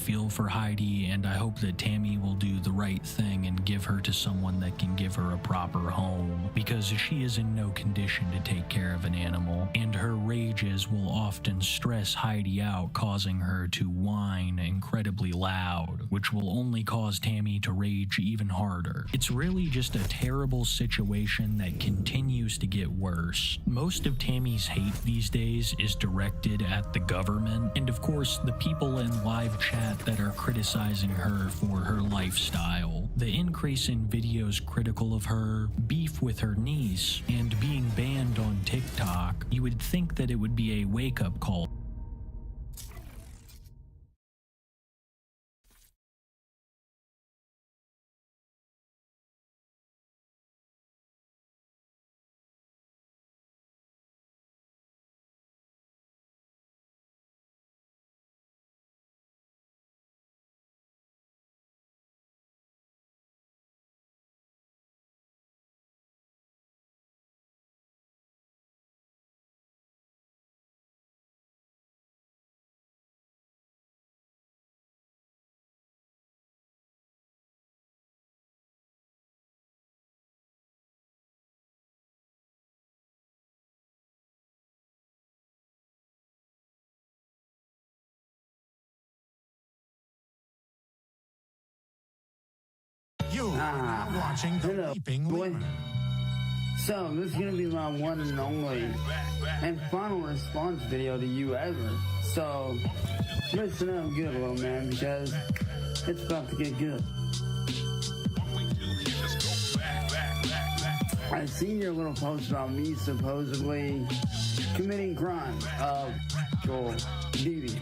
feel for Heidi, and I hope that Tammy will do the right thing and give her to someone that can give her a proper home, because she is in no condition to take care of an animal, and her rages will often stress Heidi out, causing her to whine incredibly loud, which will only cause Tammy to rage even harder. It's really just a terrible situation that continues to get worse. Most of Tammy's hate these days is directed at the government, and of course the people in live chat that are criticizing her for her lifestyle. The increase in videos critical of her, beef with her niece, and being banned on TikTok, you would think that it would be a wake-up call. You are watching the Weeping Lemur. So, this is going to be my one and only and final response video to you ever. So, listen up good, little man, because it's about to get good. I've seen your little post about me supposedly committing crimes of sexual deviance.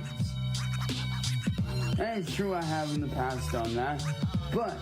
And it's true, I have in the past done that, but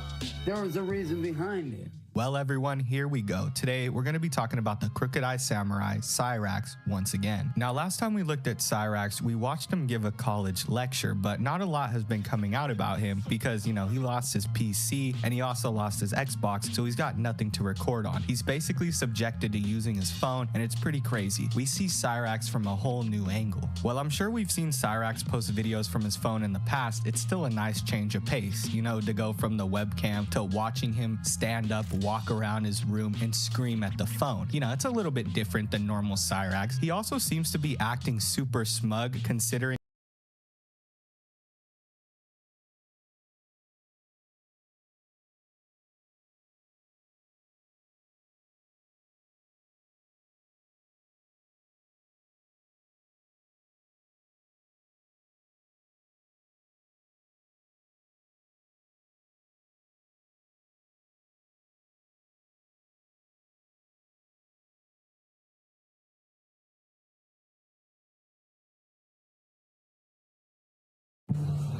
there was a reason behind it. Well, everyone, here we go. Today, we're going to be talking about the Crooked Eye Samurai, Cyrax, once again. Now, last time we looked at Cyrax, we watched him give a college lecture, but not a lot has been coming out about him because, you know, he lost his PC and he also lost his Xbox, so he's got nothing to record on. He's basically subjected to using his phone, and it's pretty crazy. We see Cyrax from a whole new angle. While I'm sure we've seen Cyrax post videos from his phone in the past, it's still a nice change of pace, you know, to go from the webcam to watching him stand up, walk around his room and scream at the phone. You know, it's a little bit different than normal Cyrax. He also seems to be acting super smug considering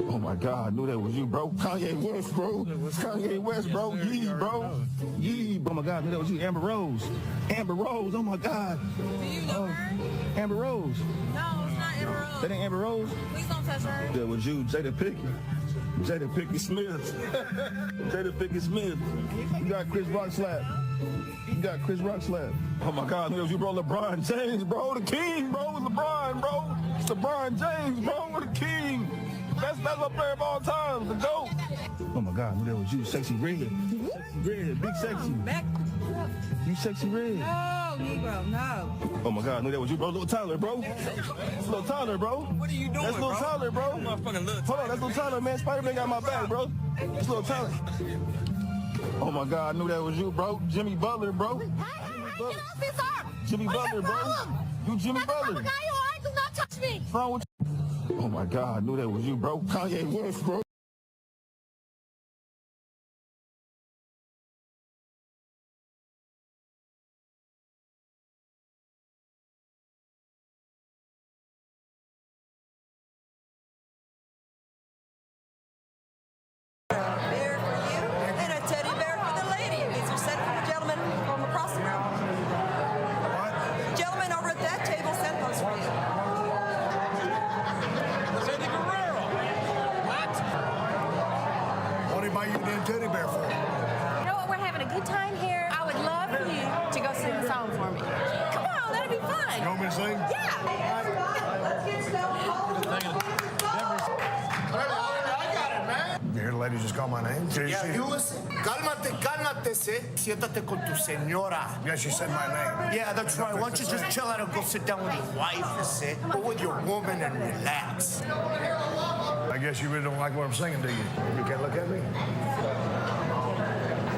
Oh my God, I knew that was you, bro. Kanye West, bro. Kanye West, bro. Yee, bro. Yee. Oh my God, I knew that was you. Amber Rose. Amber Rose, oh my God. Do you know her? Amber Rose. No, it's not Amber Rose. That ain't Amber Rose? Please don't touch her. That was you, Jada Pickett. Jada Pickett Smith. Jada Pickett Smith. You got Chris Rock slap. You got Chris Rock slap. Oh my God, I knew that was you, bro. LeBron James, bro. The king, bro. LeBron, bro. It's LeBron James, bro. The king. That's my player of all time, the GOAT. Oh my God, I knew that was you, Sexy Red. Sexy Red, Big Sexy. Back. You Sexy Red. No, Negro, no. Oh my God, I knew that was you, bro. Little Tyler, bro. That's Little Tyler, bro. What are you doing, That's Little bro? Tyler, bro. Hold on, that's Little Tyler, man. Spider-Man got my back, bro. That's Little Tyler. Oh my God, I knew that was you, bro. Jimmy Butler, bro. Hey, get off me, sir! Jimmy Butler, bro. You Jimmy Butler. Guy you are, do not touch me! What's wrong with you? Oh my God, I knew that was you, bro. Kanye West, bro. Bear for you and a teddy bear for the lady. These are sent from the gentleman from across the room. The gentleman over at that table sent those for you. What did he buy you that teddy bear for? You know what, we're having a good time here. I would love for you to go sing a song for me. Come on, that'd be fun. You want me to sing? Yeah. Let's get started. You hear the lady just call my name? Yeah, you listen. Cálmate, siéntate con tu señora. Yeah, she said my name. Yeah, that's right. Why don't you just chill out and go sit down with your wife and sit, or with your woman and relax. I guess you really don't like what I'm singing, do you? You can't look at me?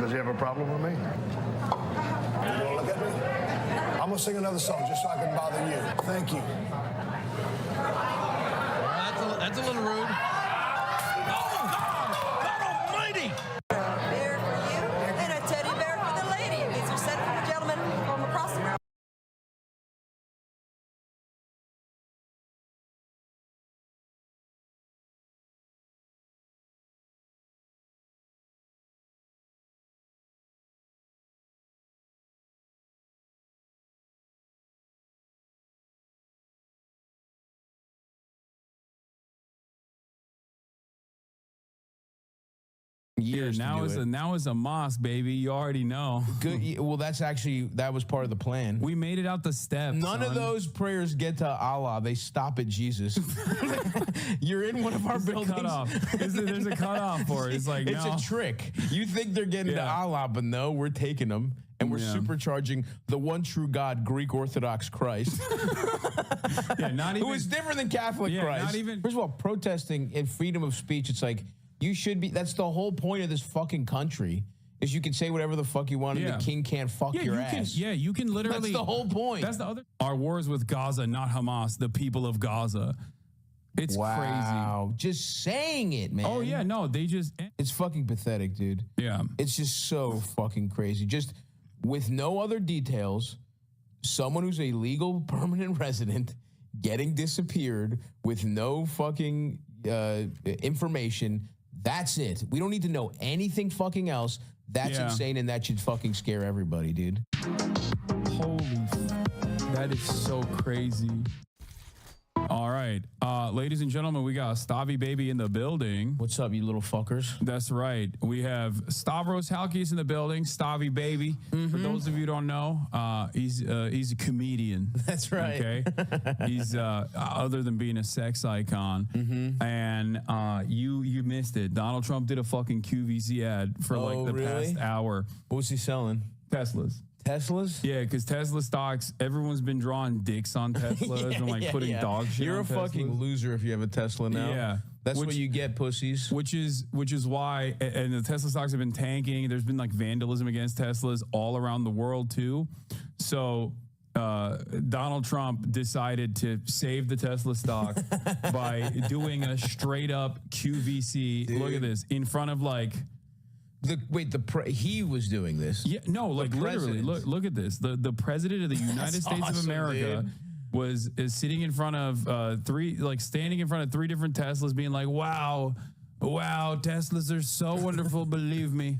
Does he have a problem with me? You don't look at me? I'm gonna sing another song just so I can bother you. Thank you. That's a little rude. Oh, God almighty! A beer for you and a teddy bear for the lady. These are sent from a gentleman from across the room. Years now is a mosque, baby. You already know. Good. Well, that was part of the plan. We made it out the steps. None of those prayers get to Allah. They stop at Jesus. You're in one of our buildings. There's a cutoff for it. It's like, it's no. a trick. You think they're getting to Allah, but no, we're taking them. And we're supercharging the one true God, Greek Orthodox Christ. Who is different than Catholic Christ. Not even. First of all, protesting and freedom of speech, it's like, you should be, that's the whole point of this fucking country, is you can say whatever the fuck you want and the king can't fuck your ass. You can literally. That's the whole point. That's the other. Our war is with Gaza, not Hamas, the people of Gaza. It's crazy. Just saying it, man. Oh, yeah, no, they just. It's fucking pathetic, dude. Yeah. It's just so fucking crazy. Just with no other details, someone who's a legal permanent resident getting disappeared with no fucking information. That's it. We don't need to know anything fucking else. That's insane, and that should fucking scare everybody, dude. Holy, that is so crazy. All right, ladies and gentlemen, we got Stavi Baby in the building. What's up, you little fuckers? That's right. We have Stavros Halkis in the building. Stavi Baby. For those of you who don't know, he's a comedian. That's right. Okay. He's other than being a sex icon, and you missed it. Donald Trump did a fucking QVC ad for past hour. What was he selling? Teslas. Teslas? Yeah, because Tesla stocks, everyone's been drawing dicks on Teslas and putting dog shit You're on a fucking Teslas. loser if you have a Tesla now. Yeah. That's what you get, pussies. Which is why, and the Tesla stocks have been tanking. There's been like vandalism against Teslas all around the world too. So Donald Trump decided to save the Tesla stock by doing a straight up QVC. Dude. Look at this in front of like. He was doing this. Yeah, no, like literally. Look at this. The president of the United States of America is sitting in front of standing in front of three different Teslas, being like, "Wow, Teslas are so wonderful. Believe me."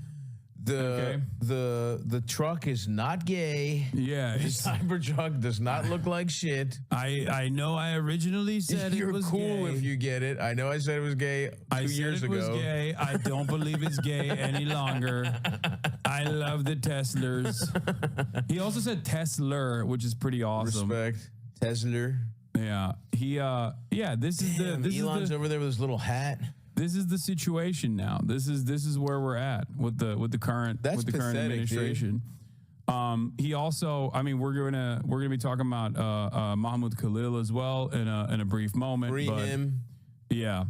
The truck is not gay. Yeah, the Cybertruck does not look like shit. I know. I originally said You're it was cool gay. if you get it. I know I said it was gay 2 years ago. I said it was gay. I don't believe it's gay any longer. I love the Teslers. He also said Tesla, which is pretty awesome. Respect, Tesla. Yeah. This is Elon's over there with his little hat. This is the situation now. This is where we're at with the current current administration. He also, I mean, we're gonna be talking about Mahmoud Khalil as well in a brief moment. Free him. Yeah.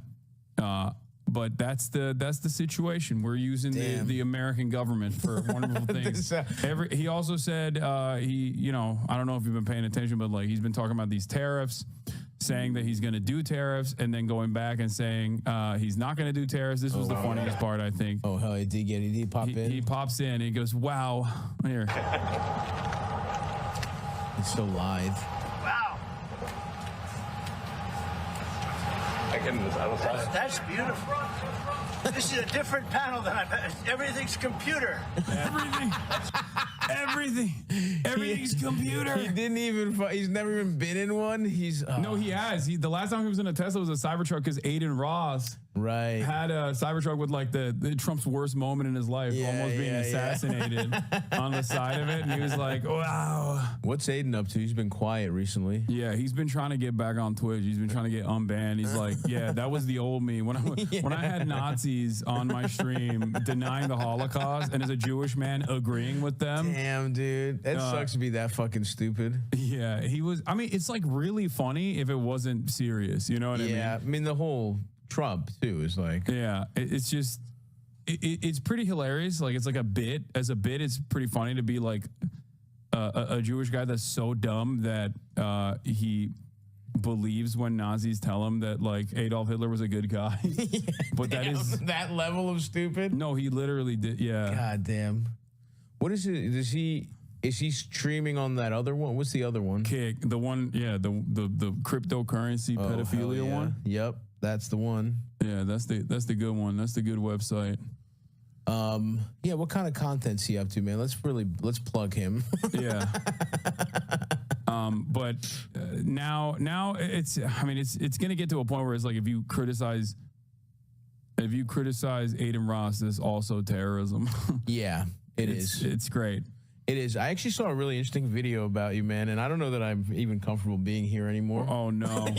But that's the situation. We're using the American government for wonderful things. He also said I don't know if you've been paying attention, but like he's been talking about these tariffs, saying that he's going to do tariffs, and then going back and saying he's not going to do tariffs. This was the funniest part, I think. Oh hell, he did pop in. He pops in and he goes, "Wow, here." It's so lithe. That's beautiful. This is a different panel than I've had. Everything's computer. Everything's computer. He's never even been in one. No, he has. The last time he was in a Tesla was a Cybertruck because Aiden Ross Right. had a Cybertruck with like the Trump's worst moment in his life, almost being assassinated on the side of it. And he was like, wow. What's Aiden up to? He's been quiet recently. Yeah, he's been trying to get back on Twitch. He's been trying to get unbanned. He's like, yeah, that was the old me. When I had Nazis on my stream denying the Holocaust and as a Jewish man agreeing with them. Damn, dude. That sucks to be that fucking stupid. Yeah, he was. I mean, it's like really funny if it wasn't serious. You know what I mean? Yeah, I mean, the whole Trump, too, is like. Yeah, it's just, it's pretty hilarious. Like, it's like a bit. As a bit, it's pretty funny to be like a Jewish guy that's so dumb that he believes when Nazis tell him that like Adolf Hitler was a good guy. But that is that level of stupid. No, he literally did. Yeah. God damn. What is it? Is he streaming on that other one? What's the other one? Kick, the one, yeah, the cryptocurrency pedophilia one. Yep, that's the one. Yeah, that's the good one. That's the good website. Yeah, what kind of content's he up to, man? Let's plug him. Yeah. But now it's going to get to a point where it's like if you criticize Aiden Ross, it's also terrorism. Yeah, it's great. It is. I actually saw a really interesting video about you, man, and I don't know that I'm even comfortable being here anymore. Oh no.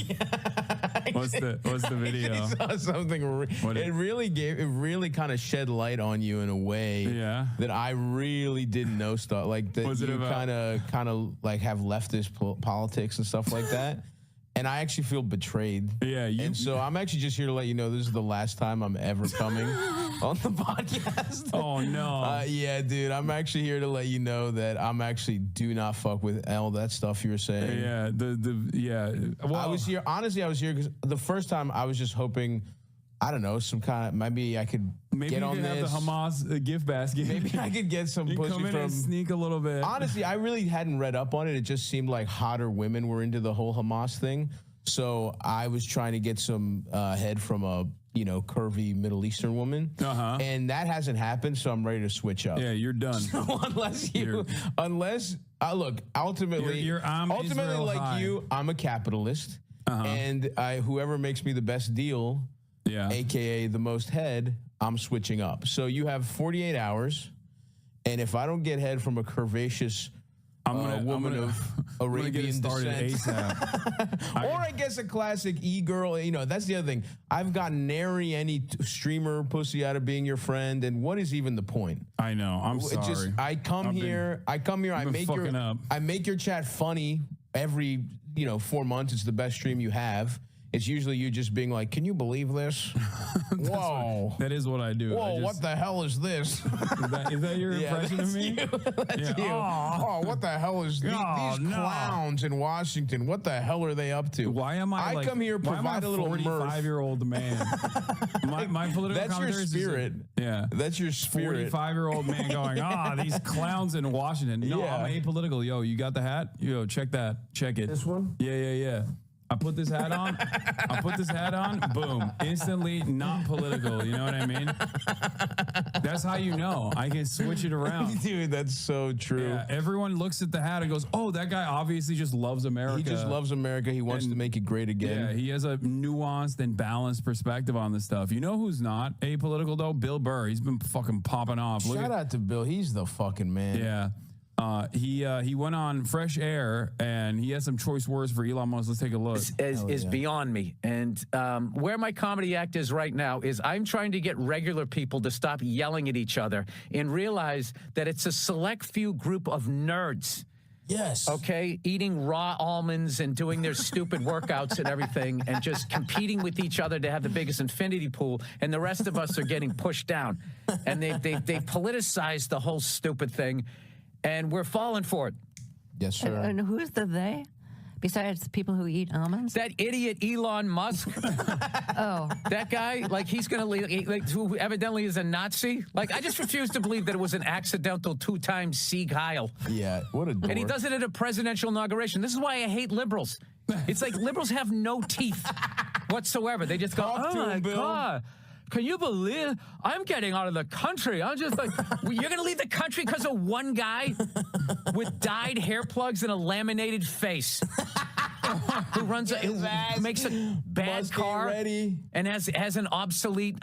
What's the video? I saw something. It really kind of shed light on you in a way that I really didn't know stuff like that. What's it about? Kind of like have leftist politics and stuff like that. And I actually feel betrayed. Yeah. And so I'm actually just here to let you know this is the last time I'm ever coming on the podcast. Oh, no. Yeah, dude. I'm actually here to let you know that I'm actually do not fuck with all that stuff you were saying. Yeah. Well, I was here. Honestly, I was here because the first time I was just hoping, I don't know, some kind of, maybe I could get on this. Maybe you could have the Hamas gift basket. Maybe I could get some pussy come in from. and sneak a little bit. Honestly, I really hadn't read up on it. It just seemed like hotter women were into the whole Hamas thing. So I was trying to get some head from a curvy Middle Eastern woman, and that hasn't happened. So I'm ready to switch up. Yeah, you're done. So look, ultimately, Israel like high. you, I'm a capitalist, and whoever makes me the best deal, aka the most head, I'm switching up. So you have 48 hours, and if I don't get head from a curvaceous woman of Arabian descent, ASAP. or I guess a classic e-girl. That's the other thing. I've gotten nary any streamer pussy out of being your friend, and what is even the point? I know. I'm sorry. I come here. I make your chat funny every 4 months. It's the best stream you have. It's usually you just being like, can you believe this? Whoa. That is what I do. Whoa, what the hell is this? Is that your impression of me? That's you. Oh, what the hell is these clowns in Washington? What the hell are they up to? Why am I come here, provide a little mirth. 45-year-old man. my political That's your spirit. That's your spirit. 45-year-old man going, these clowns in Washington. No, I'm apolitical. Yo, you got the hat? Yo, check that. Check it. This one? Yeah. I put this hat on. Boom. Instantly not political. You know what I mean? That's how you know. I can switch it around. Dude, that's so true. Yeah, everyone looks at the hat and goes, oh, that guy obviously just loves America. He just loves America. He wants to make it great again. Yeah, he has a nuanced and balanced perspective on this stuff. You know who's not apolitical, though? Bill Burr. He's been fucking popping off. Shout out to Bill. He's the fucking man. Yeah. He went on Fresh Air and he had some choice words for Elon Musk. Let's take a look. Is beyond me. And where my comedy act is right now is I'm trying to get regular people to stop yelling at each other and realize that it's a select few group of nerds. Yes. Okay, eating raw almonds and doing their stupid workouts and everything and just competing with each other to have the biggest infinity pool, and the rest of us are getting pushed down. And they've politicized the whole stupid thing. And we're falling for it. Yes, sir. And who's the they? Besides the people who eat almonds? That idiot Elon Musk. Oh. That guy, like, he's going to leave, who evidently is a Nazi. Like, I just refuse to believe that it was an accidental 2-time Sieg Heil. Yeah, what a dork. And he does it at a presidential inauguration. This is why I hate liberals. It's like liberals have no teeth whatsoever. They just go, oh, my God. Can you believe I'm getting out of the country? I'm just like, you're going to leave the country because of one guy with dyed hair plugs and a laminated face. who makes a bad car and has an obsolete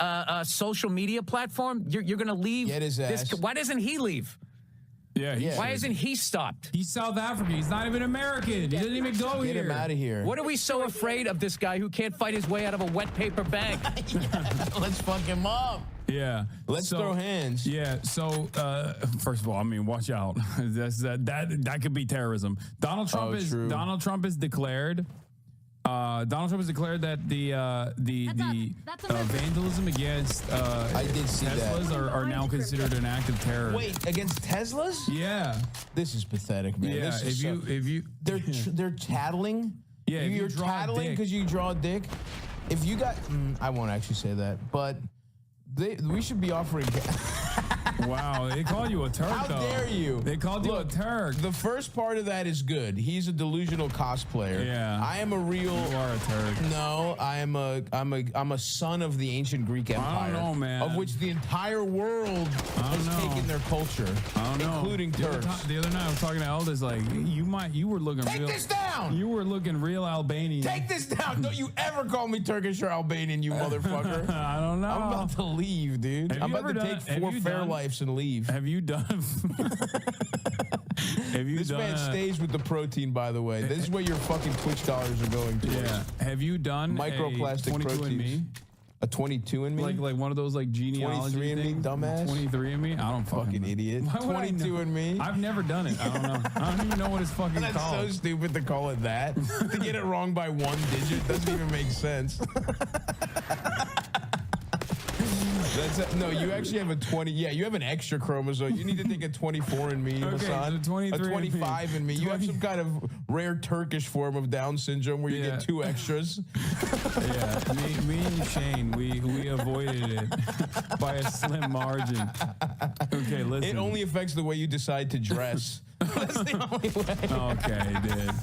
social media platform. You're going to leave. Get his ass. Why doesn't he leave? Yeah. Why isn't he stopped? He's South African. He's not even American. He doesn't even go here. Get him out of here. What are we so afraid of this guy who can't fight his way out of a wet paper bag? Let's fuck him up. Yeah. Let's throw hands. Yeah. So, first of all, I mean, watch out. That could be terrorism. Donald Trump has declared. Donald Trump has declared that the vandalism against Teslas are now considered an act of terror. Wait, against Teslas? Yeah. This is pathetic, man. Yeah. They're tattling. Yeah. You're tattling because you draw a dick. If you got, I won't actually say that, but we should be offering. Wow, they called you a Turk. How dare you? They called you a Turk. The first part of that is good. He's a delusional cosplayer. Yeah, I am a real. You are a Turk. No, I'm a son of the ancient Greek Empire. I don't know, man. Of which the entire world has taken their culture, including Turks. The other night I was talking to Elders, like you were looking. Take this down. You were looking real Albanian. Take this down. Don't you ever call me Turkish or Albanian, you motherfucker. I don't know. I'm about to leave, dude. I'm about to take 4 Fairlifes and leave. Have you done? This man stays with the protein, by the way. This is where your fucking Twitch dollars are going to. Yeah. Have you done microplastic a 22andMe? A 22andMe? Like one of those like genealogy 23andMe, dumbass. 23andMe? I don't fucking idiot. 22andMe. I've never done it. I don't know. I don't even know what it's fucking That's called. so stupid to call it that. To get it wrong by 1 digit doesn't even make sense. No, you actually have a 20. Yeah, you have an extra chromosome. You need to take a 24andMe, Hassan. A 25andMe. You have some kind of rare Turkish form of Down syndrome where you get 2 extras. Yeah, me and Shane, we avoided it by a slim margin. Okay, listen. It only affects the way you decide to dress. That's the only way. Okay, dude.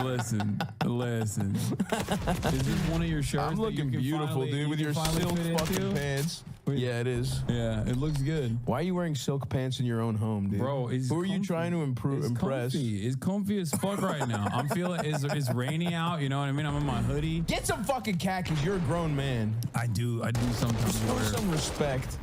Listen. Is this one of your shirts? I'm looking beautiful, dude, with your silk fucking pants. Yeah, it is. Yeah, it looks good. Why are you wearing silk pants in your own home, dude? Bro, who are you trying to impress? Comfy. It's comfy as fuck right now. I'm feeling it's rainy out. You know what I mean? I'm in my hoodie. Get some fucking khakis. You're a grown man. I do sometimes. Show some respect.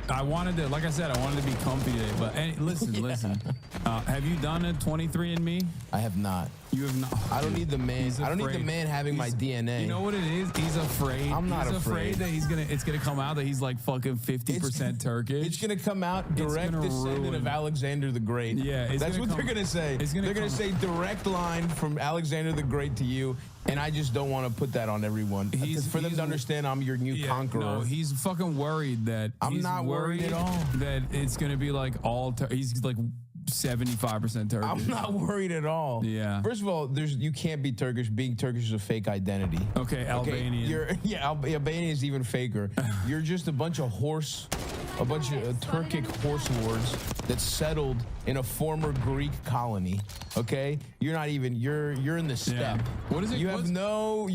I wanted to, like I said, I wanted to be comfy today. But listen. Have you done a 23andMe? I have not. You have not. I don't need the man. I don't need the man having my DNA. You know what it is? He's afraid. I'm not afraid that it's gonna come out that he's like fucking 50% Turkish. It's gonna come out direct descendant of Alexander the Great. Yeah, that's what they're gonna say. They're gonna say direct line from Alexander the Great to you. And I just don't want to put that on everyone. For them to understand I'm your new conqueror. No, he's fucking worried that I'm not worried at all. That it's gonna be like he's like 75% Turkish. I'm not worried at all. Yeah. First of all, you can't be Turkish. Being Turkish is a fake identity. Okay, Albanian. Albanian is even faker. You're just a bunch of Turkic horse lords that settled in a former Greek colony. Okay, you're not even. You're in the steppe. Yeah. What is it? You have no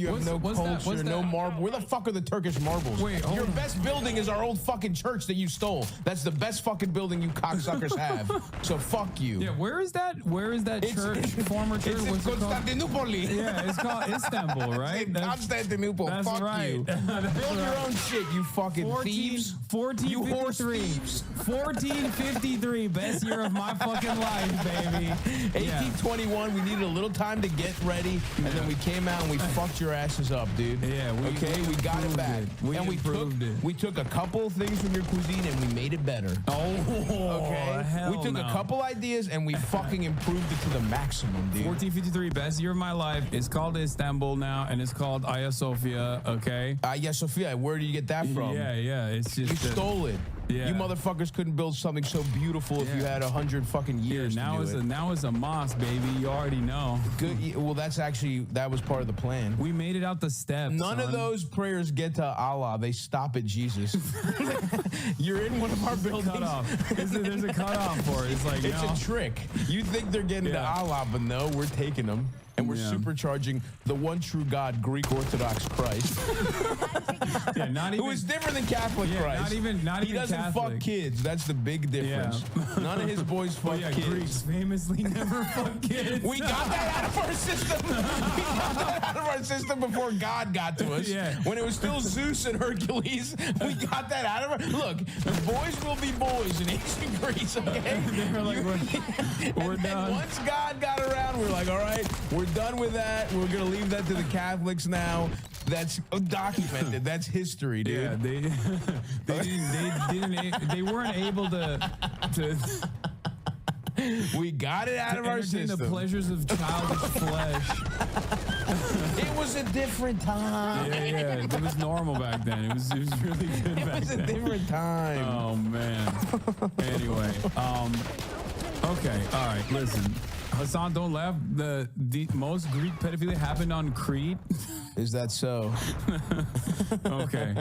culture, no marble. Where the fuck are the Turkish marbles? Wait, your best building is our old fucking church that you stole. That's the best fucking building you cocksuckers have. So fuck you. Yeah, where is that church? Former church? It's in Constantinople. Yeah, it's called Istanbul, right? It's in Constantinople. That's fuck right. you. Build your own shit, you fucking thieves. 1453, best year of my fucking life, baby. 1821, we needed a little time to get ready, and then we came out and we fucked your asses up, dude. Yeah, we got it back. We took a couple things from your cuisine and we made it better. Oh, okay. Hell we took a couple ideas and we fucking improved it to the maximum, dude. 1453, best year of my life. It's called Istanbul now, and it's called Ayasofya. Okay. Ayasofya. Where do you get that from? Yeah. It's just you stole it. Yeah. You motherfuckers couldn't build something so beautiful if you had 100 fucking years. Now it's a mosque, baby. You already know. Good. Well, that was part of the plan. We made it out the steps. None of those prayers get to Allah. They stop at Jesus. You're in one of our buildings. There's a cutoff for it. It's like it's a trick. You think they're getting to Allah, but no, we're taking them. And we're supercharging the one true God, Greek Orthodox Christ. Yeah, not even. Who is different than Catholic Christ. Not even He doesn't Catholic. fuck kids. That's the big difference. Yeah. None of his boys fuck kids. Greeks famously never fuck kids. We got that out of our system. We got that out of our system before God got to us. Yeah. When it was still Zeus and Hercules, we got that out of our. Look, the boys will be boys in ancient Greece, okay? They were like, we're done. Once God got around, we're like, all right, we're done with that. We're going to leave that to the Catholics now. That's documented. That's history, dude. Yeah, they weren't able to we got it out of our system. The pleasures of childish flesh. It was a different time. Yeah, it was normal back then. It was really good back then. It was a different time. Oh man. Anyway, okay, all right. Listen, Hassan, don't laugh. The most Greek pedophilia happened on Crete. Is that so? Okay.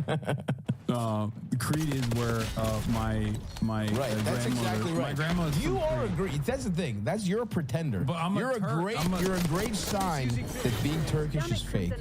Crete is where my right. That's exactly right. My grandma's you are a Greek. That's the thing. That's you're a pretender. But you're a great sign that being Turkish is fake.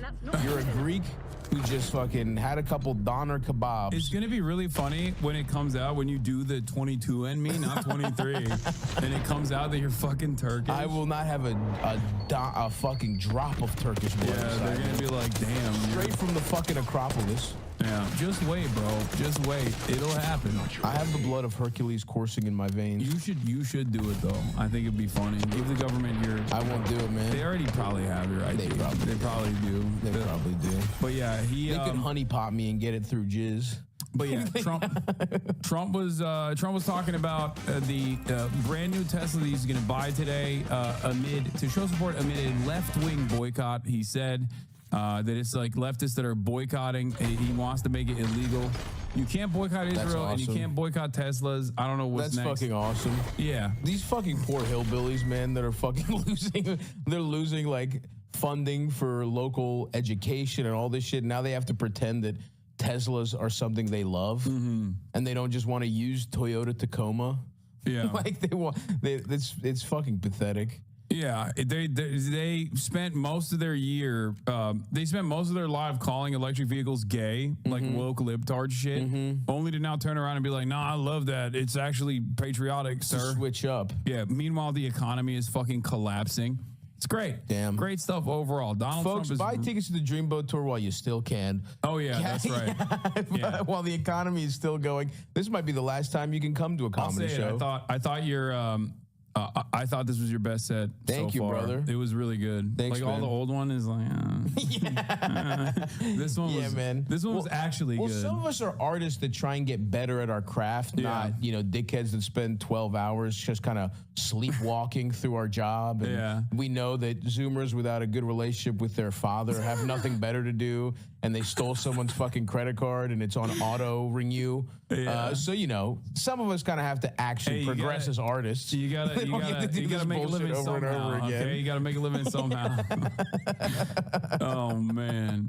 You're a Greek who just fucking had a couple doner kebabs. It's gonna be really funny when it comes out, when you do the 22andMe, not 23, and it comes out that you're fucking Turkish. I will not have a fucking drop of Turkish blood. Yeah, they're gonna be like, damn. Straight from the fucking Acropolis. Yeah, just wait, bro. Just wait. It'll happen. I have the blood of Hercules coursing in my veins. You should do it though. I think it'd be funny. Give the government your. I won't do it, man. They already probably have your ID. They probably do. They probably do. But yeah, they could honeypot me and get it through jizz. But yeah, Trump was talking about the brand new Tesla that he's going to buy today to show support amid a left-wing boycott. He said that it's like leftists that are boycotting. He wants to make it illegal. You can't boycott Israel and you can't boycott Teslas. I don't know what's next. That's fucking awesome. Yeah. These fucking poor hillbillies, man, that are fucking losing. They're losing like funding for local education and all this shit. Now they have to pretend that Teslas are something they love, and they don't just want to use Toyota Tacoma. Yeah, like they want. It's fucking pathetic. Yeah, they spent most of their year. They spent most of their life calling electric vehicles gay, like woke libtard shit. Only to now turn around and be like, "Nah, I love that. It's actually patriotic, sir." Switch up. Yeah. Meanwhile, the economy is fucking collapsing. It's great. Damn. Great stuff overall. Donald Folks, Trump is buy tickets to the Dreamboat Tour while you still can. Oh, yeah, that's right. Yeah. While the economy is still going. This might be the last time you can come to a comedy show. I thought your I thought this was your best set. Thank you, far. brother. It was really good. Thanks, like all man. the old one is like, this one was, man. This one was actually good. Well, some of us are artists that try and get better at our craft, not dickheads that spend 12 hours just kind of sleepwalking through our job. And we know that Zoomers without a good relationship with their father have nothing better to do, and they stole someone's fucking credit card and it's on auto renew. So some of us kind of have to actually progress as artists. You gotta make a living over and over somehow. again. Okay, you gotta make a living somehow. Oh man.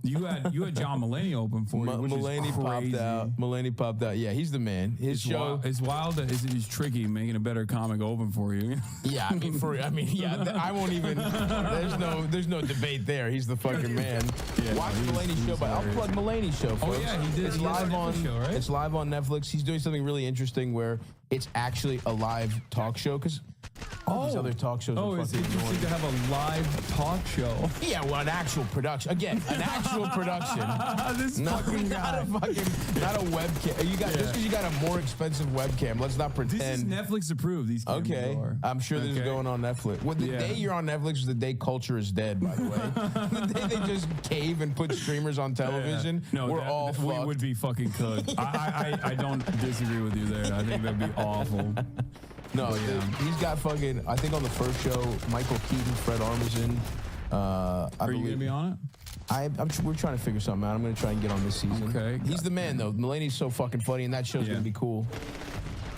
You had John Mulaney open for you, which Mulaney is crazy. popped out. Mulaney popped out. Yeah, he's the man. His show. It's wild. It's tricky making a better comic open for you. Yeah, I won't even. There's no debate there. He's the fucking man. Yeah, Watch Mulaney's show, but I'll plug Mulaney's show, folks. Oh yeah, he did. It's He live has a on. show, right? It's live on Netflix. He's doing something really interesting where it's actually a live talk show because all these other talk shows are it's fucking interesting annoying. to have a live talk show. Yeah, well, an actual production. Again, an actual production. Not a webcam. Just because you got a more expensive webcam, let's not pretend. This is Netflix approved. These cameras are. I'm sure this is going on Netflix. Well, the day you're on Netflix is the day culture is dead, by the way. The day they just cave and put streamers on television, we're all fucked. We would be fucking cooked. I don't disagree with you there. I think that'd be awful. No, he's got fucking. I think on the first show, Michael Keaton, Fred Armisen. Are you gonna be on it? We're trying to figure something out. I'm gonna try and get on this season. Okay, he's the man though. Mulaney's so fucking funny, and that show's gonna be cool.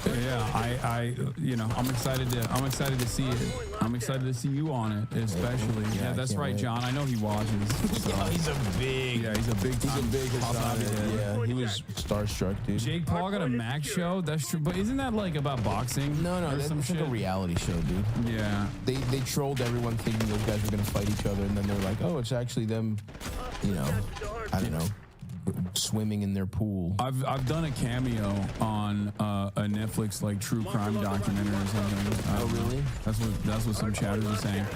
Yeah, I'm excited to see it. I'm excited to see you on it, especially. Yeah, that's right, wait. John. I know he watches. So. Yeah, he's a big Yeah, he was starstruck, dude. Jake Paul got a Mac show. That's true, but isn't that like about boxing? No, that's like a reality show, dude. Yeah, they trolled everyone thinking those guys were gonna fight each other, and then they're like, oh, it's actually them you know, I don't know, swimming in their pool. I've done a cameo on a Netflix like true crime documentary or something. Oh really? That's what some chatters are saying.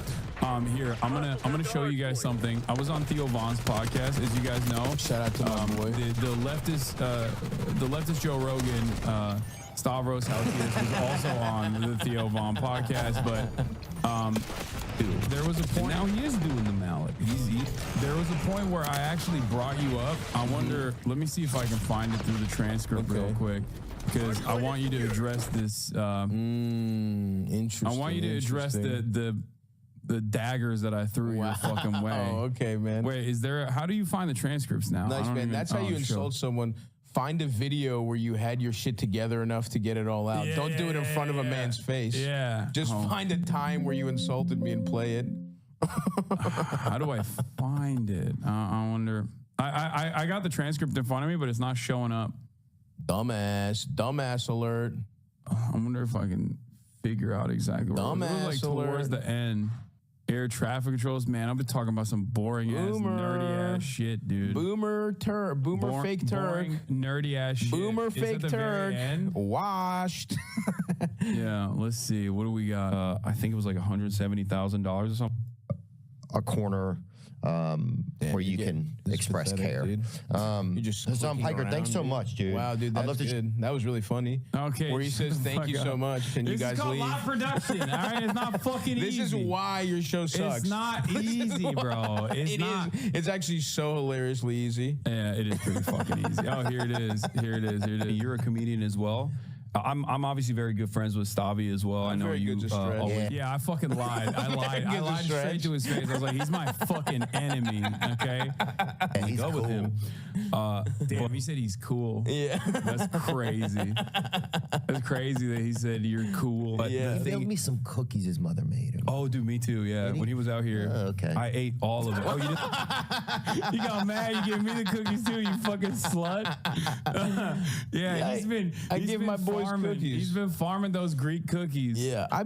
Here I'm gonna show you guys something. I was on Theo Von's podcast, as you guys know. Shout out to my boy. The leftist Joe Rogan. Stavros Halkias was also on the Theo Von podcast, but there was a point. Now he is doing the mallet. There was a point where I actually brought you up. I wonder. Let me see if I can find it through the transcript real quick, because I want you to address this. Interesting. I want you to address the daggers that I threw your fucking way. Oh, okay, man. Wait, is there? How do you find the transcripts now? Nice, man. That's how you insult someone. Find a video where you had your shit together enough to get it all out. Don't do it in front of a man's face. Yeah. Just find a time where you insulted me and play it. How do I find it? I wonder. I got the transcript in front of me, but it's not showing up. Dumbass alert. I wonder if I can figure out exactly where Dumbass it was. Like alert. towards the end. Air traffic controls, man. I've been talking about some boring ass, nerdy ass shit, dude. Boomer fake Turk. Boring, nerdy ass shit. Boomer fake Turk. Washed. Yeah, let's see. What do we got? I think it was like $170,000 or something. A corner where you can express care. You just Hassan Piker, around, thanks so dude. much, dude. Wow, dude, that's good. That was really funny. Okay. Where he says thank you so much, and you guys This is called leave. live production, all right? It's not fucking easy. This is why your show sucks. It's not easy, bro. It's not. It's actually so hilariously easy. Yeah, it is pretty fucking easy. Oh, here it is. Here it is. Here it is. You're a comedian as well. I'm obviously very good friends with Stavi as well. I know you. Yeah, I fucking lied. I lied straight to his face. I was like, he's my fucking enemy. Okay, yeah, he's go cool. with him. Damn, he said he's cool. Yeah, that's crazy. That's crazy that he said you're cool. But he mailed me some cookies his mother made him. Oh, dude, me too. Yeah, when he was out here, I ate all of it. Oh, you didn't? You got mad. You gave me the cookies too. You fucking slut. He's been. I give my boys cookies. He's been farming those Greek cookies. Yeah, I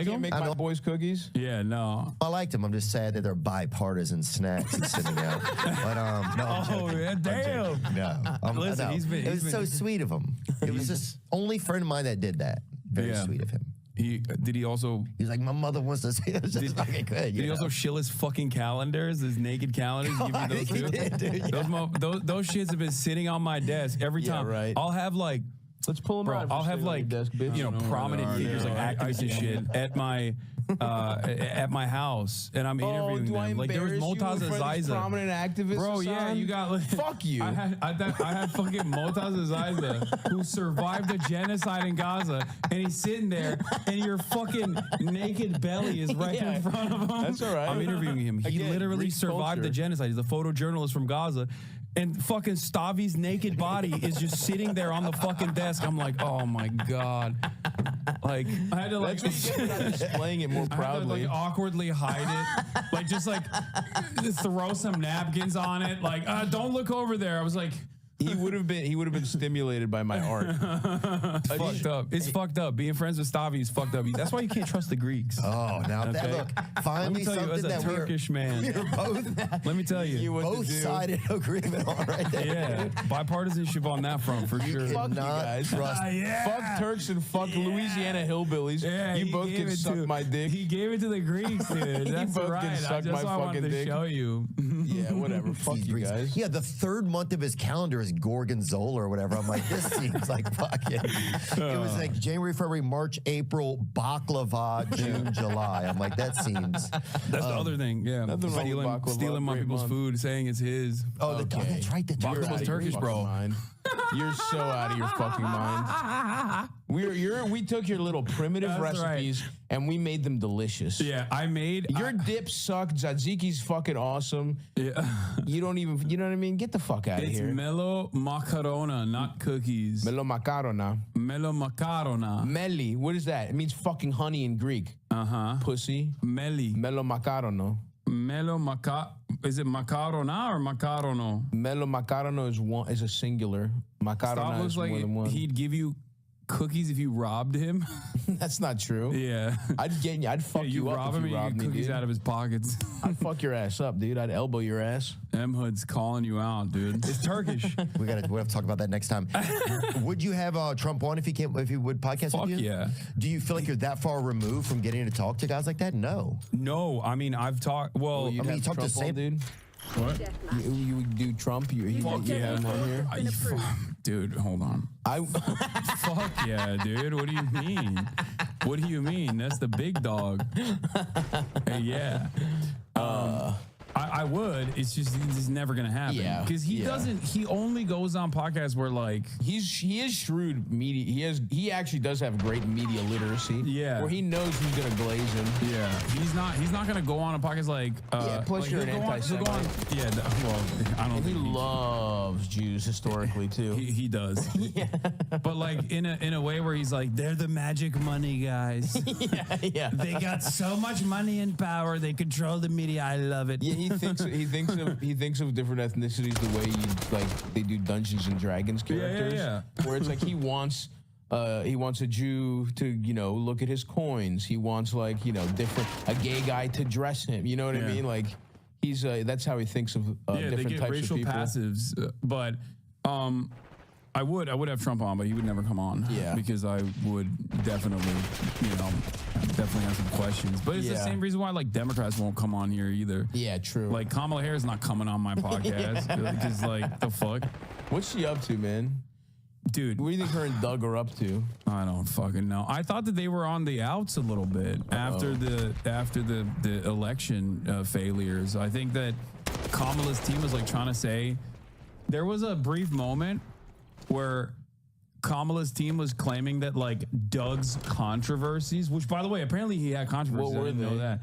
can't make my boys cookies. Yeah, no. I liked them. I'm just sad that they're bipartisan snacks and sitting out. But no, damn. No, Listen, it was so sweet of him. It was just only friend of mine that did that. Very sweet of him. Did he also? He's like, my mother wants to see. It was just fucking good. Did he also shill his fucking calendars, his naked calendars? Give me those too. Did, dude, those shits have been sitting on my desk every time. Right. I'll have like. Let's pull them Bro, out. I'll have like desk, prominent figures like activists and shit at my house, and I'm interviewing them. Like there was Motaz Aziza, prominent activist. Bro, yeah, you got like, fuck you. I had fucking Motaz Aziza who survived a genocide in Gaza, and he's sitting there, and your fucking naked belly is right in front of him. That's all right. I'm interviewing him. He literally Greek survived the genocide. He's a photojournalist from Gaza. And fucking Stavi's naked body is just sitting there on the fucking desk. I'm like, oh my God. Like, I had to like displaying it more proudly. I had to like awkwardly hide it. Like, just like throw some napkins on it. Like, don't look over there. I was like, he would have been stimulated by my art. It's fucked up. It's fucked up. Being friends with Stavi is fucked up. That's why you can't trust the Greeks. Oh, now that look, finally Let me tell you, as a Turkish man, we're both. Let me tell you, both sided agreement on right there. Yeah, bipartisanship on that front for sure. Fuck you guys. Fuck Turks and fuck Louisiana hillbillies. Yeah, you both can suck my dick. He gave it to the Greeks, dude. That's both right. can suck my fucking dick. Show you. Yeah, whatever. Fuck you guys. Yeah, the third month of his calendar is Gorgonzola or whatever. I'm like, this seems like fucking. It was like January, February, March, April, baklava, June, July. I'm like, that seems. That's the other thing. Yeah, stealing my people's food, saying it's his. Oh, that's right. Baklava's Turkish, bro. You're so out of your fucking mind. We took your little primitive recipes and we made them delicious. Yeah, I made your dip sucked. Tzatziki's fucking awesome. Yeah, you don't even. You know what I mean? Get the fuck out of here. It's mello macarona, not cookies. Mello macarona. Mello macarona. Meli. What is that? It means fucking honey in Greek. Pussy. Meli. Mello macarono. Is it macarona or macarono? Mello macarono is a singular. Macarona is like more than one. He'd give you cookies if you robbed him. That's not true. Yeah. I'd fuck you up rob if him you and robbed you me, get cookies dude. out of his pockets. I'd fuck your ass up, dude. I'd elbow your ass. M Hood's calling you out, dude. It's Turkish. We'll have to talk about that next time. Would you have Trump on if he would podcast Fuck with you? yeah. Do you feel like you're that far removed from getting to talk to guys like that? No. No, I mean I've talked. Well, You'd I mean, have you talk to Trump on, Sam- dude. what? You would do Trump? You Fuck yeah, him on here? Dude, hold on. Fuck yeah, dude. What do you mean? What do you mean? That's the big dog. Hey, yeah. I would. It's just never gonna happen. Yeah, because he doesn't. He only goes on podcasts where like he is shrewd media. He actually does have great media literacy. Yeah, where he knows who's gonna glaze him. Yeah, he's not gonna go on a podcast like. Plus like you're an he'll go on- he'll go on- anti-Semite. Yeah, well, I don't. And he think loves Jews historically too. He does. Yeah. But like in a way where he's like, they're the magic money guys. Yeah. They got so much money and power. They control the media. I love it. Yeah, he thinks of different ethnicities the way they do Dungeons and Dragons characters. Yeah. Where it's like he wants a Jew to look at his coins. He wants a gay guy to dress him. You know what I mean? Like he's that's how he thinks of different they get types racial of people. passives, but I would have Trump on, but he would never come on. Yeah. Because I would definitely have some questions. But it's the same reason why like Democrats won't come on here either. Yeah, true. Like Kamala Harris not coming on my podcast because like the fuck. What's she up to, man? Dude, what do you think her and Doug are up to? I don't fucking know. I thought that they were on the outs a little bit after the election failures. I think that Kamala's team was like trying to say there was a brief moment where Kamala's team was claiming that like Doug's controversies, which by the way, apparently he had controversies. What were I didn't know they? that.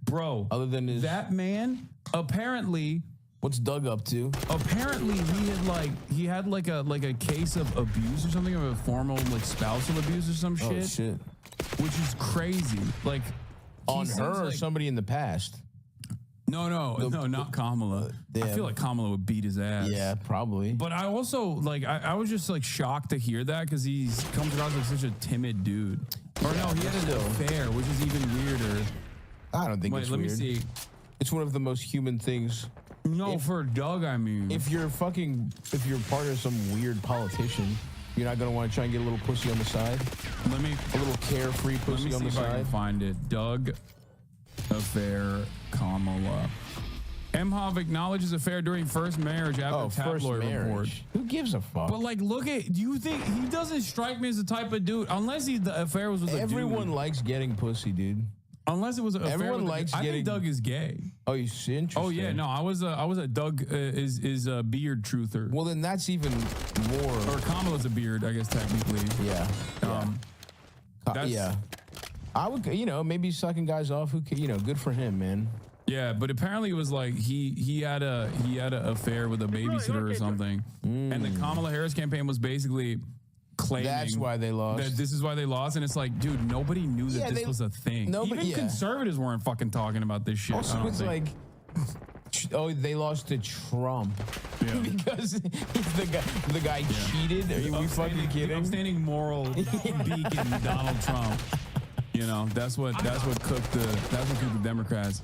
Bro, other than that man apparently. What's Doug up to? Apparently he had like a case of abuse or something, of a formal like spousal abuse or some shit. Oh shit. Which is crazy. Like on her or somebody in the past? No, not Kamala. I feel like Kamala would beat his ass. Yeah, probably. But I also like I was just like shocked to hear that because he comes across like such a timid dude. Or no, he had an affair, which is even weirder. I don't think it's let weird. me see. It's one of the most human things. No, for Doug, I mean. If you're part of some weird politician, you're not gonna want to try and get a little pussy on the side. A little carefree pussy on the If I can side. find it. Doug affair Kamala. Emhoff acknowledges affair during first marriage after tabloid report. Who gives a fuck? But like, do you think he doesn't strike me as the type of dude? Unless the affair was with a dude. Everyone likes getting pussy, dude. Unless it was an affair. Everyone likes I getting. think Doug is gay. Oh, you see? Interesting. Oh yeah, no, I was a Doug is a beard truther. Well, then that's even more. Or Kamala's a beard, I guess technically. Yeah. Yeah. I would, maybe sucking guys off. Who, good for him, man. Yeah, but apparently it was like he had a affair with a babysitter or something, and the Kamala Harris campaign was basically claiming that's why they lost. That this is why they lost, and it's like, dude, nobody knew that this was a thing. Even conservatives weren't fucking talking about this shit. Also, it's like, they lost to Trump because the guy cheated. Are we fucking kidding? Upstanding moral beacon Donald Trump. That's what cooked the Democrats.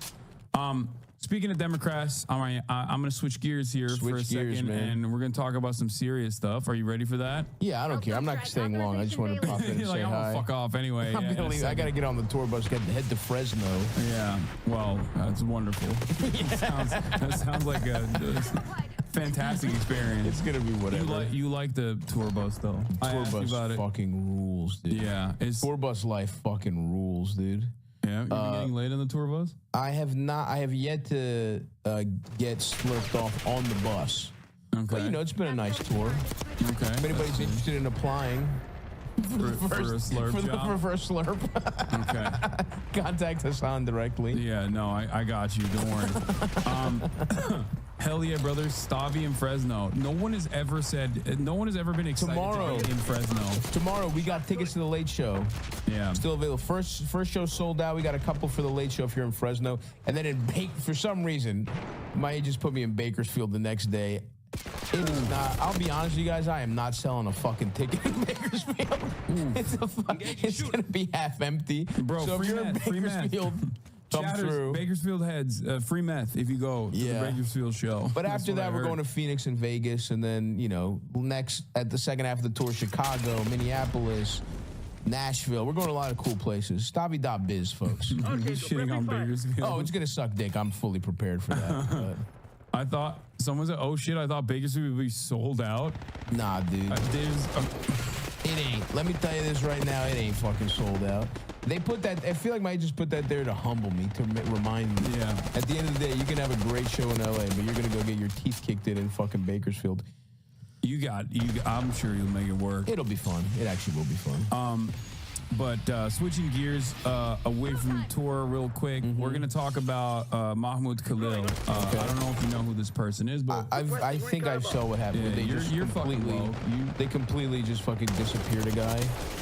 Speaking of Democrats, all right, I'm going to switch gears here for a second, and we're going to talk about some serious stuff. Are you ready for that? Yeah, I don't care. I'm not staying long. I just want to pop in and say I'm hi. gonna fuck off anyway. I'm gonna leave. I got to get on the tour bus, head to Fresno. Yeah, well, that's wonderful. That sounds like a fantastic experience. It's going to be whatever. You like the tour bus, though. Tour bus fucking rules, dude. Yeah. Tour bus life fucking rules, dude. Yeah, you been getting laid on the tour bus? I have not. I have yet to get slurped off on the bus. Okay. But, it's been a nice tour. Okay. If anybody's interested in applying for a slurp job? For a first slurp. Okay. Contact us on directly. Yeah, no, I got you. Don't worry. Hell yeah, brothers. Stavi in Fresno. No one has ever been excited to be in Fresno. Tomorrow, we got tickets to the Late Show. Yeah. Still available. First show sold out. We got a couple for the Late Show if you're in Fresno. And then for some reason, my agents put me in Bakersfield the next day. It is not. I'll be honest with you guys. I am not selling a fucking ticket in Bakersfield. It's gonna be half empty, bro. So if you're in Bakersfield, come Chatters, through. Bakersfield heads, free meth if you go to the Bakersfield show. But That's after what that, I we're heard. going to Phoenix and Vegas, and then next at the second half of the tour, Chicago, Minneapolis, Nashville. We're going to a lot of cool places. Stabby.biz, folks. Shitting on Bakersfield. Oh, it's gonna suck dick. I'm fully prepared for that. But. I thought someone said, "Oh shit!" I thought Bakersfield would be sold out. Nah, dude. It ain't. Let me tell you this right now. It ain't fucking sold out. They put that. I feel like might just put that there to humble me, to remind me. Yeah. At the end of the day, you can have a great show in LA, but you're gonna go get your teeth kicked in fucking Bakersfield. I'm sure you'll make it work. It'll be fun. It actually will be fun. But switching gears away from the tour real quick, we're going to talk about Mahmoud Khalil. I don't know if you know who this person is, but I think I saw what happened. Yeah, They you're just fucking completely, woke. they completely just fucking disappeared a guy.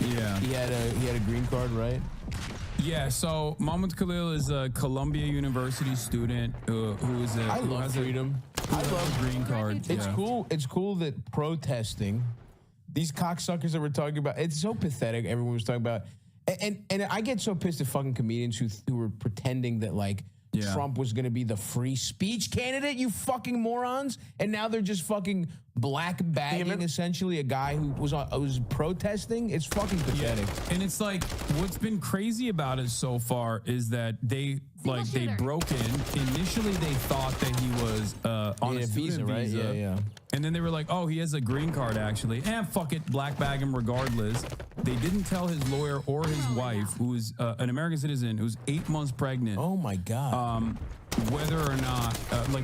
Yeah. He had a green card, right? Yeah, so Mahmoud Khalil is a Columbia University student who love freedom. I love a green card. It's yeah. cool. It's cool that protesting, these cocksuckers that we're talking about, it's so pathetic. Everyone was talking about, and I get so pissed at fucking comedians who were pretending that like Trump was going to be the free speech candidate. You fucking morons! And now they're just fucking black bagging essentially a guy who was protesting. It's fucking pathetic. And it's like what's been crazy about it so far is that they broke in. Initially, they thought that he was on a student right? visa. Yeah. And then they were like, oh, he has a green card, actually. And fuck it, black bag him regardless. They didn't tell his lawyer or his wife, who is an American citizen, who's 8 months pregnant. Oh, my God. Whether or not,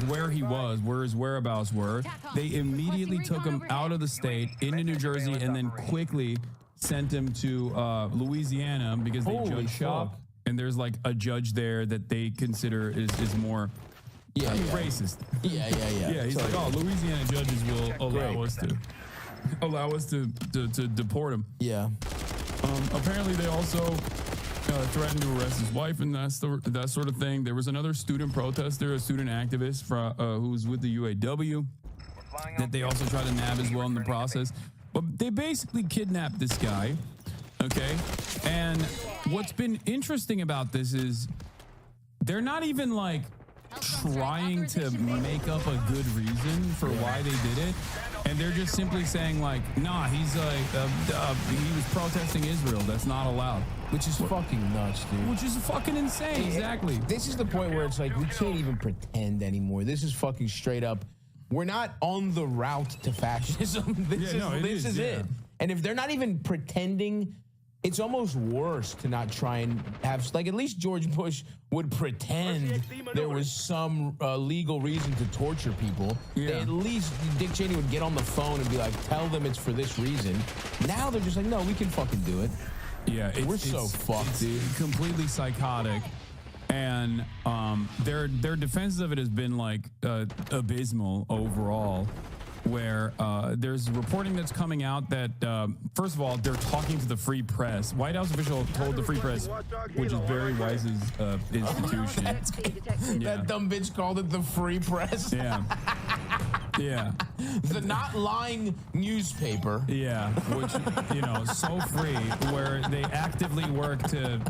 where he was, where his whereabouts were. They immediately took him out of the state into New Jersey and then quickly sent him to Louisiana because they judge shop. And there's like a judge there that they consider is more... racist. Yeah. Yeah, he's like, oh, Louisiana judges will allow us to deport him. Yeah. Apparently, they also threatened to arrest his wife and that sort of thing. There was another student protester, a student activist who was with the UAW that they also tried to nab as well in the process. But they basically kidnapped this guy. Okay, and what's been interesting about this is they're not even like trying to make up a good reason for why they did it, and they're just simply saying like, nah, he's like he was protesting Israel. That's not allowed. Which is fucking nuts, dude. Which is fucking insane. Exactly. This is the point where it's like we can't even pretend anymore. This is fucking straight up. We're not on the route to fascism. This is it. And if they're not even pretending, it's almost worse to not try and have, like, at least George Bush would pretend there was some legal reason to torture people. Yeah. At least Dick Cheney would get on the phone and be like, tell them it's for this reason. Now they're just like, no, we can fucking do it. Yeah, we're so fucked, dude. Completely psychotic. And their defense of it has been like abysmal overall, where there's reporting that's coming out that, first of all, they're talking to the Free Press. White House official told the Free Press, which is Barry Weiss's institution. That dumb bitch called it the Free Press. Yeah. Yeah. The not lying newspaper. Yeah, which, so free, where they actively work to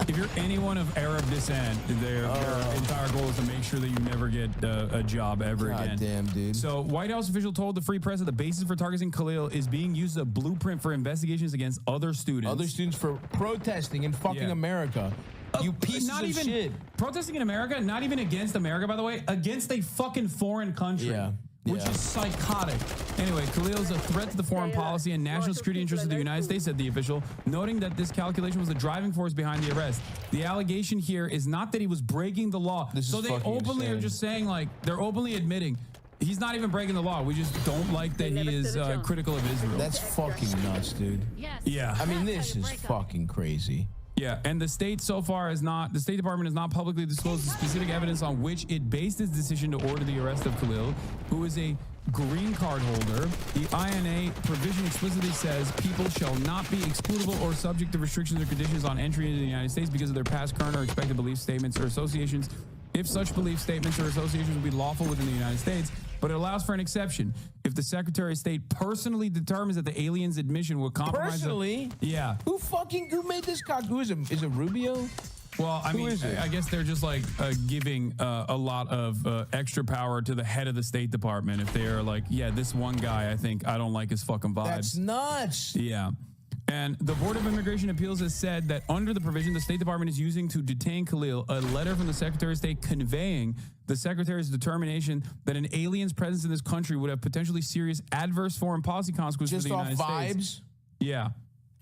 if you're anyone of Arab descent, their entire goal is to make sure that you never get a job ever again. Damn, dude. So White House official told the Free Press that the basis for targeting Khalil is being used as a blueprint for investigations against other students. Other students for protesting in fucking America. You pieces of shit. Protesting in America, not even against America, by the way, against a fucking foreign country. Which is psychotic. Anyway, Khalil is a threat to the foreign policy and national security interests of the United States, said the official, noting that this calculation was the driving force behind the arrest. The allegation here is not that he was breaking the law. So they openly are just saying, like, they're openly admitting he's not even breaking the law. We just don't like that he is critical of Israel. That's fucking nuts, dude. Yeah. I mean, this is fucking crazy. Yeah, and the state the State Department has not publicly disclosed the specific evidence on which it based its decision to order the arrest of Khalil, who is a green card holder. The INA provision explicitly says people shall not be excludable or subject to restrictions or conditions on entry into the United States because of their past, current, or expected beliefs, statements, or associations if such belief statements or associations would be lawful within the United States, but it allows for an exception. If the Secretary of State personally determines that the alien's admission will compromise... Personally? Yeah. Who made this cock? Is it Rubio? Well, I mean, I guess they're just like giving a lot of extra power to the head of the State Department if they are like, yeah, this one guy, I don't like his fucking vibes. That's nuts. Yeah. And the Board of Immigration Appeals has said that under the provision the State Department is using to detain Khalil, a letter from the Secretary of State conveying the Secretary's determination that an alien's presence in this country would have potentially serious adverse foreign policy consequences for the United States. Just off vibes? Yeah.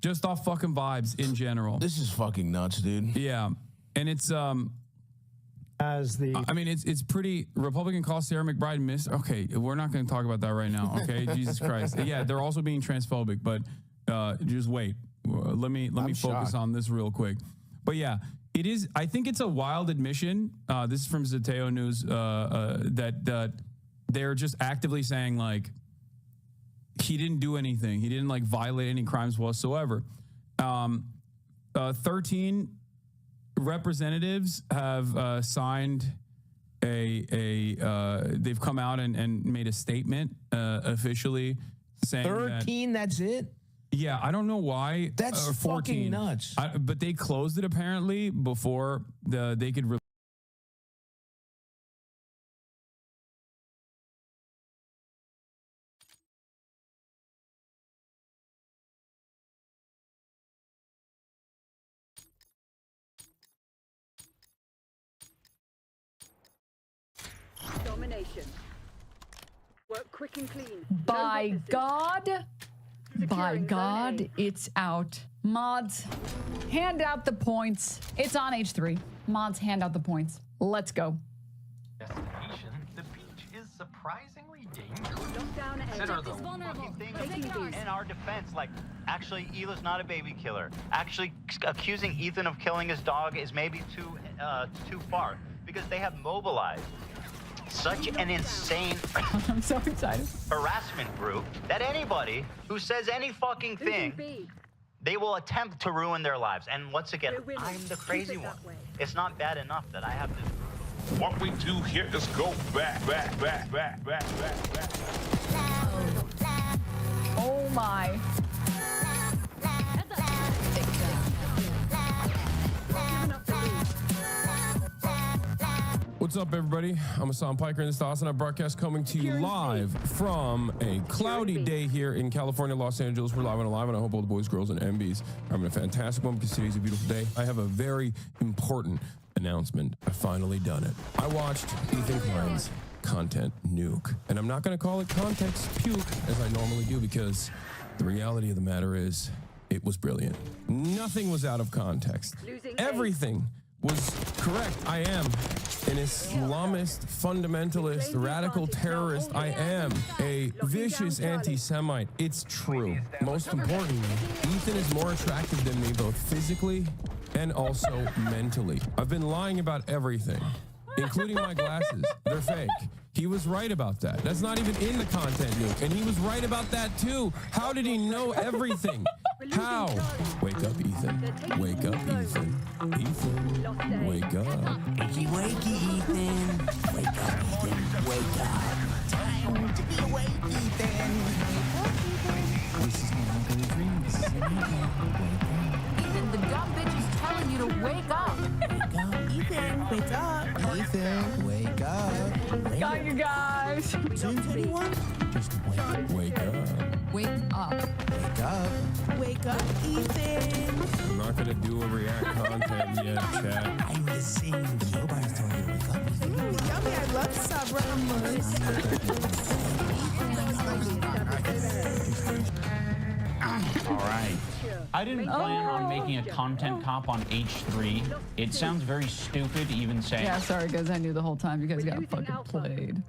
Just off fucking vibes in general. This is fucking nuts, dude. Yeah. And it's it's pretty. Republican call Sarah McBride miss. Okay, we're not going to talk about that right now. Okay, Jesus Christ. Yeah, they're also being transphobic, but just wait. Let me focus on this real quick. But yeah, it is. I think it's a wild admission. This is from Zateo News that they're just actively saying like he didn't do anything. He didn't like violate any crimes whatsoever. 13 representatives have signed they've come out and made a statement officially saying 13, that's it? Yeah, I don't know why. That's 14. fucking nuts. But they closed it apparently before they could Domination. Work quick and clean. By God, it's out. Mods, hand out the points. It's on H3. Mods, hand out the points. Let's go. Destination, the beach is surprisingly dangerous. Lockdown Consider the fucking thing in our defense. Like, actually, Hila's not a baby killer. Actually, accusing Ethan of killing his dog is maybe too far because they have mobilized such an insane I'm so excited. harassment group that anybody who says any fucking thing, they will attempt to ruin their lives. And once again, I'm the crazy one. It's not bad enough that I have to. What we do here is go back. Oh my. What's up, everybody? I'm Hassan Piker, and this is the Awesome broadcast coming to you live from a cloudy day here in California, Los Angeles. We're live and alive, and I hope all the boys, girls, and MBs are having a fantastic one because today's a beautiful day. I have a very important announcement. I've finally done it. I watched Ethan Klein's content nuke, and I'm not going to call it context puke as I normally do because the reality of the matter is it was brilliant. Nothing was out of context. Everything was correct. I am an Islamist, fundamentalist, radical terrorist. I am a vicious anti-Semite. It's true. Most importantly, Ethan is more attractive than me, both physically and also mentally. I've been lying about everything, including my glasses. They're fake. He was right about that. That's not even in the content nuke. And he was right about that too. How did he know everything? How? Wake up, Ethan. Wake up, Ethan. Ethan, wake up. Wakey, wakey, Ethan. Wake up, Ethan. Wake up. Time to be awake, Ethan. This is no longer a dream. This is a nightmare. Ethan, the dumb bitch is telling you to wake up. Wake up, Ethan. Wake up. Ethan, wake up. Got you guys. Since anyone? Just Wake up. Wake up. Wake up. Wake up, Ethan. I'm not going to do a react content yet, chat. I'm listening. Nobody's telling you to wake up, Ethan. Yummy, I love All right. I didn't plan on making a content cop on H3. It sounds very stupid even saying. Yeah, sorry guys, I knew the whole time you guys got fucking played.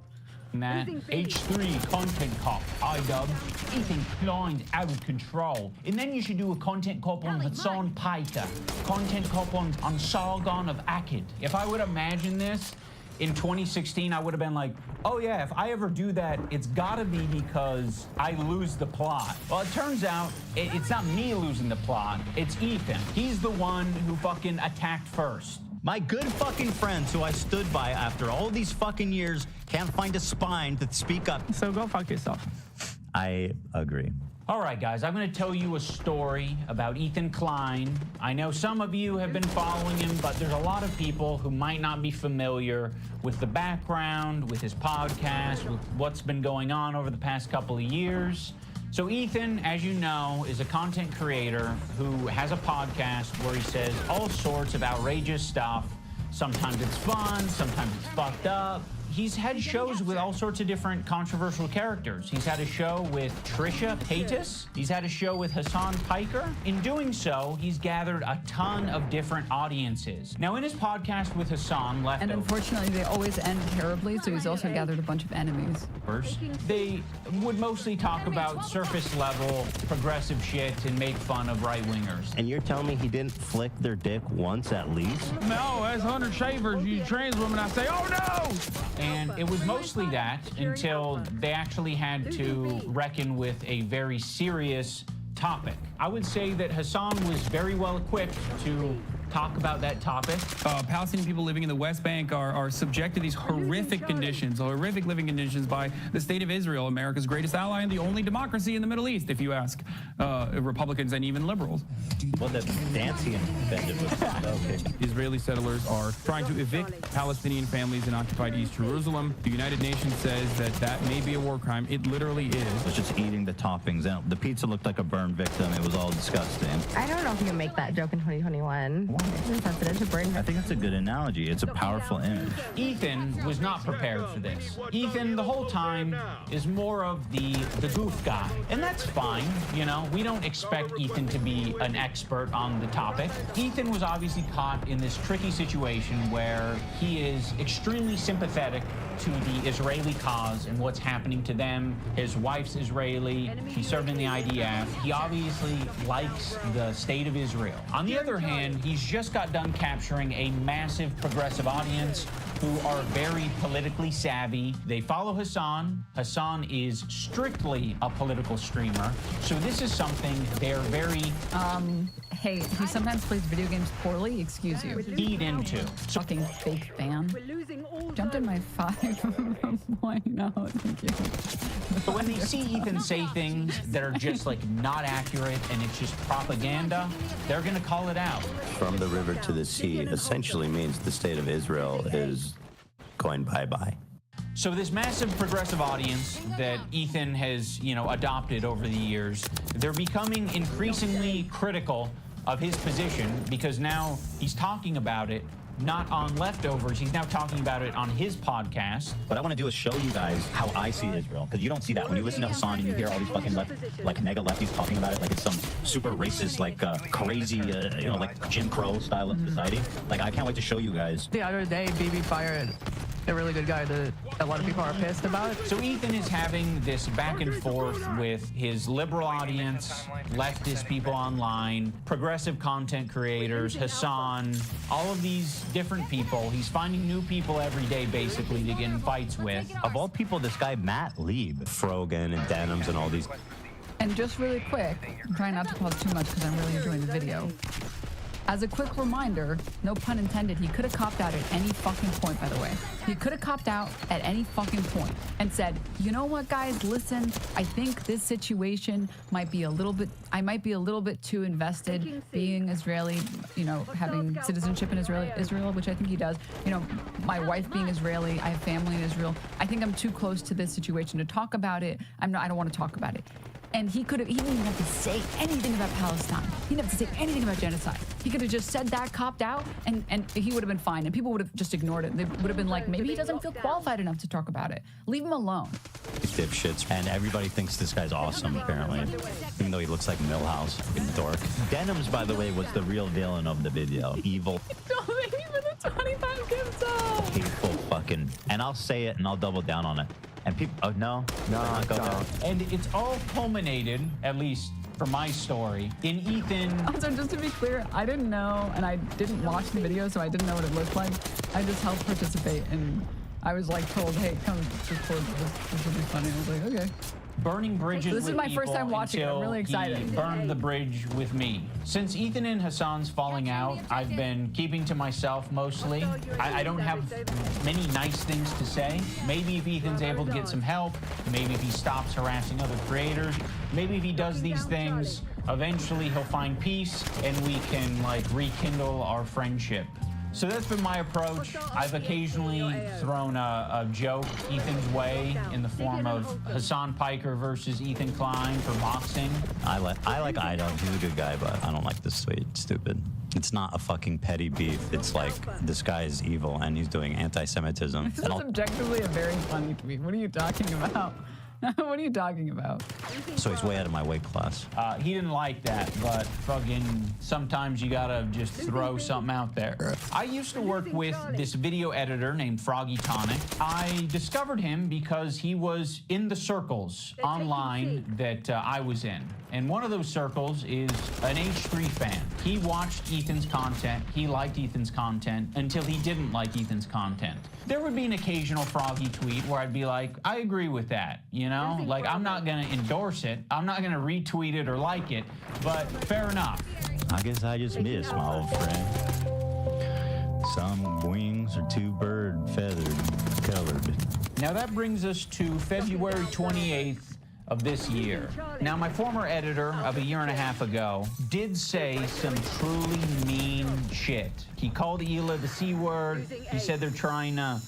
Nah, H3 content cop, I-dub. Ethan Klein's out of control. And then you should do a content cop on Hassan Piker. Content cop on Sargon of Akkad. If I would imagine this in 2016, I would have been like, oh yeah, if I ever do that, it's gotta be because I lose the plot. Well, it turns out it's not me losing the plot, it's Ethan. He's the one who fucking attacked first. My good fucking friends who I stood by after all these fucking years can't find a spine to speak up. So go fuck yourself. I agree. All right, guys, I'm going to tell you a story about Ethan Klein. I know some of you have been following him, but there's a lot of people who might not be familiar with the background, with his podcast, with what's been going on over the past couple of years. So Ethan, as you know, is a content creator who has a podcast where he says all sorts of outrageous stuff. Sometimes it's fun, sometimes it's fucked up. He's had shows with all sorts of different controversial characters. He's had a show with Trisha Paytas. He's had a show with Hassan Piker. In doing so, he's gathered a ton of different audiences. Now, in his podcast with Hassan, Leftover, And unfortunately, they always end terribly, so he's also gathered a bunch of enemies. they would mostly talk about surface level progressive shit and make fun of right-wingers. And you're telling me he didn't flick their dick once at least? No, as 100 shavers, you trans women, I say, oh no! And it was mostly that until they actually had to reckon with a very serious topic. I would say that Hassan was very well equipped to talk about that topic. Palestinian people living in the West Bank are subject to these horrific conditions, horrific living conditions by the state of Israel, America's greatest ally and the only democracy in the Middle East, if you ask Republicans and even liberals. Well, the dancing invented was okay. Israeli settlers are trying to evict Palestinian families in occupied East Jerusalem. The United Nations says that that may be a war crime. It literally is. I was just eating the toppings. And the pizza looked like a burn victim. It was all disgusting. I don't know if you can make that joke in 2021. I think it's a good analogy. It's a powerful image. Ethan was not prepared for this. Ethan, the whole time, is more of the goof guy. And that's fine, you know. We don't expect Ethan to be an expert on the topic. Ethan was obviously caught in this tricky situation where he is extremely sympathetic to the Israeli cause and what's happening to them. His wife's Israeli. She served in the IDF. He obviously likes the state of Israel. On the other hand, he's just got done capturing a massive progressive audience who are very politically savvy. They follow Hassan. Hassan is strictly a political streamer. So this is something they're very... Hey, he sometimes plays video games poorly, excuse you. Feed into. Fucking fake fan. Jumped in my 5.0, thank you. But when they see Ethan say things that are just like not accurate and it's just propaganda, they're gonna call it out. From the river to the sea essentially means the state of Israel is going bye-bye. So this massive progressive audience that Ethan has, you know, adopted over the years, they're becoming increasingly critical of his position because now he's talking about it not on Leftovers. He's now talking about it on his podcast. What I want to do is show you guys how I see Israel, because you don't see that. When you listen to Hassan and you hear all these fucking like mega lefties talking about it like it's some super racist, like crazy, you know, like Jim Crow style of society. Like, I can't wait to show you guys. The other day, BB fired a really good guy that a lot of people are pissed about. So Ethan is having this back and forth with his liberal audience, leftist people online, progressive content creators, Hassan, all of these different people. He's finding new people every day, basically, to get in fights with. Of all people, this guy, Matt Lieb. Frogan and Denims and all these. And just really quick, I'm trying not to pause too much because I'm really enjoying the video. As a quick reminder, no pun intended, he could have copped out at any fucking point, by the way. He could have copped out at any fucking point and said, you know what, guys, listen, I think this situation might be a little bit, I might be a little bit too invested being Israeli, you know, having citizenship in Israel, which I think he does. You know, my wife being Israeli, I have family in Israel. I think I'm too close to this situation to talk about it. I don't want to talk about it. And he didn't even have to say anything about Palestine. He didn't have to say anything about genocide. He could have just said that, copped out, and he would have been fine. And people would have just ignored it. They would have been like, maybe he doesn't feel qualified enough to talk about it. Leave him alone. Dipshits. And everybody thinks this guy's awesome, apparently. Even though he looks like Millhouse, fucking dork. Denims, by the way, was the real villain of the video. Evil. Don't thank you for the 25 gift sub. Hateful fucking. And I'll say it and I'll double down on it. And people, oh no, go ahead. And it's all culminated, at least for my story, in Ethan. Also, just to be clear, I didn't know, and I didn't watch the video, so I didn't know what it looked like. I just helped participate, and I was like told, hey, come record this. This will be funny. I was like, okay. burning bridges This is with my first people time watching it. I'm until really excited. he burned the bridge with me. Since Ethan and Hassan's falling out, I've been keeping to myself mostly. I don't have many nice things to say. Maybe if Ethan's able to get some help, maybe if he stops harassing other creators, maybe if he does these things, eventually he'll find peace and we can like rekindle our friendship. So that's been my approach. I've occasionally thrown a joke Ethan's way in the form of Hassan Piker versus Ethan Klein for boxing. I like Idom. He's a good guy, but I don't like this tweet. It's stupid. It's not a fucking petty beef. It's like this guy is evil and he's doing anti-Semitism. This is objectively a very funny tweet. What are you talking about? What are you talking about? So he's way out of my weight class. He didn't like that, but fucking sometimes you gotta just throw something out there. I used to work with this video editor named Froggy Tonic. I discovered him because he was in the circles online that I was in. And one of those circles is an H3 fan. He watched Ethan's content, he liked Ethan's content, until he didn't like Ethan's content. There would be an occasional Froggy tweet where I'd be like, I agree with that, you know? Like, I'm not gonna endorse it, I'm not gonna retweet it or like it, but fair enough. I guess I just miss my old friend. Some wings are too bird feathered colored. Now that brings us to February 28th of this year. Now, my former editor of a year and a half ago did say some truly mean shit. He called Hila the C word. He said they're trying to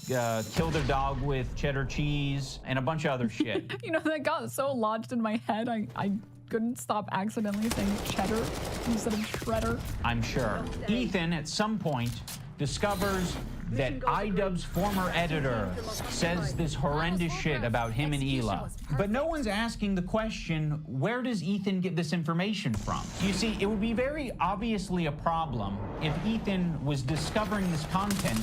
kill their dog with cheddar cheese and a bunch of other shit. You know, that got so lodged in my head, I couldn't stop accidentally saying cheddar instead of shredder. I'm sure. Ethan, at some point, discovers that iDubbbz's former editor says this horrendous shit about him and Hila. But no one's asking the question, where does Ethan get this information from? You see, it would be very obviously a problem if Ethan was discovering this content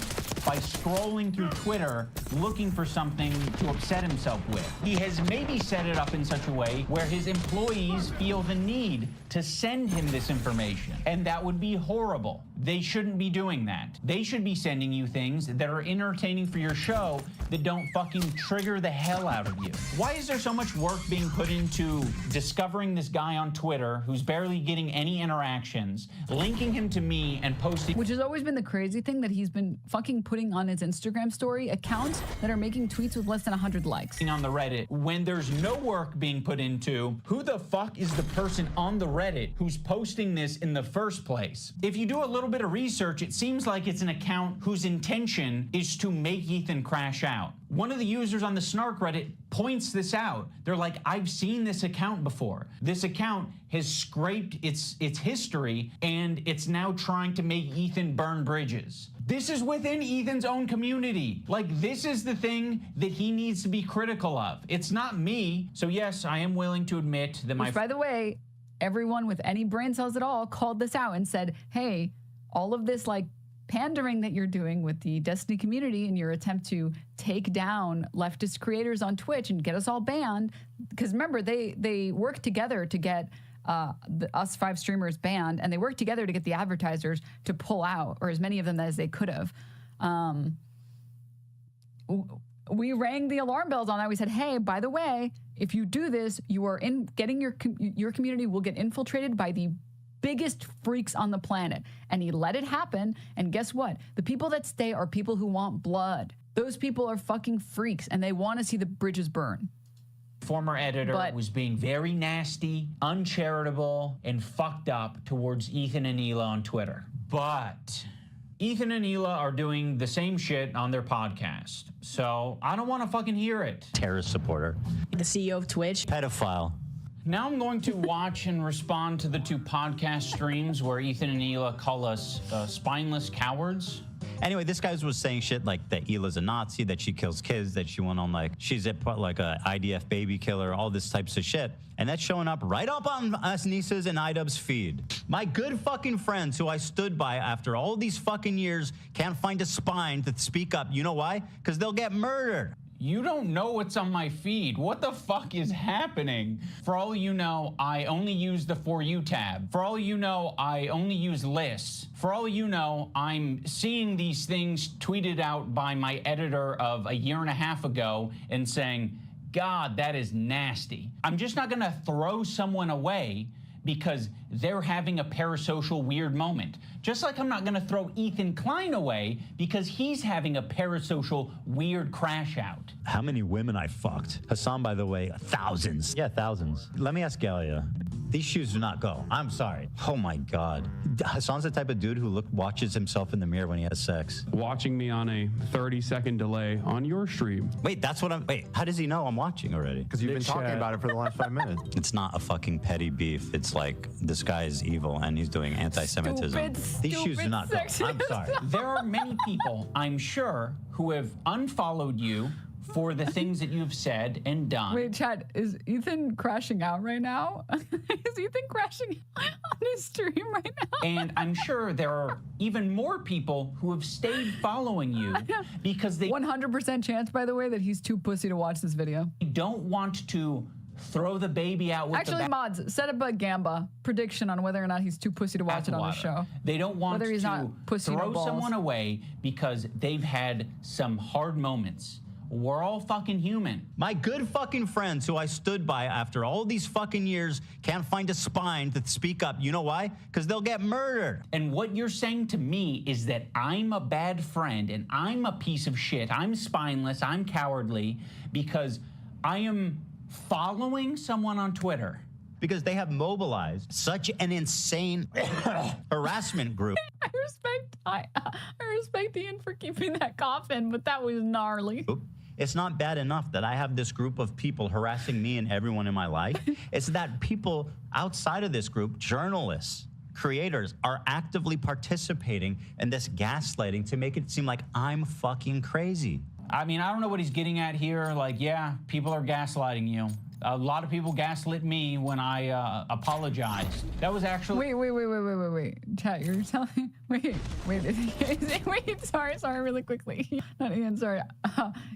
by scrolling through Twitter looking for something to upset himself with. He has maybe set it up in such a way where his employees feel the need to send him this information, and that would be horrible. They shouldn't be doing that. They should be sending you things that are entertaining for your show that don't fucking trigger the hell out of you. Why is there so much work being put into discovering this guy on Twitter who's barely getting any interactions, linking him to me and posting? Which has always been the crazy thing, that he's been fucking putting on his Instagram story accounts that are making tweets with less than 100 likes. On the Reddit, when there's no work being put into who the fuck is the person on the Reddit who's posting this in the first place. If you do a little bit of research, it seems like it's an account whose intention is to make Ethan crash out. One of the users on the Snark Reddit points this out. They're like, I've seen this account before. This account has scraped its history, and it's now trying to make Ethan burn bridges. This is within Ethan's own community. Like, this is the thing that he needs to be critical of. It's not me. So yes, I am willing to admit that Which, by the way, everyone with any brain cells at all called this out and said, hey, all of this like pandering that you're doing with the Destiny community in your attempt to take down leftist creators on Twitch and get us all banned, because remember, they worked together to get us 5 streamers banned, and they worked together to get the advertisers to pull out, or as many of them as they could have. We rang the alarm bells on that. We said, hey, by the way, if you do this, you are getting your community will get infiltrated by the biggest freaks on the planet. And he let it happen. And guess what? The people that stay are people who want blood. Those people are fucking freaks, and they want to see the bridges burn. Former editor was being very nasty, uncharitable, and fucked up towards Ethan and Hila on Twitter. But Ethan and Hila are doing the same shit on their podcast. So I don't want to fucking hear it. Terrorist supporter. The CEO of Twitch. Pedophile. Now I'm going to watch and respond to the 2 podcast streams where Ethan and Hila call us spineless cowards. Anyway, this guy was saying shit like that Hila's a Nazi, that she kills kids, that she went on like, she's a IDF baby killer, all this types of shit. And that's showing up right up on us Nisa's and iDubbbz's feed. My good fucking friends who I stood by after all these fucking years can't find a spine to speak up. You know why? Because they'll get murdered. You don't know what's on my feed. What the fuck is happening? For all you know, I only use the For You tab. For all you know, I only use lists. For all you know, I'm seeing these things tweeted out by my editor of a year and a half ago and saying, God, that is nasty. I'm just not gonna throw someone away because they're having a parasocial weird moment. Just like I'm not gonna throw Ethan Klein away because he's having a parasocial weird crash out. How many women I fucked? Hassan, by the way, thousands. Yeah, thousands. Let me ask Galia. These shoes do not go. I'm sorry. Oh my God. Hassan's the type of dude who watches himself in the mirror when he has sex. Watching me on a 30-second delay on your stream. Wait, wait, how does he know I'm watching already? Because you've been talking about it for the last 5 minutes. It's not a fucking petty beef. It's like, this guy is evil and he's doing anti-Semitism. These shoes do not go. I'm sorry. There are many people, I'm sure, who have unfollowed you for the things that you've said and done. Wait, Chad, is Ethan crashing out right now? Is Ethan crashing on his stream right now? And I'm sure there are even more people who have stayed following you because they 100% chance, by the way, that he's too pussy to watch this video. Don't want to throw the baby out with Actually, mods, set up a Gamba prediction on whether or not he's too pussy to watch it on the show. They don't want whether he's to not pussy throw no balls. someone away because they've had some hard moments. We're all fucking human. My good fucking friends who I stood by after all these fucking years can't find a spine to speak up. You know why? Because they'll get murdered. And what you're saying to me is that I'm a bad friend and I'm a piece of shit. I'm spineless. I'm cowardly because I am following someone on Twitter. Because they have mobilized such an insane harassment group. I respect Ian for keeping that cough in, but that was gnarly. It's not bad enough that I have this group of people harassing me and everyone in my life. It's that people outside of this group, journalists, creators, are actively participating in this gaslighting to make it seem like I'm fucking crazy. I mean, I don't know what he's getting at here. Like, yeah, people are gaslighting you. A lot of people gaslit me when I apologized. That was actually... Wait. Chat, you're telling... Wait, sorry, really quickly. Not Ian, sorry.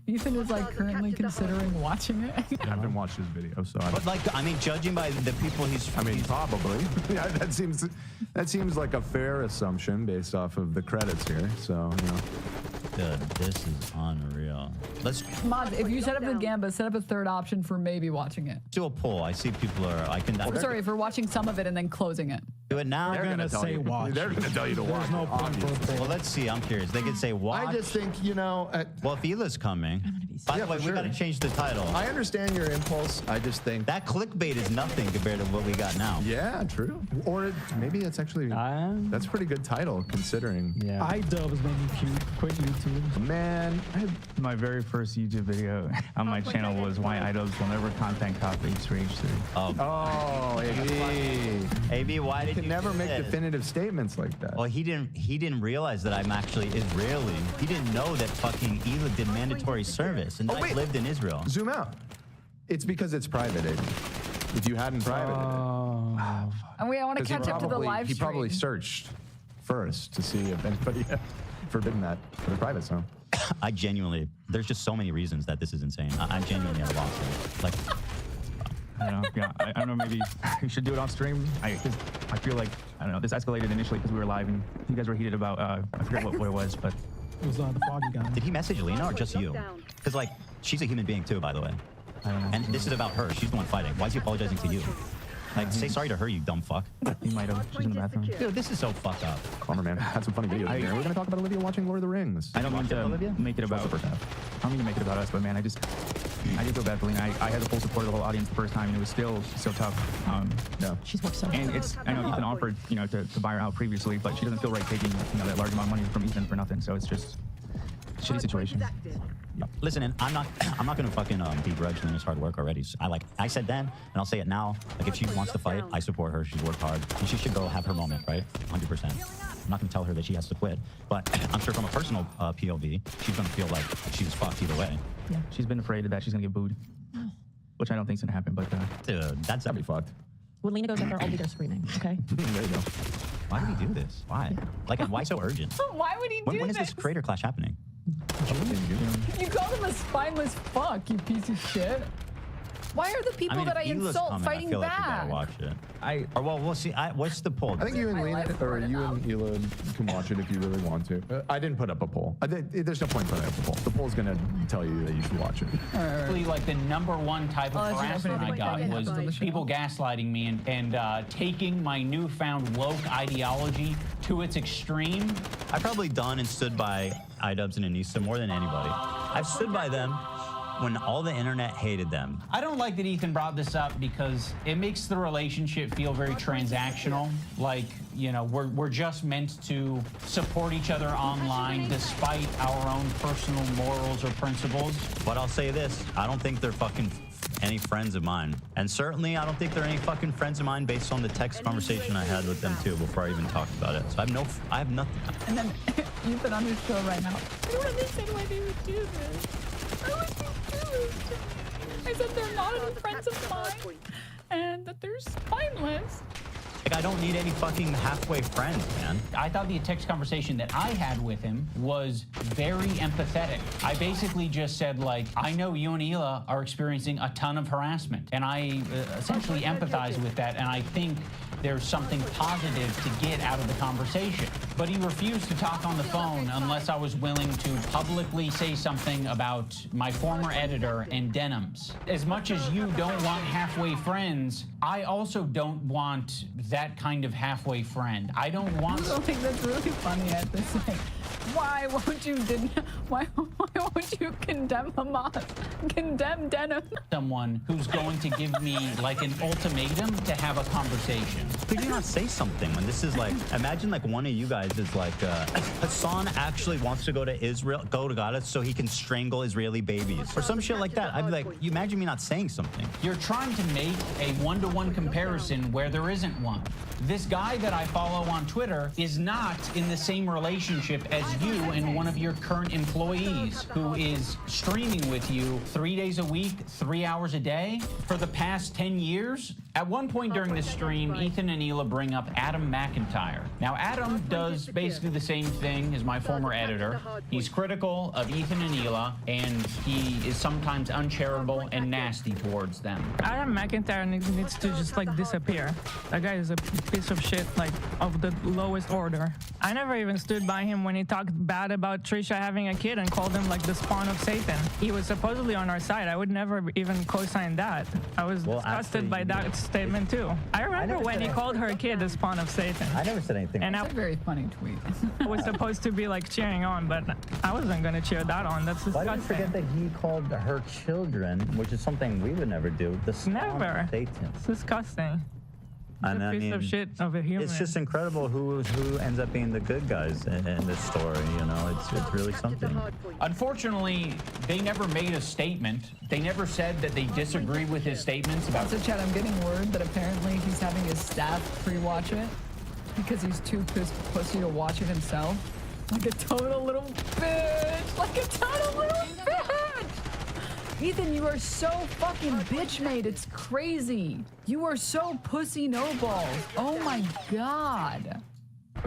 Ethan is like currently considering watching it. I haven't watched his video, so... But like, I mean, judging by the people he's... I mean, probably. Yeah, that seems like a fair assumption based off of the credits here, so, you know. Dude, this is unreal. Let's... Mods, if you set up the Gamba, set up a third option for maybe watching it. Do a poll. I see people are... Sorry, for watching some of it and then closing it. Do it now. They're going to say watch. They're going to tell you to watch. No well, let's see. I'm curious. They could say watch. I just think, you know... well, if Hila's coming... By the way, we got to change the title. I understand your impulse. I just think... That clickbait is nothing compared to what we got now. Yeah, true. Or maybe it's actually... that's a pretty good title, considering... Yeah. iDubbbz made me puke. Quit YouTube. Man, my very first YouTube video on my channel was why iDubbbz will never content copy H3H3. Oh, AB, why did you never make definitive statements like that? Well, he didn't realize that I'm actually Israeli. He didn't know that fucking Hila did mandatory service and that I lived in Israel. Zoom out. It's because it's private, AB. If you hadn't privated it. And I want to catch up to the live stream. He probably searched first to see if anybody had forbidden that for the private zone. I genuinely, there's just so many reasons that this is insane. I genuinely have lost it. Like, I don't know. Yeah, I don't know. Maybe you should do it on stream. I feel like, I don't know. This escalated initially because we were live and you guys were heated about. I forget what it was, but it was the foggy guy. Did he message Lena or just you? Because like, she's a human being too, by the way. I don't know. And this is about her. She's the one fighting. Why is he apologizing to you? Like, say sorry to her, you dumb fuck. He might have. She's in the bathroom. Dude, this is so fucked up. Bummer, man. Had some funny videos here. We're going to talk about Olivia watching Lord of the Rings. I don't mean to make it about... I don't mean to make it about us, but man, I did feel bad for Lena. I had the full support of the whole audience the first time, and it was still so tough. Yeah. She's worked so hard. And it's, I know Ethan offered, to buy her out previously, but she doesn't feel right taking, that large amount of money from Ethan for nothing. So it's just a shitty situation. Yep. Listen, and I'm not gonna fucking begrudge Lena's hard work already. So I said then, and I'll say it now. Like, if she wants to fight, I support her. She's worked hard, and she should go have her moment, right? 100%. I'm not gonna tell her that she has to quit, but I'm sure from a personal POV, she's gonna feel like she's fucked either way. Yeah, she's been afraid that she's gonna get booed, which I don't think's gonna happen. But dude, that'd be fucked. When Lena goes up there, I'll be there screaming. Okay. There you go. Why do we do this? Why? Like, why so urgent? Why would he do When is this creator clash happening? You called him a spineless fuck, you piece of shit. Why are the people that I insult fighting I feel back? like you gotta watch it. Well, we'll see. What's the poll? I think you and Lena, or you and Hila can watch it if you really want to. I didn't put up a poll. There's no point putting up a poll. The poll's gonna tell you that you should watch it. Actually, like the #1 type of harassment I got was people gaslighting me and taking my newfound woke ideology to its extreme. I've probably done and stood by iDubbbz and Anissa more than anybody. I've stood by them when all the internet hated them. I don't like that Ethan brought this up because it makes the relationship feel very transactional. Like, you know, we're just meant to support each other online despite our own personal morals or principles. But I'll say this, I don't think they're fucking any friends of mine. And certainly I don't think they're any fucking friends of mine based on the text conversation I had with them too before I even talked about it. So I have nothing. And then you've been on this show right now. I don't understand why they would do this. I was confused. I said they're not any friends of mine and that they're spineless. Like, I don't need any fucking halfway friends, man. I thought the text conversation that I had with him was very empathetic. I basically just said, like, I know you and Hila are experiencing a ton of harassment, and I essentially empathize with that, and I think there's something positive to get out of the conversation. But he refused to talk on the phone unless I was willing to publicly say something about my former editor and denims. As much as you don't want halfway friends, I also don't want that kind of halfway friend. I don't want... I think that's really funny at this thing. Why won't you condemn Hamas? Condemn denim? Someone who's going to give me like an ultimatum to have a conversation. Could you not say something when this is like, imagine like one of you guys is like, Hassan actually wants to go to Israel, go to Gaza so he can strangle Israeli babies or some shit like that. I'd be like, you imagine me not saying something. You're trying to make a one-to-one comparison where there isn't one. This guy that I follow on Twitter is not in the same relationship as you and one of your current employees who is streaming with you 3 days a week, 3 hours a day for the past 10 years. At one point during this stream, Ethan and Hila bring up Adam McIntyre. Now, Adam does basically the same thing as my former editor. He's critical of Ethan and Hila, and he is sometimes uncharitable and nasty towards them. Adam McIntyre needs to just like disappear. That guy is a piece of shit, like of the lowest order. I never even stood by him when he talked bad about Trisha having a kid and called him like the spawn of Satan. He was supposedly on our side. I would never even co-sign that. I was disgusted by that statement too. I remember when he called her kid the spawn of Satan. I never said anything. And that's a very funny tweet. I was supposed to be like cheering on, but I wasn't going to cheer that on. That's disgusting. Why did you forget that he called her children, which is something we would never do, the spawn of Satan? It's disgusting. And a piece of shit of a human. It's just incredible who ends up being the good guys in this story. You know, it's really something. Unfortunately, they never made a statement. They never said that they disagree with his statements about. So, Chad, I'm getting word that apparently he's having his staff pre-watch it because he's too pussy to watch it himself. Like a total little bitch. Like a total little bitch. Ethan, you are so fucking bitch made. It's crazy. You are so pussy no balls. Oh my God.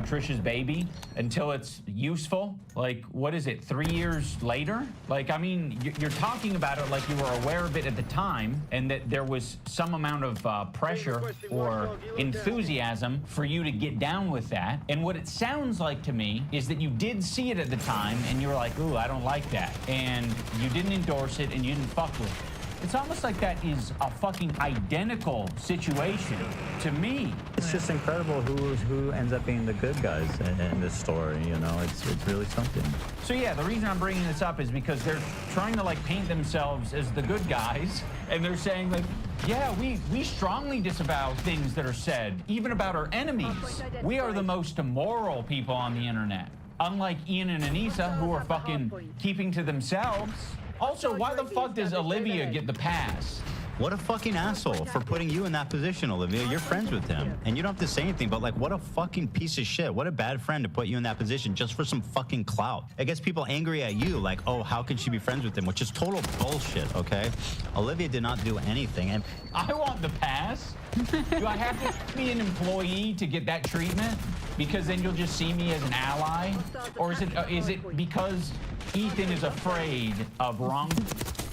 Trisha's baby until it's useful. Like, what is it, 3 years later? Like, I mean, you're talking about it like you were aware of it at the time and that there was some amount of pressure or enthusiasm for you to get down with that. And what it sounds like to me is that you did see it at the time and you were like, ooh, I don't like that. And you didn't endorse it and you didn't fuck with it. It's almost like that is a fucking identical situation to me. It's just incredible who ends up being the good guys in this story. You know, it's really something. So yeah, the reason I'm bringing this up is because they're trying to like paint themselves as the good guys, and they're saying like, yeah, we strongly disavow things that are said, even about our enemies. We are the most immoral people on the internet. Unlike Ian and Anissa, who are fucking keeping to themselves. Also, why the fuck does Olivia get the pass? What a fucking asshole for putting you in that position, Olivia. You're friends with him, and you don't have to say anything, but like, what a fucking piece of shit. What a bad friend to put you in that position just for some fucking clout. It gets people angry at you, like, oh, how can she be friends with him? Which is total bullshit, okay? Olivia did not do anything, and I want the pass. Do I have to be an employee to get that treatment? Because then you'll just see me as an ally? Or is it because Ethan is afraid of wrong?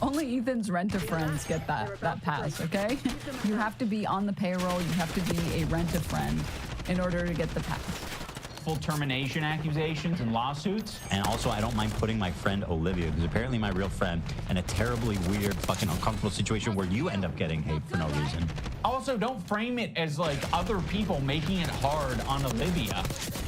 Only Ethan's rent-a-friends get that pass, okay? You have to be on the payroll. You have to be a rent-a-friend in order to get the pass. Full termination accusations and lawsuits. And also, I don't mind putting my friend Olivia, who's apparently my real friend, in a terribly weird, fucking uncomfortable situation where you end up getting hate for no reason. Also, don't frame it as like other people making it hard on Olivia.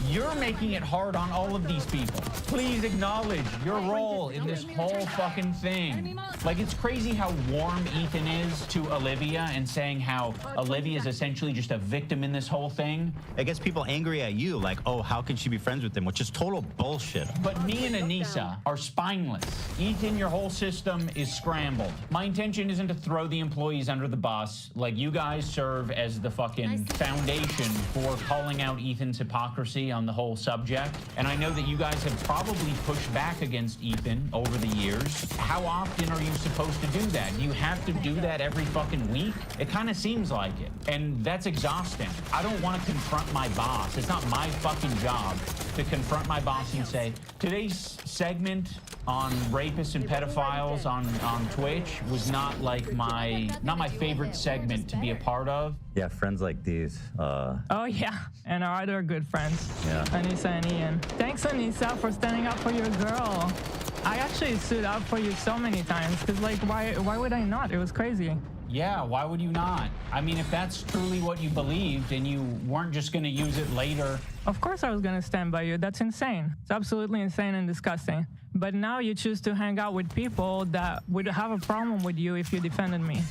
You're making it hard on all of these people. Please acknowledge your role in this whole fucking thing. Like, it's crazy how warm Ethan is to Olivia and saying how Olivia is essentially just a victim in this whole thing. It gets people angry at you, like, oh, how can she be friends with him? Which is total bullshit. But me and Anissa are spineless. Ethan, your whole system is scrambled. My intention isn't to throw the employees under the bus. Like, you guys serve as the fucking foundation for calling out Ethan's hypocrisy on the whole subject. And I know that you guys have probably pushed back against Ethan over the years. How often are you supposed to do that? You have to do that every fucking week? It kind of seems like it. And that's exhausting. I don't want to confront my boss. It's not my fucking job to confront my boss and say, today's segment on rapists and pedophiles on Twitch was not like my favorite segment to be a part of. Yeah, friends like these. Oh yeah, and our other good friends. Yeah. Anissa and Ian. Thanks, Anissa, for standing up for your girl. I actually stood up for you so many times because, like, why would I not? It was crazy. Yeah, why would you not? I mean, if that's truly what you believed and you weren't just going to use it later. Of course I was going to stand by you. That's insane. It's absolutely insane and disgusting. But now you choose to hang out with people that would have a problem with you if you defended me.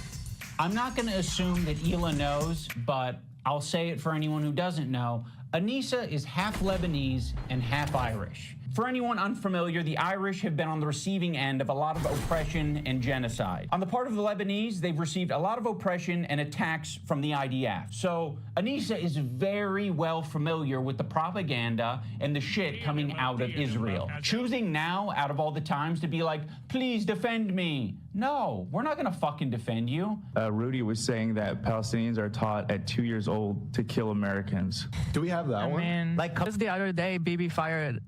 I'm not going to assume that Hila knows, but I'll say it for anyone who doesn't know. Anissa is half Lebanese and half Irish. For anyone unfamiliar, the Irish have been on the receiving end of a lot of oppression and genocide. On the part of the Lebanese, they've received a lot of oppression and attacks from the IDF. So Anissa is very well familiar with the propaganda and the shit coming out of Israel. Choosing now, out of all the times, to be like, please defend me. No, we're not gonna fucking defend you. Rudy was saying that Palestinians are taught at 2 years old to kill Americans. Do we have that I mean, like just the other day, BB fired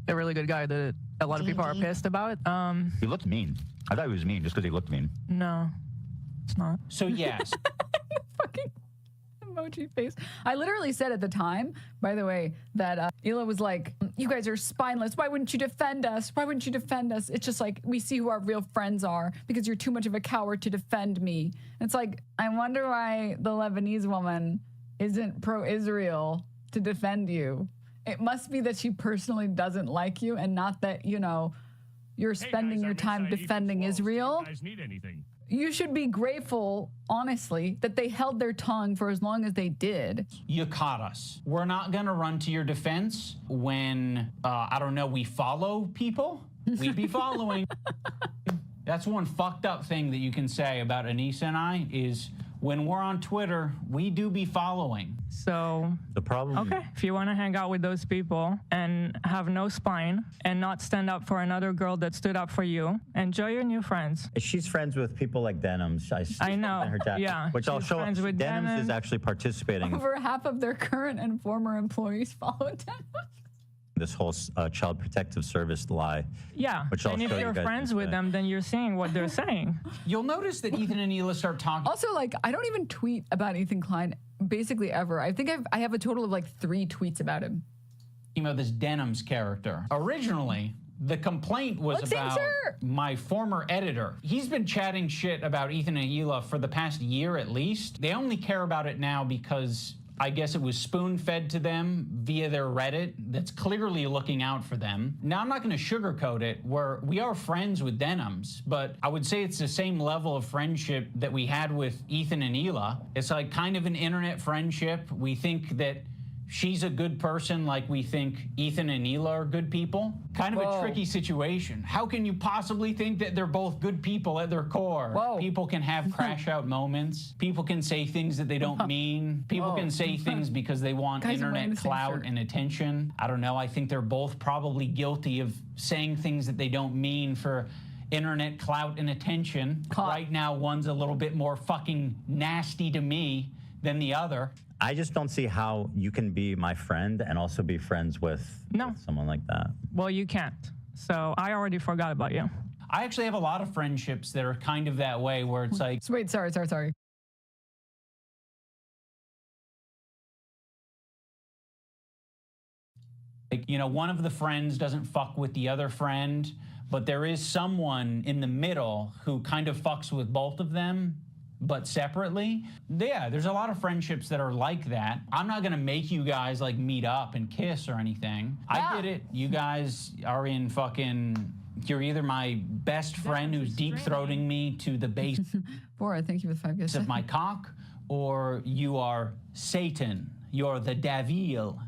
a really good guy that a lot of people are pissed about. He looked mean. I thought he was mean just because he looked mean. No, it's not. So yes. Fucking emoji face. I literally said at the time, by the way, that Hila was like, you guys are spineless. Why wouldn't you defend us? Why wouldn't you defend us? It's just like, we see who our real friends are because you're too much of a coward to defend me. And it's like, I wonder why the Lebanese woman isn't pro-Israel to defend you. It must be that she personally doesn't like you and not that, you know, you're spending your time defending Israel. You should be grateful, honestly, that they held their tongue for as long as they did. You caught us. We're not gonna run to your defense when, I don't know, we follow people. We'd be following. That's one fucked up thing that you can say about Anissa and I is when we're on Twitter, we do be following. So, the problem. Okay, if you want to hang out with those people and have no spine and not stand up for another girl that stood up for you, enjoy your new friends. She's friends with people like Denims. I know. Her dad, Yeah, which I'll she's show. friends with Denims Denim. is actually participating. Over half of their current and former employees follow them. This whole child protective service lie. Yeah, which I'll and if show you you're guys friends in a with bit. them, then you're seeing what they're saying. You'll notice that Ethan and Hila start talking. Also, like, I don't even tweet about Ethan Klein basically ever. I think I have a total of like 3 tweets about him. You know, this Denims character. Originally, the complaint was about my former editor. He's been chatting shit about Ethan and Hila for the past year at least. They only care about it now because I guess it was spoon-fed to them via their Reddit that's clearly looking out for them. Now, I'm not going to sugarcoat it, where we are friends with Denims, but I would say it's the same level of friendship that we had with Ethan and Hila. It's like kind of an internet friendship. We think that she's a good person like we think Ethan and Hila are good people. Kind of a tricky situation. How can you possibly think that they're both good people at their core? People can have crash out moments. People can say things that they don't mean. People can say things because they want internet clout and attention. I don't know. I think they're both probably guilty of saying things that they don't mean for internet clout and attention. Right now, one's a little bit more fucking nasty to me than the other. I just don't see how you can be my friend and also be friends with someone like that. Well, you can't. So I already forgot about you. I actually have a lot of friendships that are kind of that way, where it's like, wait, sorry. Like, you know, one of the friends doesn't fuck with the other friend, but there is someone in the middle who kind of fucks with both of them, but separately. Yeah, there's a lot of friendships that are like that. I'm not gonna make you guys like meet up and kiss or anything. I get it. You guys are in fucking, you're either my best friend who's deep-throating me to the base Bora, thank you for 5 gifts. of my cock, or you are Satan. You're the devil.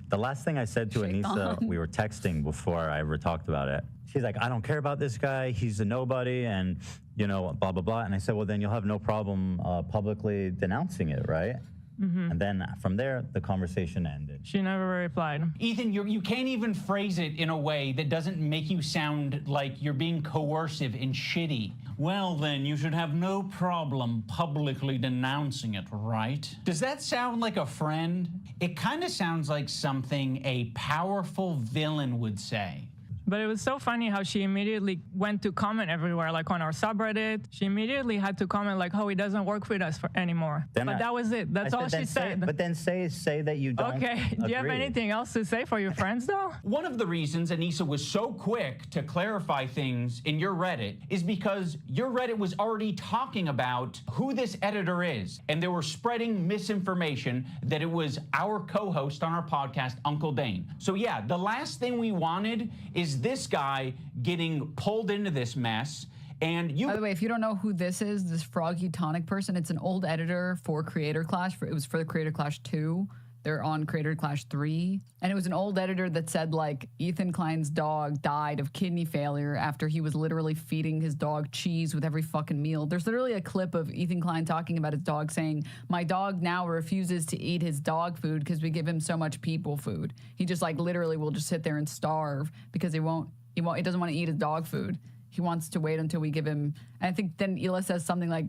The last thing I said to Anissa, we were texting before I ever talked about it. She's like, I don't care about this guy. He's a nobody, and, you know, blah, blah, blah. And I said, well, then you'll have no problem publicly denouncing it, right? And then from there, the conversation ended. She never replied. Ethan, you can't even phrase it in a way that doesn't make you sound like you're being coercive and shitty. Well, then, you should have no problem publicly denouncing it, right? Does that sound like a friend? It kind of sounds like something a powerful villain would say. But it was so funny how she immediately went to comment everywhere, like on our subreddit. She immediately had to comment like, oh, he doesn't work with us anymore. But that was it. That's all she said. But then say that you don't Okay, do you have agree. anything else to say for your friends, though? One of the reasons Anissa was so quick to clarify things in your Reddit is because your Reddit was already talking about who this editor is, and they were spreading misinformation that it was our co-host on our podcast, Uncle Dane. So yeah, the last thing we wanted is this guy getting pulled into this mess. And By the way, if you don't know who this is, this Froggy Tonic person, it's an old editor for Creator Clash. It was for the Creator Clash 2. They're on Creator Clash 3. And it was an old editor that said, like, Ethan Klein's dog died of kidney failure after he was literally feeding his dog cheese with every fucking meal. There's literally a clip of Ethan Klein talking about his dog saying, my dog now refuses to eat his dog food because we give him so much people food. He just, like, literally will just sit there and starve because he doesn't want to eat his dog food. He wants to wait until we give him, and I think then Hila says something like,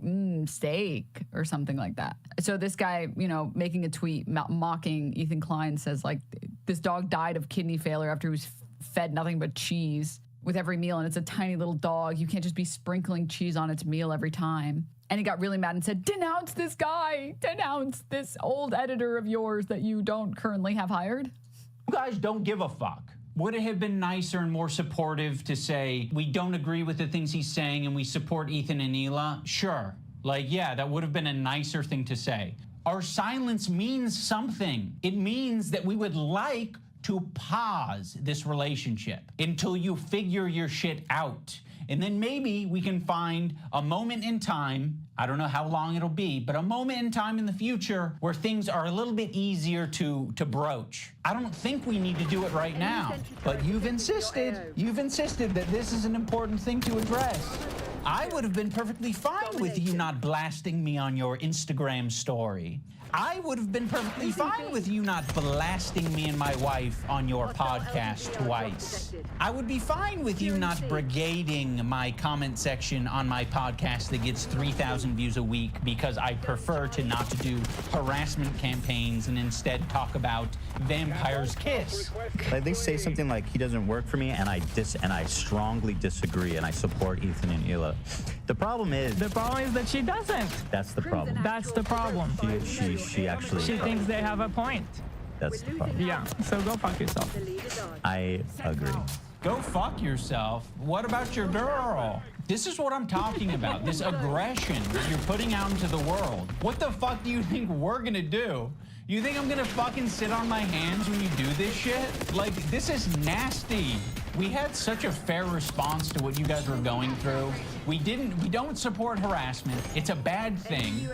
steak or something like that. So this guy, you know, making a tweet mocking Ethan Klein says, like, this dog died of kidney failure after he was fed nothing but cheese with every meal, and it's a tiny little dog. You can't just be sprinkling cheese on its meal every time. And he got really mad and said, denounce this guy, denounce this old editor of yours that you don't currently have hired. you guys don't give a fuck. Would it have been nicer and more supportive to say, we don't agree with the things he's saying and we support Ethan and Hila? Sure. Like, yeah, that would have been a nicer thing to say. Our silence means something. It means that we would like to pause this relationship until you figure your shit out. And then maybe we can find a moment in time, I don't know how long it'll be, but a moment in time in the future where things are a little bit easier to broach. I don't think we need to do it right now, but you've insisted that this is an important thing to address. I would have been perfectly fine with you not blasting me on your Instagram story. I would have been perfectly fine with you not blasting me and my wife on your podcast twice. I would be fine with you not brigading my comment section on my podcast that gets 3,000 views a week because I prefer to not to do harassment campaigns and instead talk about Vampire's Kiss. At least say something like, he doesn't work for me, and I strongly disagree, and I support Ethan and Hila. The problem is that she doesn't. That's the problem. That's the problem. She actually... She thinks they have a point. That's the problem. Yeah, so go fuck yourself. I agree. Go fuck yourself. What about your girl? This is what I'm talking about, this aggression that you're putting out into the world. What the fuck do you think we're gonna do? You think I'm gonna fucking sit on my hands when you do this shit? Like, this is nasty. We had such a fair response to what you guys were going through. We don't support harassment. It's a bad thing.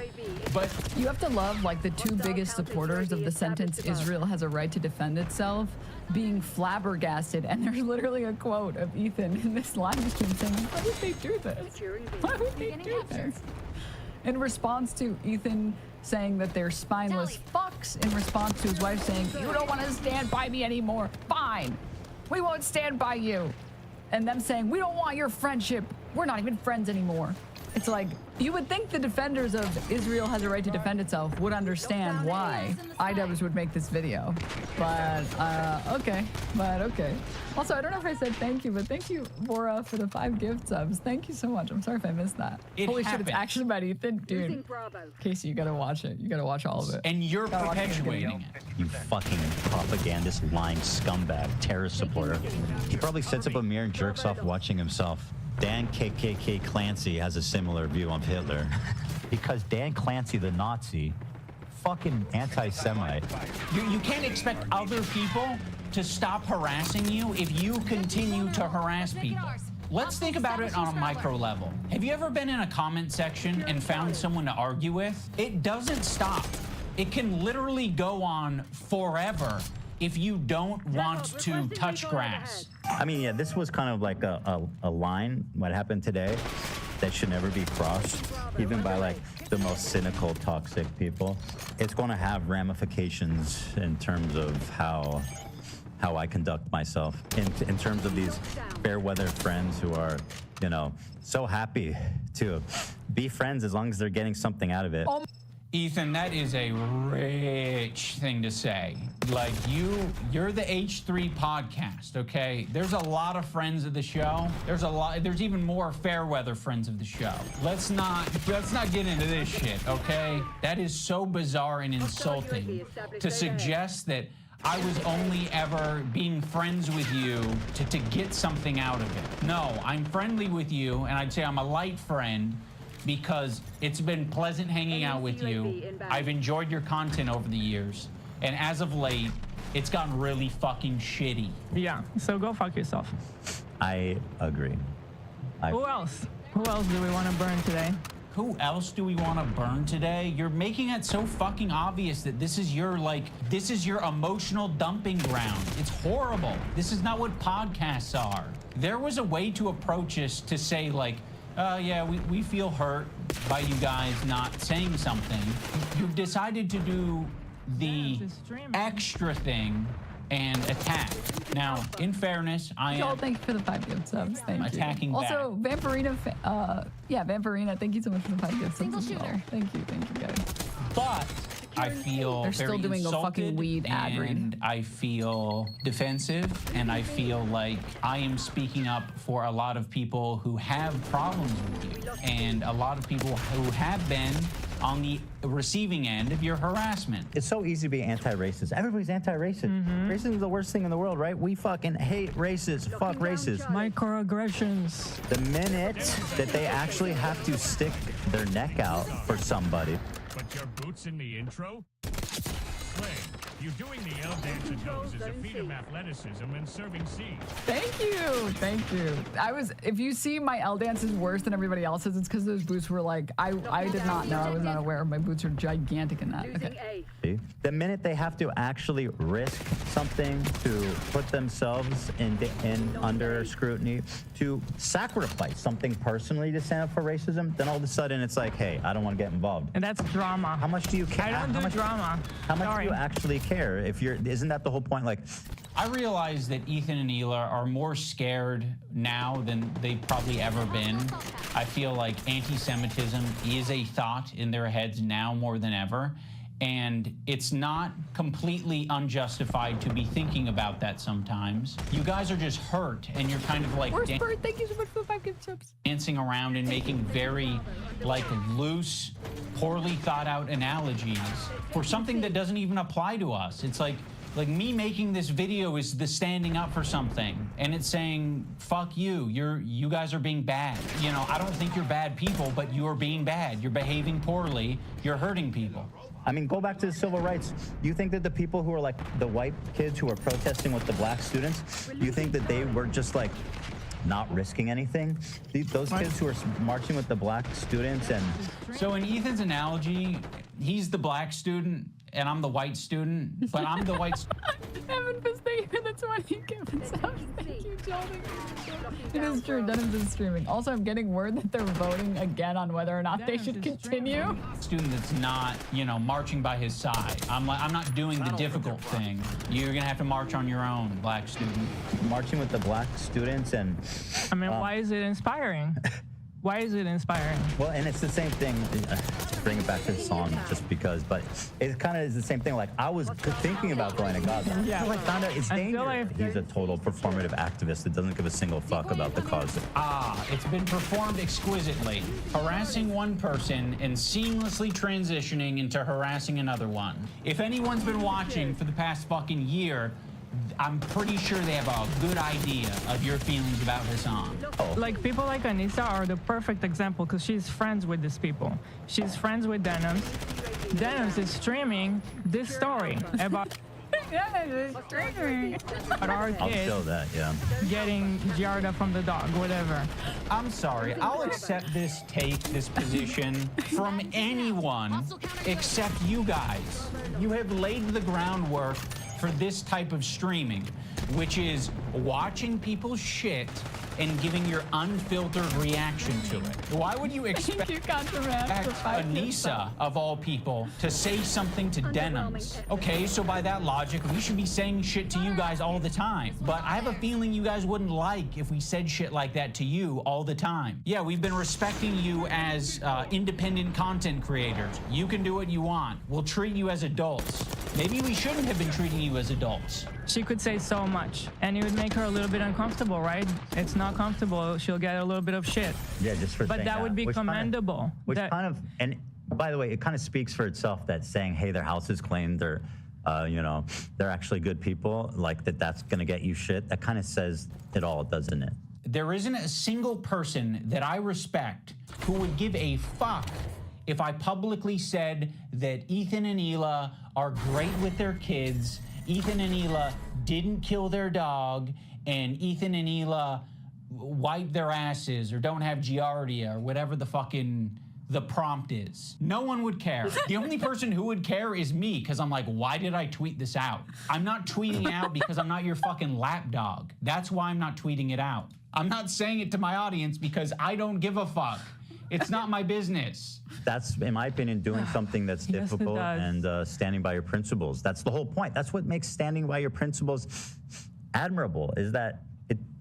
But you have to love, like, the two biggest supporters of the sentence Israel has a right to defend itself being flabbergasted, and there's literally a quote of Ethan in this live stream saying, why would they do this? Why would they do this? In response to Ethan saying that they're spineless fucks, in response to his wife saying, you don't want to stand by me anymore. Fine. We won't stand by you. And them saying, we don't want your friendship. We're not even friends anymore. It's like, you would think the defenders of Israel has a right to defend itself would understand why IDubbbz would make this video. But, okay. Also, I don't know if I said thank you, but thank you, Bora, for the 5 gift subs. Thank you so much. I'm sorry if I missed that. Holy shit, it's actually about Ethan. Dude, Casey, you gotta watch it. You gotta watch all of it. And you're perpetuating it. You fucking propagandist, lying scumbag, terrorist supporter. He probably sits up a mirror and jerks off watching himself. Dan KKK Clancy has a similar view of Hitler. Because Dan Clancy, the Nazi, fucking anti-Semite. You can't expect other people to stop harassing you if you continue to harass people. Let's think about it on a micro level. Have you ever been in a comment section and found someone to argue with? It doesn't stop. It can literally go on forever if you don't want to touch grass. I mean, yeah, this was kind of like a line, what happened today, that should never be crossed, even by like the most cynical, toxic people. It's going to have ramifications in terms of how I conduct myself, in terms of these fair weather friends who are, you know, so happy to be friends as long as they're getting something out of it. Ethan, that is a rich thing to say. Like, you're the H3 podcast, okay? There's a lot of friends of the show. There's even more fair weather friends of the show. Let's not get into this shit, okay? That is so bizarre and insulting to suggest that I was only ever being friends with you to get something out of it. No, I'm friendly with you, and I'd say I'm a light friend, because it's been pleasant hanging out with you. I've enjoyed your content over the years. And as of late, it's gotten really fucking shitty. Yeah, so go fuck yourself. I agree. Who else? Who else do we want to burn today? Who else do we want to burn today? You're making it so fucking obvious that this is your emotional dumping ground. It's horrible. This is not what podcasts are. There was a way to approach this to say, like, yeah, we feel hurt by you guys not saying something. You've decided to do the extra thing and attack. Now, in fairness, I am... Thank you for the 5 gift subs. Thank you. Attacking back. Also, Vampirina, Vampirina, thank you so much for the 5 gift subs as well. Thank you guys. But I feel they're still very doing a fucking insulted, weed ad read. and I feel defensive, and I feel like I am speaking up for a lot of people who have problems with you, and a lot of people who have been on the receiving end of your harassment. It's so easy to be anti-racist. Everybody's anti-racist. Racism is the worst thing in the world, right? We fucking hate racists. Fuck racists. Microaggressions. The minute that they actually have to stick their neck out for somebody. But your boots in the intro? Slay, you doing the L dance and nose is a feat of athleticism and serving seeds. Thank you. If you see my L dance is worse than everybody else's, it's because those boots were like, I did not know, I was not aware. My boots are gigantic in that. Okay. The minute they have to actually risk something to put themselves in under scrutiny, to sacrifice something personally to stand up for racism, then all of a sudden it's like, hey, I don't want to get involved. And that's drama. How much do you care? I don't do drama. How much do you actually care? Isn't that the whole point? Like, I realize that Ethan and Hila are more scared now than they've probably ever been. I feel like anti-Semitism is a thought in their heads now more than ever. And it's not completely unjustified to be thinking about that sometimes. You guys are just hurt, and you're kind of like... Where's Bert? Thank you so much for the 5 gift subs. Dancing around and making very, like, loose, poorly thought out analogies for something that doesn't even apply to us. It's like me making this video is the standing up for something, and it's saying, fuck you, you guys are being bad. You know, I don't think you're bad people, but you are being bad. You're behaving poorly. You're hurting people. I mean, go back to the civil rights. You think that the people who are like the white kids who are protesting with the black students, you think that they were just like not risking anything? Those kids who are marching with the black students and... So in Ethan's analogy, he's the black student and I'm the white student, but I'm the white Evan was thinking that's what he gives up. Thank you, Joel. It is true, none of this is streaming. Also, I'm getting word that they're voting again on whether or not they should continue. Student that's not, you know, marching by his side. I'm not doing the difficult thing. You're gonna have to march on your own, black student. Marching with the black students and... I mean, why is it inspiring? Why is it inspiring? Well, and it's the same thing. To bring it back to the song, just because, but it kind of is the same thing. Like I was thinking about going to Gaza. Yeah. Until I found out it's dangerous. like He's a total performative activist that doesn't give a single fuck about the cause. It's been performed exquisitely, harassing one person and seamlessly transitioning into harassing another one. If anyone's been watching for the past fucking year, I'm pretty sure they have a good idea of your feelings about Hassan. Like people like Anissa are the perfect example because she's friends with these people. She's friends with Denims. Denims is streaming this story about our I'll kid show that, yeah. getting Giarda from the dog, whatever. I'm sorry, I'll accept this take, this position from anyone except you guys. You have laid the groundwork for this type of streaming, which is watching people's shit and giving your unfiltered reaction to it. Why would you expect Anissa, of all people, to say something to Denims? Okay, so by that logic, we should be saying shit to you guys all the time. But I have a feeling you guys wouldn't like if we said shit like that to you all the time. Yeah, we've been respecting you as independent content creators. You can do what you want. We'll treat you as adults. Maybe we shouldn't have been treating you as adults. She could say so much, and it would make her a little bit uncomfortable, right? It's not comfortable. She'll get a little bit of shit. Yeah, just for But saying that would be commendable. And by the way, it kind of speaks for itself that saying, hey, their house is clean, they're, they're actually good people, like that's gonna get you shit. That kind of says it all, doesn't it? There isn't a single person that I respect who would give a fuck if I publicly said that Ethan and Hila are great with their kids, Ethan and Hila didn't kill their dog, and Ethan and Hila wipe their asses or don't have giardia or whatever the prompt is. No one would care. The only person who would care is me, because I'm like, why did I tweet this out? I'm not tweeting out because I'm not your fucking lapdog. That's why I'm not tweeting it out. I'm not saying it to my audience because I don't give a fuck. It's not my business. That's, in my opinion, doing something that's difficult and standing by your principles. That's the whole point. That's what makes standing by your principles admirable, is that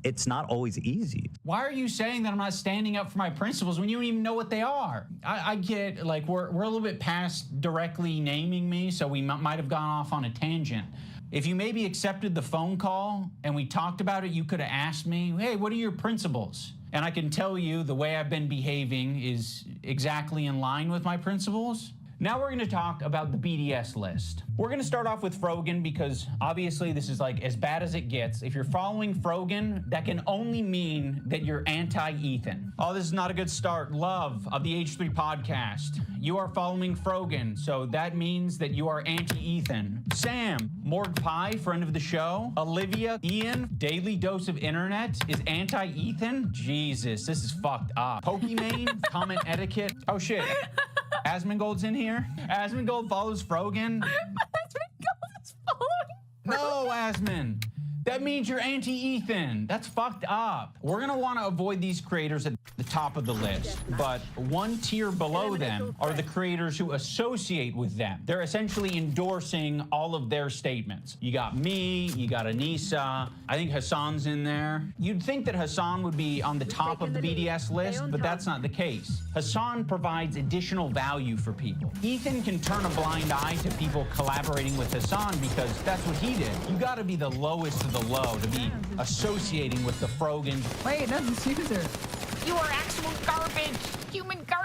it's not always easy. Why are you saying that I'm not standing up for my principles when you don't even know what they are? I get, like, we're a little bit past directly naming me, so we might have gone off on a tangent. If you maybe accepted the phone call and we talked about it, you could have asked me, hey, what are your principles? And I can tell you the way I've been behaving is exactly in line with my principles. Now we're gonna talk about the BDS list. We're gonna start off with Frogan because obviously this is like as bad as it gets. If you're following Frogan, that can only mean that you're anti-Ethan. Oh, this is not a good start. Love of the H3 podcast. You are following Frogan, so that means that you are anti-Ethan. Sam, Morg Pie, friend of the show. Olivia, Ian, Daily Dose of Internet is anti-Ethan. Jesus, this is fucked up. Pokimane, comment etiquette. Oh shit. Asmongold's in here. Asmongold follows Frogan. Asmongold is following. No, Asmon. That means you're anti-Ethan. That's fucked up. We're gonna want to avoid these creators at the top of the list, but one tier below them are the creators who associate with them. They're essentially endorsing all of their statements. You got me, you got Anissa, I think Hassan's in there. You'd think that Hassan would be on the top of the BDS list, but that's not the case. Hassan provides additional value for people. Ethan can turn a blind eye to people collaborating with Hassan because that's what he did. You gotta be the lowest of the low to be associating with the Frogan. Wait, no, this user. You are actual garbage. Human garbage.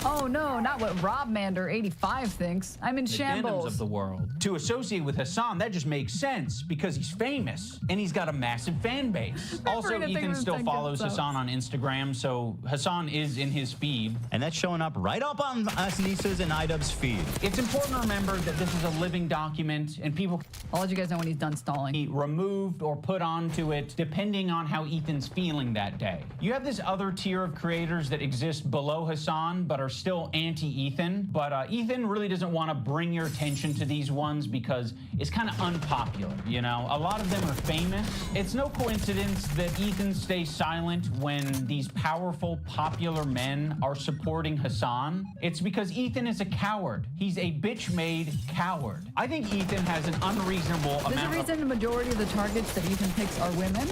Oh no, not what Rob Mander 85 thinks. I'm in The shambles. Denims of the world. To associate with Hassan, that just makes sense because he's famous and he's got a massive fan base. Also, Ethan still follows Hassan on Instagram, so Hassan is in his feed. And that's showing up right up on Anissa's and IDubbbz's feed. It's important to remember that this is a living document and people... I'll let you guys know when he's done stalling. ...removed or put onto it depending on how Ethan's feeling that day. You have this other tier of creators that exist below Hassan but are still anti-Ethan. But Ethan really doesn't want to bring your attention to these ones because it's kind of unpopular, you know? A lot of them are famous. It's no coincidence that Ethan stays silent when these powerful, popular men are supporting Hassan. It's because Ethan is a coward. He's a bitch-made coward. I think Ethan has an unreasonable amount of... There's a reason the majority of the targets that Ethan picks are women.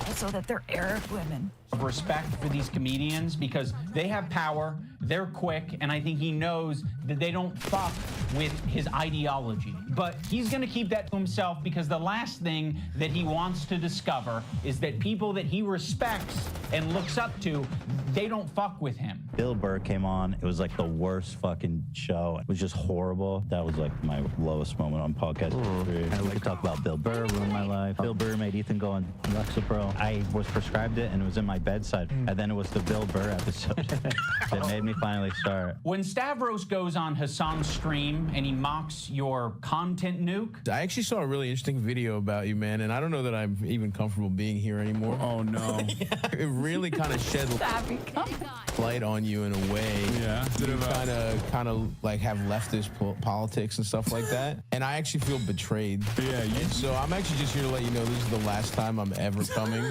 Also that they're Arab women. Of respect for these comedians because they have power, they're quick, and I think he knows that they don't fuck with his ideology. But he's gonna keep that to himself because the last thing that he wants to discover is that people that he respects and looks up to, they don't fuck with him. Bill Burr came on. It was like the worst fucking show. It was just horrible. That was like my lowest moment on podcast history. And we could talk about Bill Burr ruined my life. Bill Burr made Ethan go on Lexapro. I was prescribed it and it was in my bedside. And then it was the Bill Burr episode that made me finally start. When Stavros goes on Hassan's stream and he mocks your content nuke. I actually saw a really interesting video about you, man, and I don't know that I'm even comfortable being here anymore. Oh, no. It really kind of shed light on you in a way. Yeah. You kind of like have leftist politics and stuff like that. And I actually feel betrayed. Yeah. And so I'm actually just here to let you know this is the last time I'm ever coming.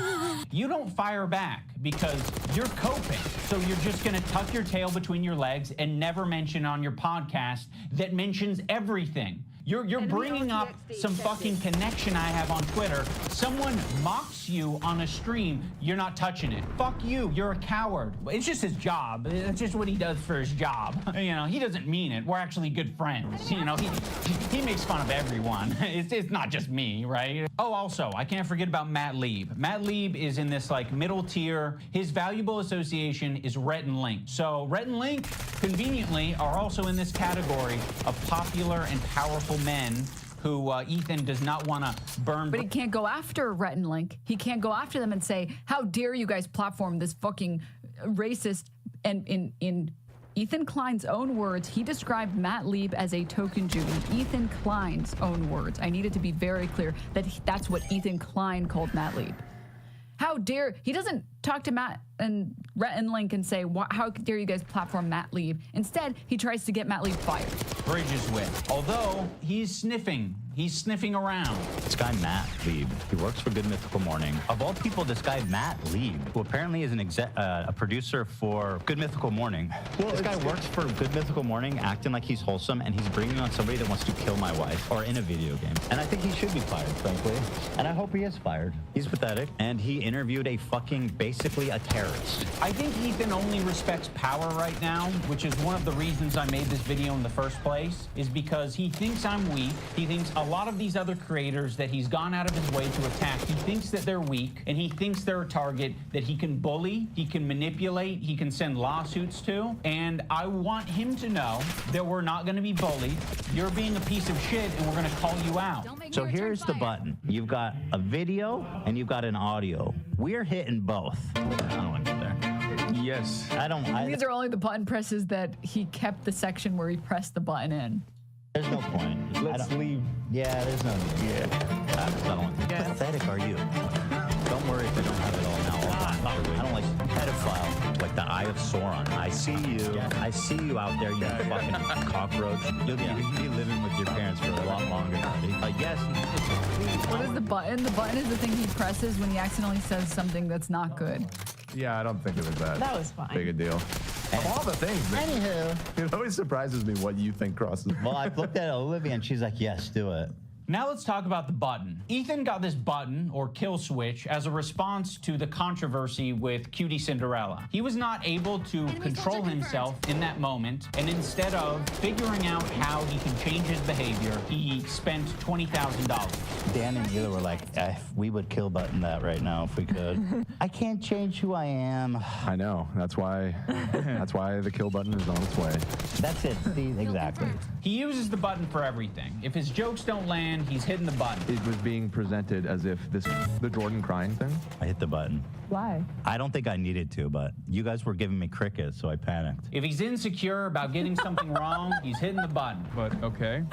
You don't fire back because you're coping. So you're just gonna tuck your tail between your legs and never mention on your podcast that mentions everything. You're bringing up some fucking connection I have on Twitter. Someone mocks you on a stream, you're not touching it. Fuck you, you're a coward. It's just his job. It's just what he does for his job. You know, he doesn't mean it. We're actually good friends. You know, he makes fun of everyone. It's not just me, right? Oh, also, I can't forget about Matt Lieb. Matt Lieb is in this like middle tier. His valuable association is Rhett and Link. So Rhett and Link, conveniently, are also in this category of popular and powerful men who Ethan does not want to burn. But he can't go after Rhett and Link. He can't go after them and say, how dare you guys platform this fucking racist. And in Ethan Klein's own words, he described Matt Lieb as a token Jew. In Ethan Klein's own words. I need it to be very clear that that's what Ethan Klein called Matt Lieb. How dare, he doesn't talk to Matt and Rhett and Link and say, how dare you guys platform Matt Lieb? Instead, he tries to get Matt Lieb fired. Bridges with. Although he's sniffing around. This guy, Matt Lieb, he works for Good Mythical Morning. Of all people, this guy, Matt Lieb, who apparently is a producer for Good Mythical Morning. This guy works for Good Mythical Morning, acting like he's wholesome, and he's bringing on somebody that wants to kill my wife, or in a video game. And I think he should be fired, frankly. And I hope he is fired. He's pathetic. And he interviewed a fucking, basically a terrorist. I think Ethan only respects power right now, which is one of the reasons I made this video in the first place, is because he thinks I'm weak. He thinks a lot of these other creators that he's gone out of his way to attack, he thinks that they're weak, and he thinks they're a target that he can bully, he can manipulate, he can send lawsuits to, and I want him to know that we're not going to be bullied. You're being a piece of shit, and we're going to call you out. So here's the button. You've got a video, and you've got an audio. We're hitting both. I don't want to get there. Yes. These are only the button presses that he kept the section where he pressed the button in. There's no point. Let's leave. Yeah, there's no need. Yeah. I don't want to. How pathetic are you? Don't worry if I don't have it all now. I don't like pedophile, like the Eye of Sauron. I see you. I see you out there, you fucking cockroach. You'll be living with your parents for a lot longer. Yes. What is the button? The button is the thing he presses when he accidentally says something that's not good. Yeah, I don't think it was that was fine. big a deal. Of all the things, it always surprises me what you think crosses. Well, I looked at Olivia and she's like, yes, do it. Now let's talk about the button. Ethan got this button, or kill switch, as a response to the controversy with Cutie Cinderella. He was not able to control himself in that moment, and instead of figuring out how he can change his behavior, he spent $20,000. Dan and Hila were like, we would kill button that right now if we could. I can't change who I am. I know. That's why the kill button is on its way. That's it. See, exactly. He uses the button for everything. If his jokes don't land, he's hitting the button. It was being presented as if the Jordan crying thing. I hit the button. Why? I don't think I needed to, but you guys were giving me crickets, so I panicked. If he's insecure about getting something wrong, he's hitting the button. But okay.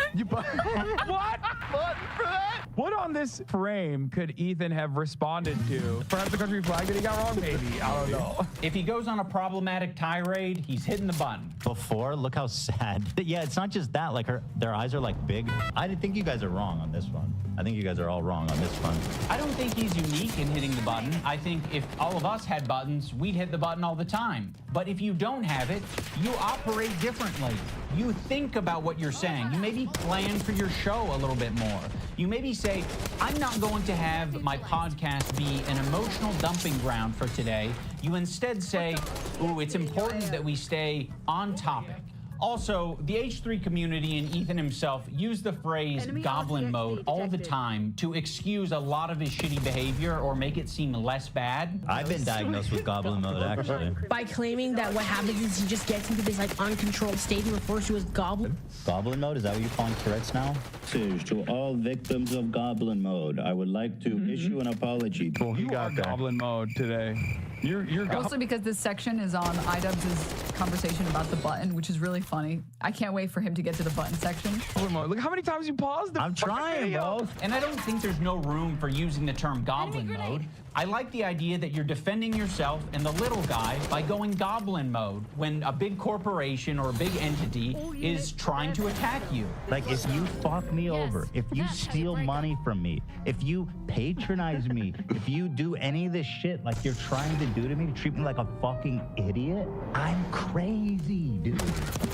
What on this frame could Ethan have responded to? Perhaps the country flag that he got wrong, maybe. I don't know. If he goes on a problematic tirade, he's hitting the button. Before, look how sad. Yeah, it's not just that. Like their eyes are like big. I think you guys are wrong on this one. I think you guys are all wrong on this one. I don't think he's unique in hitting the button. I think if all of us had buttons, we'd hit the button all the time. But if you don't have it, you operate differently. you think about what you're saying. You maybe plan for your show a little bit more. You maybe say, I'm not going to have my podcast be an emotional dumping ground for today. You instead say, ooh, it's important that we stay on topic. Also, the H3 community and Ethan himself use the phrase goblin mode all the time to excuse a lot of his shitty behavior or make it seem less bad. I've been diagnosed with goblin mode, actually. By claiming that what happens is he just gets into this like uncontrolled state he refers to as goblin. Goblin mode? Is that what you're calling Tourette's now? To all victims of goblin mode, I would like to issue an apology. Well, you got goblin mode today. You're Mostly because this section is on iDubbbz's conversation about the button, which is really funny. I can't wait for him to get to the button section. Look how many times you paused. I'm trying, bro. And I don't think there's no room for using the term goblin mode. I like the idea that you're defending yourself and the little guy by going goblin mode when a big corporation or a big entity is trying to attack you. Like, if you fuck me over, if you steal money from me, if you patronize me, if you do any of this shit like you're trying to do to me, to treat me like a fucking idiot, I'm crazy, dude.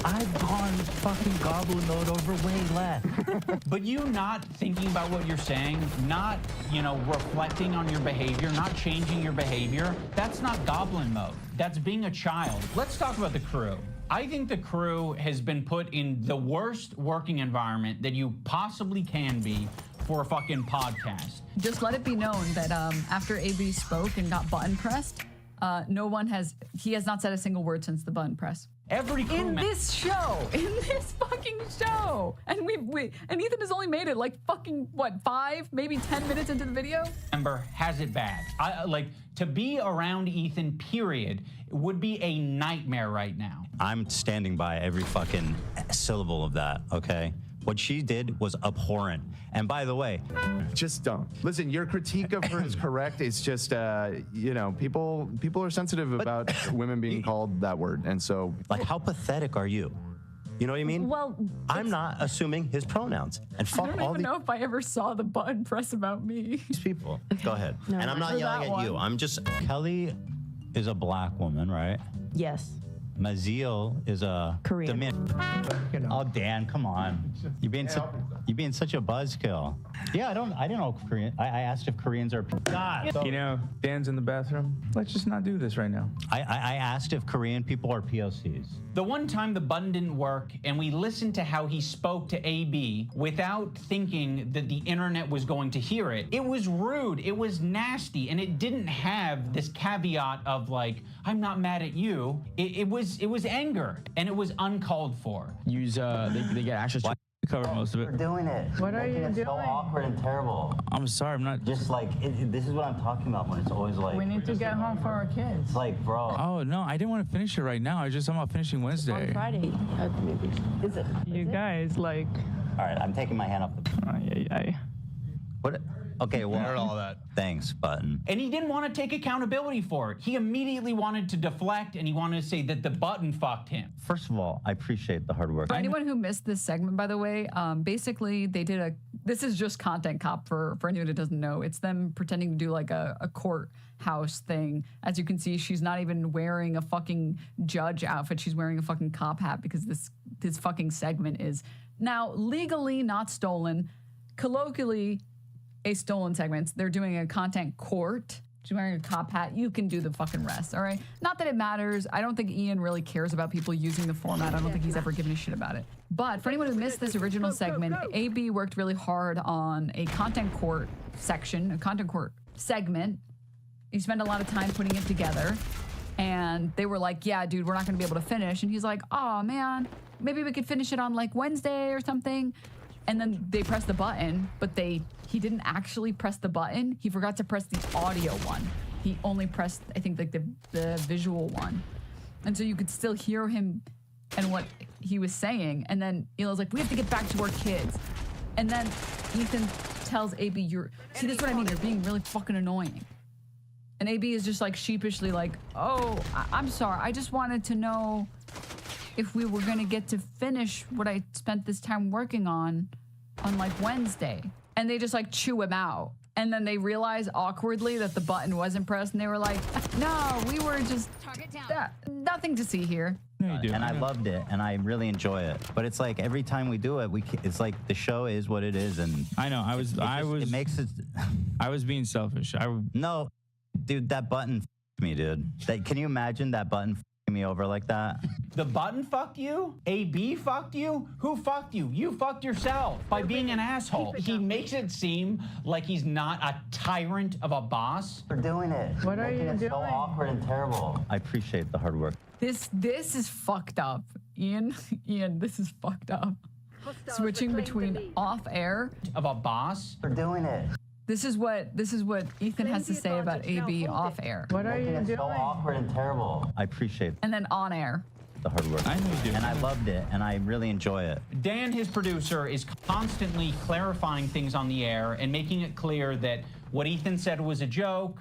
I've gone fucking goblin mode over way less. But you not thinking about what you're saying, not, reflecting on your behavior, not changing your behavior, that's not goblin mode. That's being a child. Let's talk about the crew. I think the crew has been put in the worst working environment that you possibly can be for a fucking podcast. Just let it be known that after AB spoke and got button pressed, he has not said a single word since the button press. Every crew in this fucking show, and and Ethan has only made it like fucking 5, maybe 10 minutes into the video. Member has it bad. To be around Ethan, period, would be a nightmare right now. I'm standing by every fucking syllable of that, okay? What she did was abhorrent. And by the way, just don't. Listen, your critique of her is correct. It's just, people are sensitive about women being called that word. And so... Like, how pathetic are you? You know what I mean? Well, I'm not assuming his pronouns. And fuck I don't even know if I ever saw the button press about me. These people. Go ahead. No, and I'm not yelling at you. I'm just... Kelly is a black woman, right? Yes. Maziel is a Korean. Oh, Dan, come on. You're being such a buzzkill. Yeah, I didn't know Korean. I asked if Koreans are. God. Dan's in the bathroom. Let's just not do this right now. I asked if Korean people are POCs. The one time the button didn't work and we listened to how he spoke to AB without thinking that the internet was going to hear it, it was rude, it was nasty, and it didn't have this caveat of like, I'm not mad at you. It was anger, and it was uncalled for. They get access to cover most of it. You're doing it. What are you doing? So awkward and terrible. I'm sorry, I'm not. Just like, this is what I'm talking about when it's always like. We need to get home for our kids. It's like, bro. Oh, no, I didn't want to finish it right now. I'm about finishing Wednesday. On Friday, maybe. Is it? You guys, like... All right, I'm taking my hand off the... What? Okay, well, heard all that. Thanks, button. And he didn't want to take accountability for it. He immediately wanted to deflect, and he wanted to say that the button fucked him. First of all, I appreciate the hard work. For anyone who missed this segment, by the way, basically they did this is just content cop for anyone who doesn't know. It's them pretending to do like a courthouse thing. As you can see, she's not even wearing a fucking judge outfit. She's wearing a fucking cop hat because this fucking segment is now legally not stolen, colloquially a stolen segment. They're doing a content court. She's wearing a cop hat. You can do the fucking rest, all right? Not that it matters. I don't think Ian really cares about people using the format. I don't think he's ever given a shit about it. But for anyone who missed this original segment, AB worked really hard on a content court section, a content court segment. He spent a lot of time putting it together. And they were like, yeah, dude, we're not gonna be able to finish. And he's like, oh man, maybe we could finish it on like Wednesday or something. And then they pressed the button, but he didn't actually press the button. He forgot to press the audio one. He only pressed, I think, like the visual one. And so you could still hear him and what he was saying. And then Elo's like, we have to get back to our kids. And then Ethan tells AB, see, this is what I mean, you're being really fucking annoying. And AB is just like sheepishly like, oh, I'm sorry. I just wanted to know if we were gonna get to finish what I spent this time working on like Wednesday. And they just like chew him out. And then they realized awkwardly that the button wasn't pressed, and they were like, no, we were just nothing to see here. And I loved it, and I really enjoy it. But it's like every time we do it, it's like the show is what it is, and I know. it makes it. I was being selfish. No, dude, that button f***ed me, dude. Can you imagine that button f***ing me over like that? The button fucked you? AB fucked you? Who fucked you? You fucked yourself by being an asshole. He makes it seem like he's not a tyrant of a boss. We're doing it. What are you doing? So awkward and terrible. I appreciate the hard work. This is fucked up. Ian, this is fucked up. Switching between off-air of a boss. We're doing it. This is what Ethan has to say about AB off-air. What are you doing? So awkward and terrible. I appreciate And then on-air. the hard work. I know you do. And I loved it, and I really enjoy it. Dan, his producer, is constantly clarifying things on the air and making it clear that what Ethan said was a joke.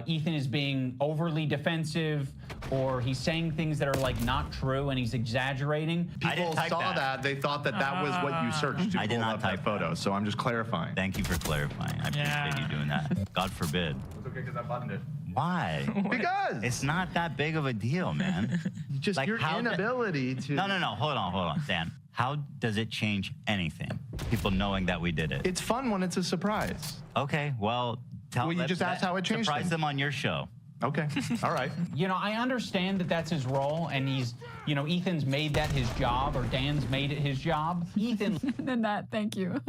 Ethan is being overly defensive, or he's saying things that are like not true, and he's exaggerating. People saw that. They thought that that was what you searched to I did pull not up type that photo. So I'm just clarifying. Thank you for clarifying. I appreciate you doing that. God forbid. It's okay because I buttoned it. Why? Because it's not that big of a deal, man. Just Like, your how inability to. No. Hold on, Dan. How does it change anything? People knowing that we did it. It's fun when it's a surprise. Okay, well, Well, you just asked how it changed Surprise things. them on your show. Okay, all right. You know, I understand that that's his role, and he's, you know, Ethan's made that his job, or Dan's made it his job. Ethan And then that, thank you.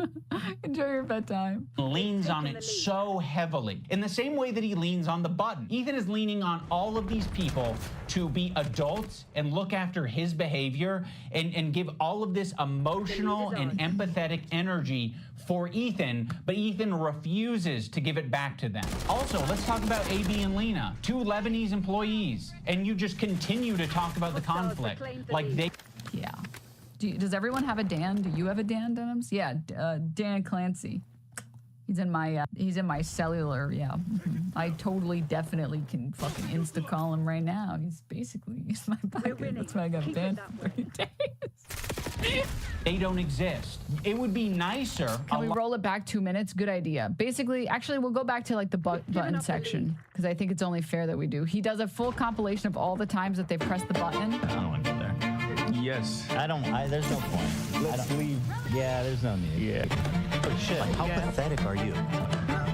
Enjoy your bedtime. leans on it so heavily, in the same way that he leans on the button. Ethan is leaning on all of these people to be adults and look after his behavior and give all of this emotional and empathetic energy for Ethan, but Ethan refuses to give it back to them. Also, let's talk about AB and Lena, two Lebanese employees, and you just continue to talk about the conflict like they... Yeah. Does everyone have a Dan? Do you have a Dan, Denims? Yeah, Dan Clancy. He's in my cellular, yeah. I totally, definitely can fucking insta-call him right now. He's my pocket. That's why I got banned for 30 days. They don't exist. It would be nicer. Can we roll it back 2 minutes? Good idea. Basically, actually, we'll go back to like the button section, because I think it's only fair that we do. He does a full compilation of all the times that they pressed the button. I don't want to get there. Yes. There's no point. Let's leave. Yeah, there's no need. Yeah. But shit, how pathetic are you?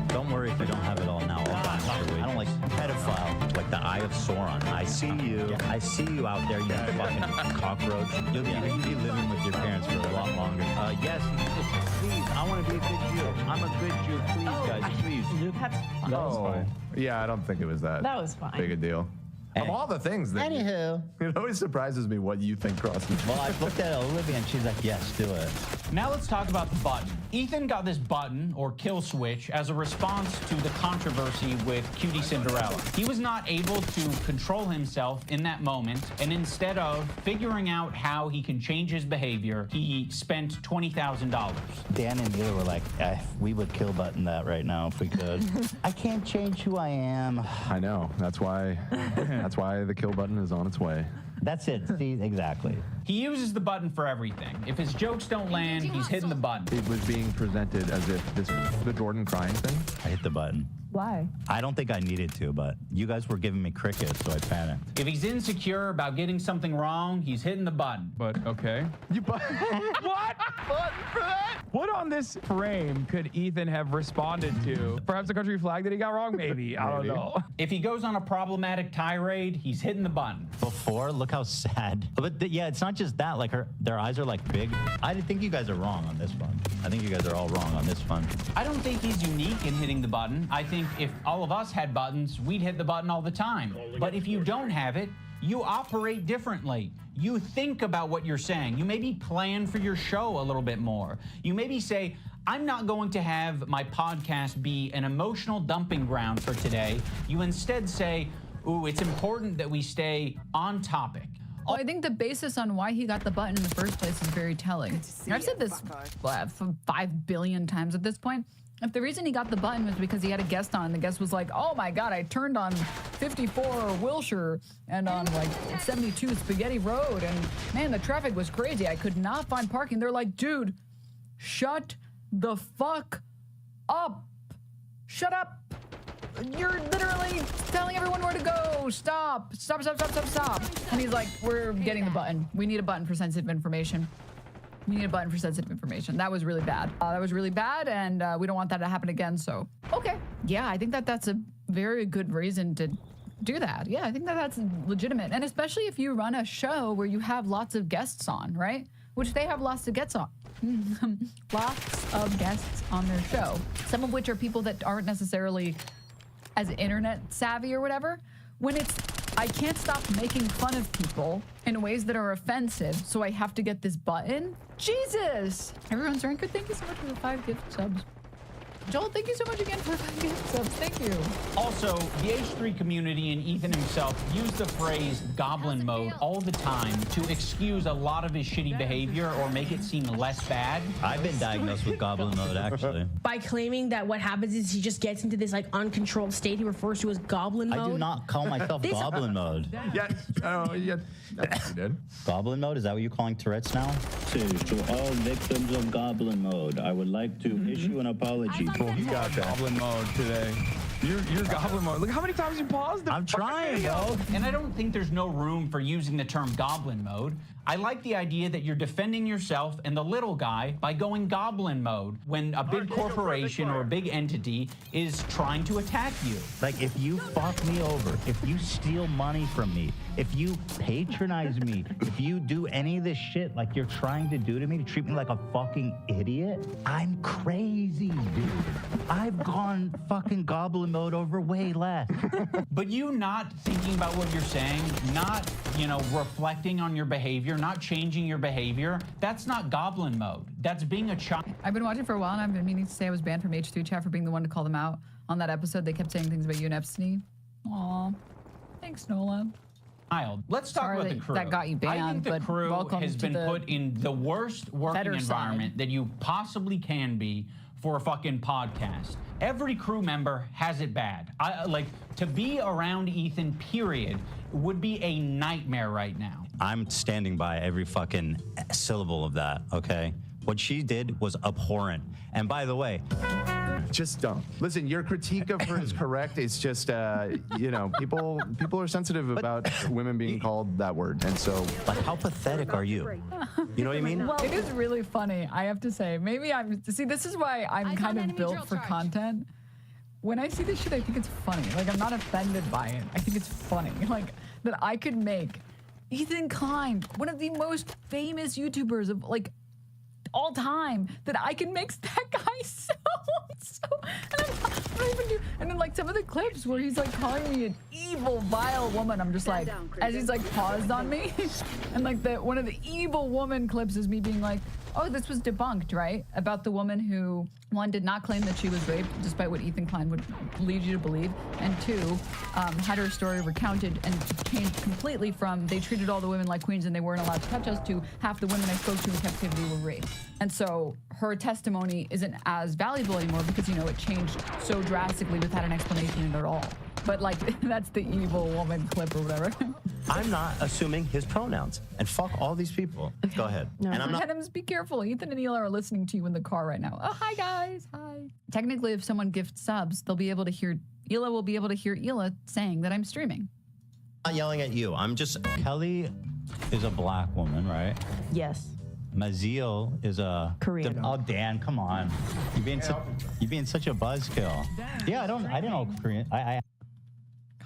Don't worry if you don't have it all now. I don't like pedophile, like the Eye of Sauron. I see you. Yeah. I see you out there, you fucking cockroach. You'll be living with your parents for a lot longer. Yes, please. I want to be a good Jew. I'm a good Jew. Please, guys, please. That was fine. Yeah, I don't think it was that. That was fine. Big a deal. Of all the things that Anywho. it always surprises me what you think crosses. Well, I looked at Olivia and she's like, yes, do it. Now let's talk about the button. Ethan got this button, or kill switch, as a response to the controversy with Cutie Cinderella. He was not able to control himself in that moment, and instead of figuring out how he can change his behavior, he spent $20,000. Dan and Mila were like, we would kill button that right now if we could. I can't change who I am. I know. That's why the kill button is on its way. That's it. See, exactly. He uses the button for everything. If his jokes don't land, he's hitting the button. It was being presented as if this was the Jordan crying thing. I hit the button. Why? I don't think I needed to, but you guys were giving me crickets, so I panicked. If he's insecure about getting something wrong, he's hitting the button. But okay. What? Button for that? What on this frame could Ethan have responded to? Perhaps the country flag that he got wrong? Maybe. I don't know. If he goes on a problematic tirade, he's hitting the button. Before, look how sad. But yeah, it's not just that. Like their eyes are like big. I think you guys are wrong on this one. I think you guys are all wrong on this one. I don't think he's unique in hitting the button. I think if all of us had buttons, we'd hit the button all the time. But if you don't have it, you operate differently. You think about what you're saying. You maybe plan for your show a little bit more. You maybe say, I'm not going to have my podcast be an emotional dumping ground for today. You instead say, ooh, it's important that we stay on topic. Well, I think the basis on why he got the button in the first place is very telling. I've said this 5 billion times at this point. If the reason he got the button was because he had a guest on, and the guest was like, oh my God, I turned on 54 Wilshire and on like 72 Spaghetti Road, and man, the traffic was crazy. I could not find parking. They're like, dude, shut the fuck up. Shut up. You're literally telling everyone where to go. Stop. Stop, stop, stop, stop, stop. And he's like, we're getting the button. We need a button for sensitive information. We need a button for sensitive information. That was really bad. That was really bad, and we don't want that to happen again, so. Okay. Yeah, I think that that's a very good reason to do that. Yeah, I think that that's legitimate. And especially if you run a show where you have lots of guests on, right? Which they have lots of guests on. Lots of guests on their show. Some of which are people that aren't necessarily as internet savvy or whatever. When it's, I can't stop making fun of people in ways that are offensive, so I have to get this button. Jesus! Everyone's doing good. Thank you so much for the 5 gift subs. Joel, thank you so much again for 5 gift subs. Thank you. Also, the H3 community and Ethan himself use the phrase goblin mode all the time to excuse a lot of his shitty behavior or make it seem less bad. I've been diagnosed with goblin mode, actually. By claiming that what happens is he just gets into this like uncontrolled state he refers to as goblin mode. I do not call myself goblin mode. Yeah, yeah, you did. Goblin mode? Is that what you're calling Tourette's now? To all victims of goblin mode, I would like to issue an apology. You got goblin mode today. You're goblin mode. Look how many times you paused it. I'm trying, bro. And I don't think there's no room for using the term goblin mode. I like the idea that you're defending yourself and the little guy by going goblin mode when a big corporation or a big entity is trying to attack you. Like, if you fuck me over, if you steal money from me, if you patronize me, if you do any of this shit like you're trying to do to me, to treat me like a fucking idiot, I'm crazy, dude. I've gone fucking goblin mode over way less. But you not thinking about what you're saying, not, you know, reflecting on your behavior, not changing your behavior, that's not goblin mode. That's being a child. I've been watching for a while, and I've been meaning to say I was banned from H3 chat for being the one to call them out on that episode. They kept saying things about you and Epstein. Aw, thanks, Nola. Let's talk about the crew. That got you banned, I think the but crew welcome has to been the put in the worst working better environment side. that you possibly can be for a fucking podcast. Every crew member has it bad. Like, to be around Ethan, period, would be a nightmare right now. I'm standing by every fucking syllable of that, okay? What she did was abhorrent. And by the way, just don't. Listen, your critique of her is correct. It's just, you know, people are sensitive about women being called that word. And so, like, how pathetic are you? You know what I mean? Well, it is really funny, I have to say. Maybe see, this is why I'm kind of built for content. When I see this shit, I think it's funny. Like, I'm not offended by it. I think it's funny. Like, that I could make Ethan Klein, one of the most famous YouTubers of, like, all time, that I can make that guy so and then like some of the clips where he's like calling me an evil, vile woman, I'm just like, as he's like paused on me, and like one of the evil woman clips is me being like, oh, this was debunked, right? About the woman who, one, did not claim that she was raped, despite what Ethan Klein would lead you to believe, and two, had her story recounted and changed completely from they treated all the women like queens and they weren't allowed to touch us to half the women I spoke to in captivity were raped. And so her testimony isn't as valuable anymore because, you know, it changed so drastically without an explanation at all. But like, that's the evil woman clip or whatever. I'm not assuming his pronouns. And fuck all these people. Go ahead. No. And I'm not. Adams, be careful. Ethan and Hila are listening to you in the car right now. Oh, hi guys. Hi. Technically, if someone gifts subs, they'll be able to hear, Hila will be able to hear Hila saying that I'm streaming. I'm not yelling at you. I'm just, Kelly is a black woman, right? Yes. Maziel is a Korean. Oh, Dan, come on. You're being such a buzzkill. Yeah, I didn't know Korean.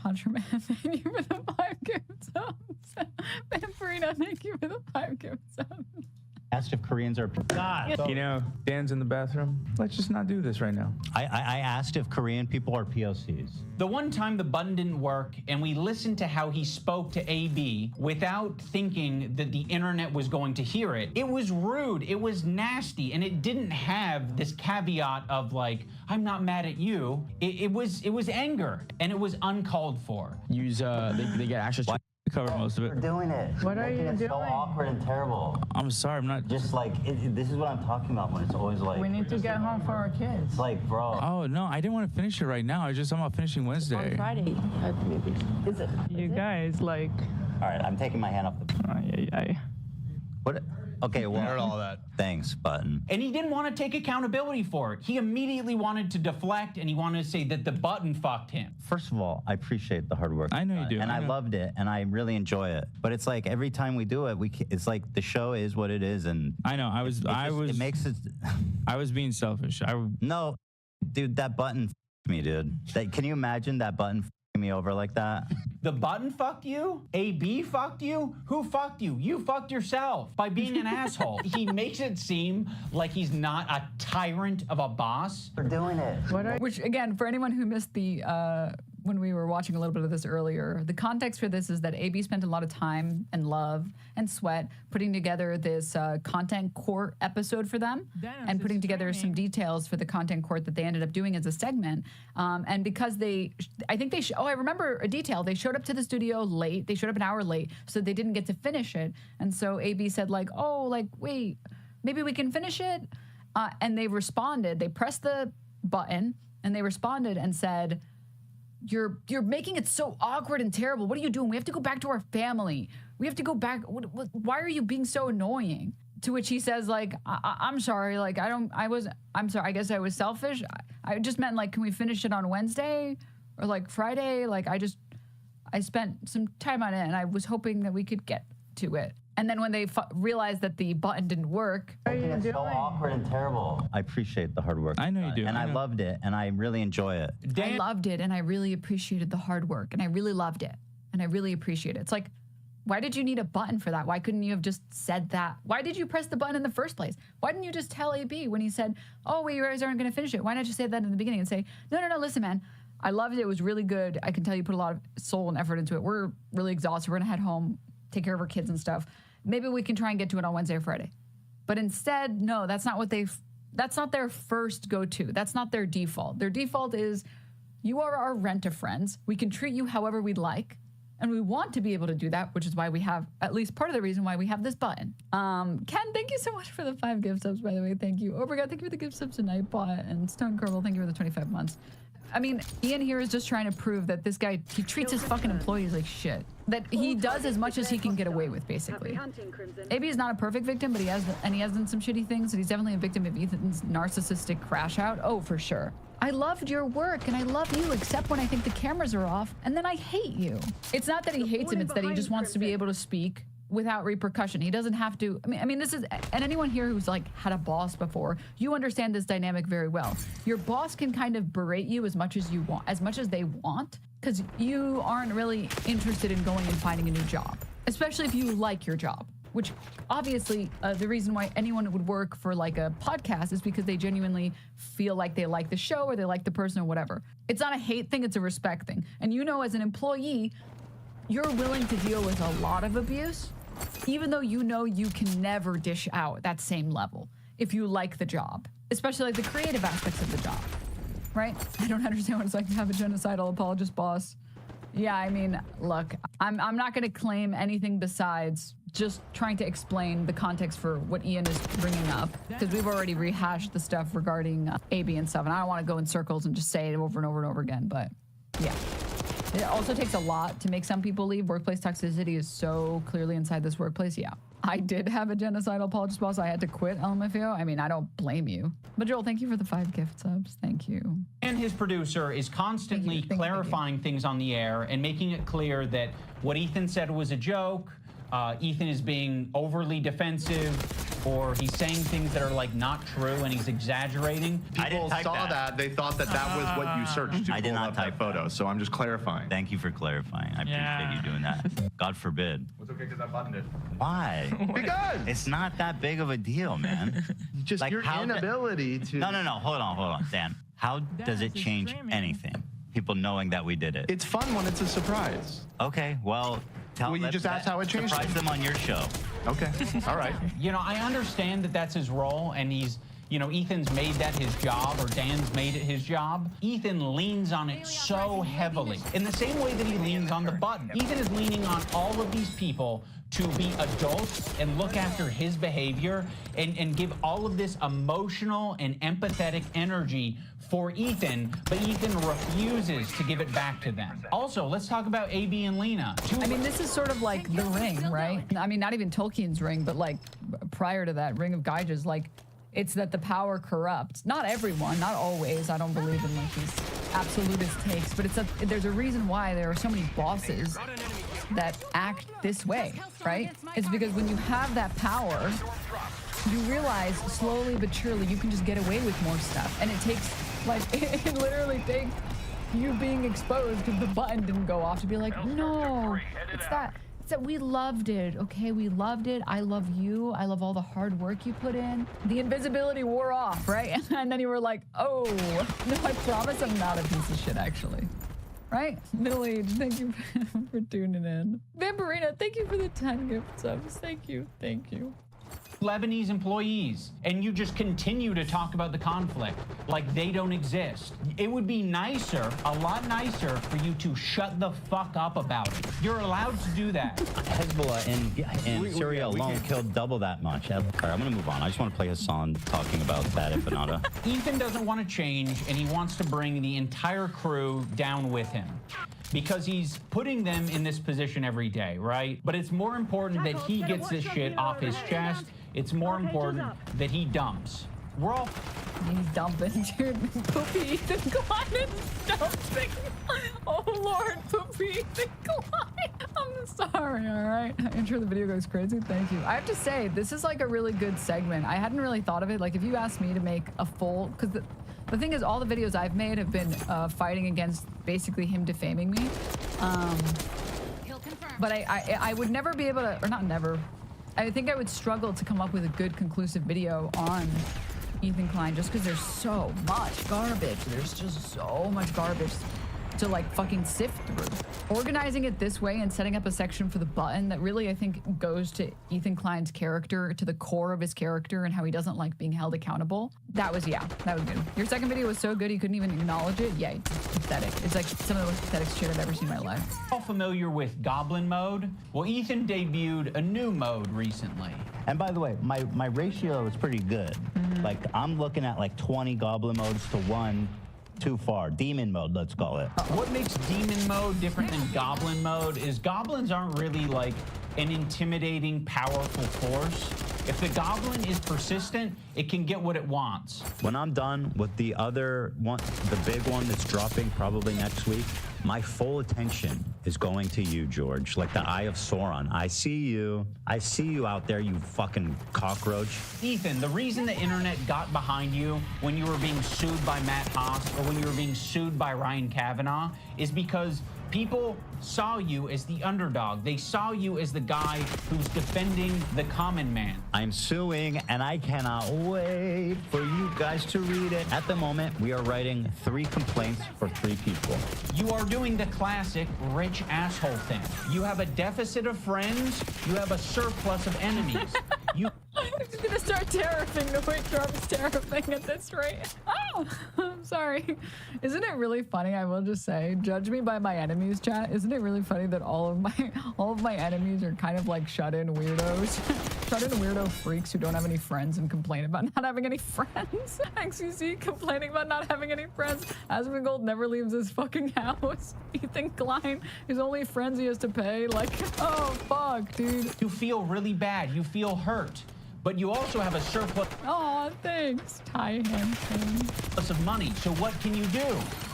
Contraband, thank you for the 5 gift subs. Farina, thank you for the 5 gift subs. Asked if Koreans are. God. You know, Dan's in the bathroom. Let's just not do this right now. I asked if Korean people are POCs. The one time the button didn't work and we listened to how he spoke to AB without thinking that the internet was going to hear it, it was rude, it was nasty, and it didn't have this caveat of like, I'm not mad at you. It was anger, and it was uncalled for. Use, they get access to cover most of it. You're doing it. What are you doing? It's so awkward and terrible. I'm sorry, I'm not. Just like, this is what I'm talking about when it's always like. We need to get home for our kids. It's like, bro. Oh, no, I didn't want to finish it right now. I'm about finishing Wednesday. On Friday, maybe. Is it? You guys, like. All right, I'm taking my hand off the. Ay. What? Okay, well, I heard all that. Thanks, Button. And he didn't want to take accountability for it. He immediately wanted to deflect, and he wanted to say that the Button fucked him. First of all, I appreciate the hard work. I know you do. And I know. loved it, and I really enjoy it. But it's like every time we do it, it's like the show is what it is, and I know. it makes it. I was being selfish. No, dude, that Button f***ed me, dude. Can you imagine that Button f***ing me over like that? The Button fucked you? AB fucked you? Who fucked you? You fucked yourself by being an asshole. He makes it seem like he's not a tyrant of a boss. We're doing it. Which, again, for anyone who missed the, when we were watching a little bit of this earlier, the context for this is that AB spent a lot of time and love and sweat putting together this content court episode for them and putting together some details for the content court that they ended up doing as a segment. And because I remember a detail. They showed up to the studio late. They showed up an hour late, so they didn't get to finish it. And so AB said like, oh, like, wait, maybe we can finish it? And they responded. They pressed the button and they responded and said, You're making it so awkward and terrible. What are you doing? We have to go back to our family. We have to go back. Why are you being so annoying? To which he says, like, I'm sorry. Like, I'm sorry. I guess I was selfish. I just meant, like, can we finish it on Wednesday or, like, Friday? Like, I spent some time on it, and I was hoping that we could get to it. And then when they realized that the button didn't work. It's so awkward and terrible. I appreciate the hard work. I know you do. And I loved it, and I really enjoy it. I loved it, and I really appreciated the hard work, and I really loved it, and I really appreciate it. It's like, why did you need a button for that? Why couldn't you have just said that? Why did you press the button in the first place? Why didn't you just tell AB when he said, oh, wait, you guys aren't going to finish it? Why not just say that in the beginning and say, no, listen, man. I loved it. It was really good. I can tell you put a lot of soul and effort into it. We're really exhausted. We're going to head home, take care of our kids and stuff. Maybe we can try and get to it on Wednesday or Friday. But instead, no, that's not their first go-to. That's not their default. Their default is, you are our rent-a-friends. We can treat you however we'd like. And we want to be able to do that, which is why we have, at least part of the reason why we have this button. Ken, thank you so much for the 5 gift subs, by the way. Thank you. Oh my God, thank you for the gift subs to Nightbot and Stone Kerbal. Thank you for the 25 months. I mean, Ian here is just trying to prove that this guy, he treats his fucking employees like shit. That he does as much as he can get away with, basically. AB is not a perfect victim, but he has done some shitty things, and he's definitely a victim of Ethan's narcissistic crash out. Oh, for sure. I loved your work, and I love you, except when I think the cameras are off, and then I hate you. It's not that he hates him, it's that he just wants to be able to speak without repercussion. He doesn't have to. I mean, this is, and anyone here who's like had a boss before, you understand this dynamic very well. Your boss can kind of berate you as much as you want, as much as they want, because you aren't really interested in going and finding a new job, especially if you like your job. Which obviously the reason why anyone would work for like a podcast is because they genuinely feel like they like the show or they like the person or whatever. It's not a hate thing, it's a respect thing. And you know, as an employee, you're willing to deal with a lot of abuse, even though you know you can never dish out that same level if you like the job, especially like the creative aspects of the job, right? I don't understand what it's like to have a genocidal apologist boss. Yeah, I mean, look, I'm not going to claim anything besides just trying to explain the context for what Ian is bringing up, because we've already rehashed the stuff regarding AB and stuff, and I don't want to go in circles and just say it over and over and over again, but yeah. It also takes a lot to make some people leave. Workplace toxicity is so clearly inside this workplace, yeah. I did have a genocidal apologist boss. I had to quit LMFAO. I mean, I don't blame you. But Joel, thank you for the 5 gift subs. Thank you. And his producer is constantly clarifying things on the air and making it clear that what Ethan said was a joke. Ethan is being overly defensive, or he's saying things that are like not true and he's exaggerating. People saw that. They thought that that was what you searched to I did pull not up type that photo, so I'm just clarifying. Thank you for clarifying. I appreciate you doing that. God forbid. It's okay because I buttoned it. Why? Because it's not that big of a deal, man. Just like your inability to. No. Hold on, Dan. How does it change anything? People knowing that we did it. It's fun when it's a surprise. Okay, well. You just asked how it changed. Surprise them on your show. Okay, all right. You know, I understand that that's his role, and he's, you know, Ethan's made that his job, or Dan's made it his job. Ethan leans on it so heavily, in the same way that he leans on the button. Ethan is leaning on all of these people to be adults and look after his behavior and give all of this emotional and empathetic energy for Ethan, but Ethan refuses to give it back to them. Also, let's talk about AB and Lena. I mean, this is sort of like The Ring, right? I mean, not even Tolkien's Ring, but like prior to that, Ring of Gyges, like, it's that the power corrupts. Not everyone, not always. I don't believe in like these absolutist takes, but it's that there's a reason why there are so many bosses that act this way, right? It's because when you have that power, you realize slowly but surely you can just get away with more stuff. And it takes, like, it literally takes you being exposed because the button didn't go off to be like, no, it's that we loved it, okay? We loved it. I love you. I love all the hard work you put in. The invisibility wore off, right? And then you were like, oh, no, I promise I'm not a piece of shit, actually. Right? Middle Age, thank you for tuning in. Vampirina, thank you for the 10 gift subs. Thank you. Thank you. Lebanese employees, and you just continue to talk about the conflict like they don't exist. It would be nicer, a lot nicer, for you to shut the fuck up about it. You're allowed to do that. Hezbollah in Syria alone killed double that much. All right, I'm gonna move on. I just want to play Hassan talking about that empanada. Ethan doesn't want to change, and he wants to bring the entire crew down with him, because he's putting them in this position every day, right? But it's more important that he gets this shit off his chest. It's more important that he dumps. We're all... He's dumping, dude. Poopy Ethan Klein is dumping. Oh, Lord, Poopy Ethan Klein. I'm sorry, all right? I'm sure the video goes crazy. Thank you. I have to say, this is like a really good segment. I hadn't really thought of it. Like, if you asked me to make a full... Because the thing is, all the videos I've made have been fighting against basically him defaming me. But I would never be able to... Or not never... I think I would struggle to come up with a good conclusive video on Ethan Klein just because there's so much garbage. There's just so much garbage to like fucking sift through. Organizing it this way and setting up a section for the button that really I think goes to Ethan Klein's character, to the core of his character and how he doesn't like being held accountable. That was good. Your second video was so good you couldn't even acknowledge it. Yeah, it's pathetic. It's like some of the most pathetic shit I've ever seen in my life. All familiar with Goblin mode? Well, Ethan debuted a new mode recently. And by the way, my ratio is pretty good. Like, I'm looking at like 20 Goblin modes to 1 too far. Demon mode, let's call it. What makes demon mode different than goblin mode is goblins aren't really like an intimidating, powerful force. If the goblin is persistent, it can get what it wants. When I'm done with the other one, the big one that's dropping probably next week, my full attention is going to you, George. Like the Eye of Sauron. I see you. I see you out there, you fucking cockroach. Ethan, the reason the internet got behind you when you were being sued by Matt Haas or when you were being sued by Ryan Kavanaugh is because people saw you as the underdog. They saw you as the guy who's defending the common man. I'm suing, and I cannot wait for you guys to read it. At the moment, we are writing 3 complaints for 3 people. You are doing the classic rich asshole thing. You have a deficit of friends. You have a surplus of enemies. I'm just gonna start tariffing the way Trump's tariffing at this rate. Oh, I'm sorry. Isn't it really funny? I will just say, judge me by my enemies, chat. Isn't it really funny that all of my enemies are kind of like shut-in weirdos, shut-in weirdo freaks who don't have any friends and complain about not having any friends. XCC complaining about not having any friends. Asmongold never leaves his fucking house. Ethan Klein, his only friends he has to pay. Like, oh fuck, dude. You feel really bad. You feel hurt. But you also have a surplus. Oh, thanks, Ty Hampton. Of money. So what can you do?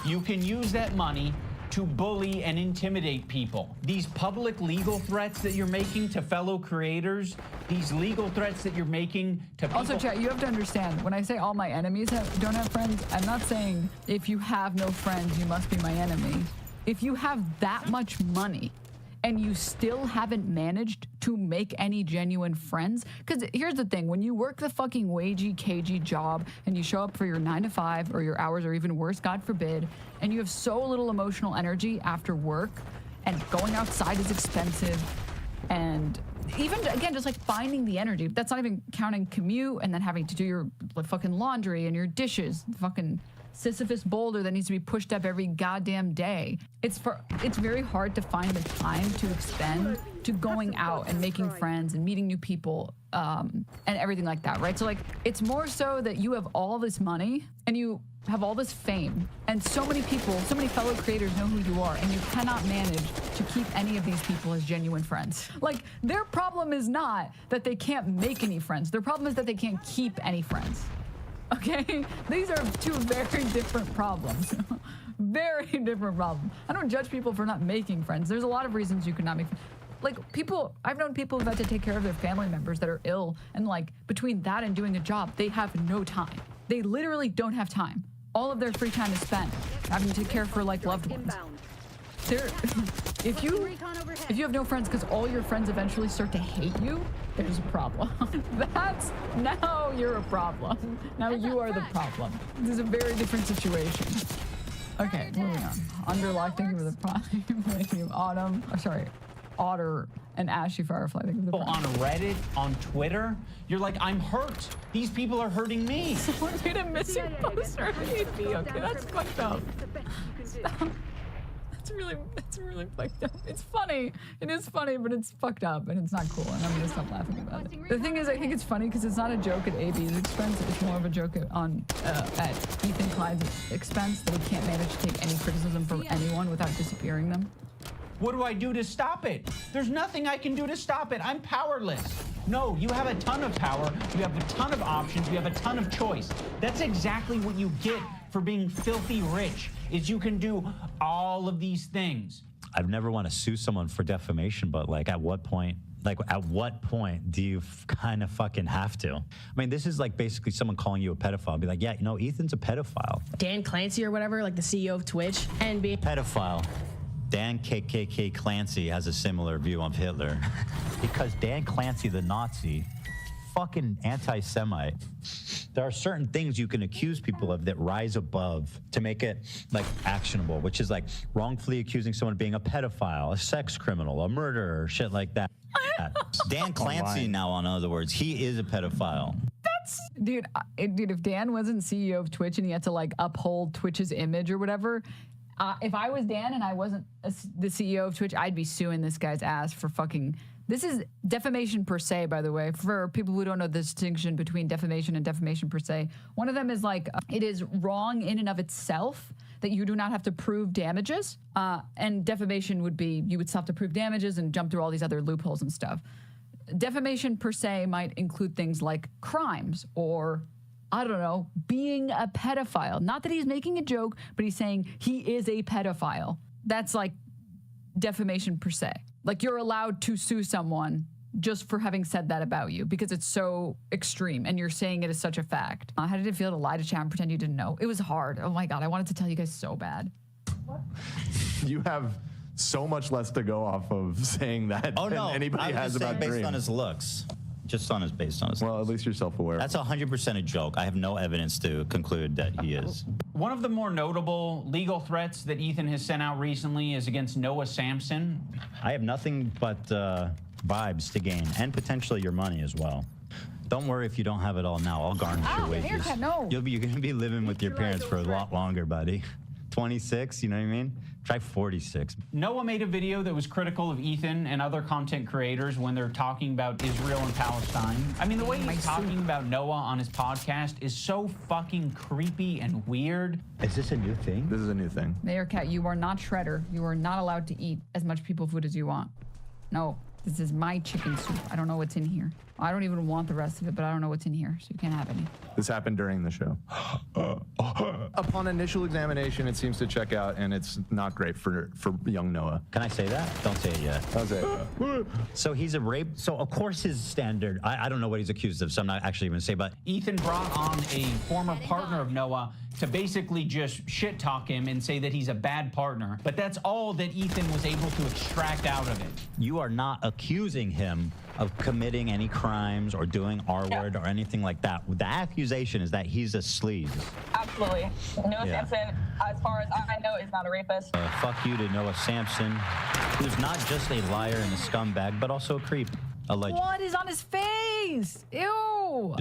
You can use that money to bully and intimidate people. These public legal threats that you're making to fellow creators, these legal threats that you're making to people. Also, chat, you have to understand, when I say all my enemies don't have friends, I'm not saying if you have no friends, you must be my enemy. If you have that much money, and you still haven't managed to make any genuine friends? Because here's the thing, when you work the fucking wagey, cagey job and you show up for your 9 to 5 or your hours or even worse, God forbid, and you have so little emotional energy after work and going outside is expensive and even, again, just like finding the energy. That's not even counting commute and then having to do your fucking laundry and your dishes, fucking Sisyphus boulder that needs to be pushed up every goddamn day. It's very hard to find the time to expend to going out and making friends and meeting new people and everything like that, right? So like, it's more so that you have all this money and you have all this fame, and so many people, so many fellow creators know who you are, and you cannot manage to keep any of these people as genuine friends. Like, their problem is not that they can't make any friends. Their problem is that they can't keep any friends. Okay? These are two very different problems. Very different problems. I don't judge people for not making friends. There's a lot of reasons you could not make friends. Like, people, I've known people who've had to take care of their family members that are ill, and like, between that and doing a job, they have no time. They literally don't have time. All of their free time is spent having to take care for like loved ones. If you have no friends because all your friends eventually start to hate you, there's a problem. Now you're a problem. Now you are the problem. This is a very different situation. Okay, moving on. Underlock, thank you for the prime. Thank you, Autumn. Oh, sorry, Otter and Ashy Firefly. Thank you for the prime. On Reddit, on Twitter, you're like, I'm hurt. These people are hurting me. Someone made a missing poster of me. Okay, that's fucked up. That's really fucked up. It's funny. It is funny, but it's fucked up and it's not cool, and I'm gonna stop laughing about it. The thing is, I think it's funny because it's not a joke at AB's expense. It's more of a joke at Ethan Klein's expense that he can't manage to take any criticism from anyone without disappearing them. What do I do to stop it? There's nothing I can do to stop it. I'm powerless. No, you have a ton of power. You have a ton of options. You have a ton of choice. That's exactly what you get for being filthy rich, is you can do all of these things. I've never want to sue someone for defamation, but like at what point do you kind of fucking have to? I mean, this is like basically someone calling you a pedophile. Be like, yeah, you know, Ethan's a pedophile. Dan Clancy or whatever, like the CEO of Twitch, and being pedophile. Dan KKK Clancy has a similar view of Hitler because Dan Clancy, the Nazi, fucking anti-Semite. There are certain things you can accuse people of that rise above to make it like actionable, which is like wrongfully accusing someone of being a pedophile, a sex criminal, a murderer, shit like that. Dan Clancy now, in other words, he is a pedophile. Dude, if Dan wasn't CEO of Twitch and he had to like uphold Twitch's image or whatever, if I was Dan and I wasn't the CEO of Twitch, I'd be suing this guy's ass for fucking... This is defamation per se, by the way, for people who don't know the distinction between defamation and defamation per se. One of them is like, it is wrong in and of itself that you do not have to prove damages. And defamation would be, you would still have to prove damages and jump through all these other loopholes and stuff. Defamation per se might include things like crimes or... I don't know, being a pedophile. Not that he's making a joke, but he's saying he is a pedophile. That's like defamation per se. Like you're allowed to sue someone just for having said that about you because it's so extreme and you're saying it as such a fact. How did it feel to lie to chat and pretend you didn't know? It was hard. Oh my God, I wanted to tell you guys so bad. What? You have so much less to go off of saying that than anybody has about based Dream. on his looks. Just based on his Well, at least you're self-aware. That's 100% a joke. I have no evidence to conclude that he is. One of the more notable legal threats that Ethan has sent out recently is against Noah Sampson. I have nothing but vibes to gain, and potentially your money as well. Don't worry if you don't have it all now. I'll garnish your wages. Haircut, no. You're going to be living with your parents for a lot longer, buddy. 26, you know what I mean? Try 46. Noah made a video that was critical of Ethan and other content creators when they're talking about Israel and Palestine. I mean, the way he's talking about Noah on his podcast is so fucking creepy and weird. Is this a new thing? This is a new thing. Mayor Cat, you are not Shredder. You are not allowed to eat as much people food as you want. No, this is my chicken soup. I don't know what's in here. I don't even want the rest of it, but I don't know what's in here, so you can't have any. This happened during the show. Upon initial examination, it seems to check out, and it's not great for young Noah. Can I say that? Don't say it yet. I'll say it. So he's a rape. So of course his standard. I don't know what he's accused of, so I'm not actually going to say. But Ethan brought on a former partner of Noah to basically just shit talk him and say that he's a bad partner. But that's all that Ethan was able to extract out of it. You are not accusing him of committing any crimes or doing R-word or anything like that. The accusation is that he's a sleaze. Absolutely. Noah Sampson, as far as I know, is not a rapist. Fuck you to Noah Sampson, who's not just a liar and a scumbag, but also a creep. Allegedly. What is on his face? Ew.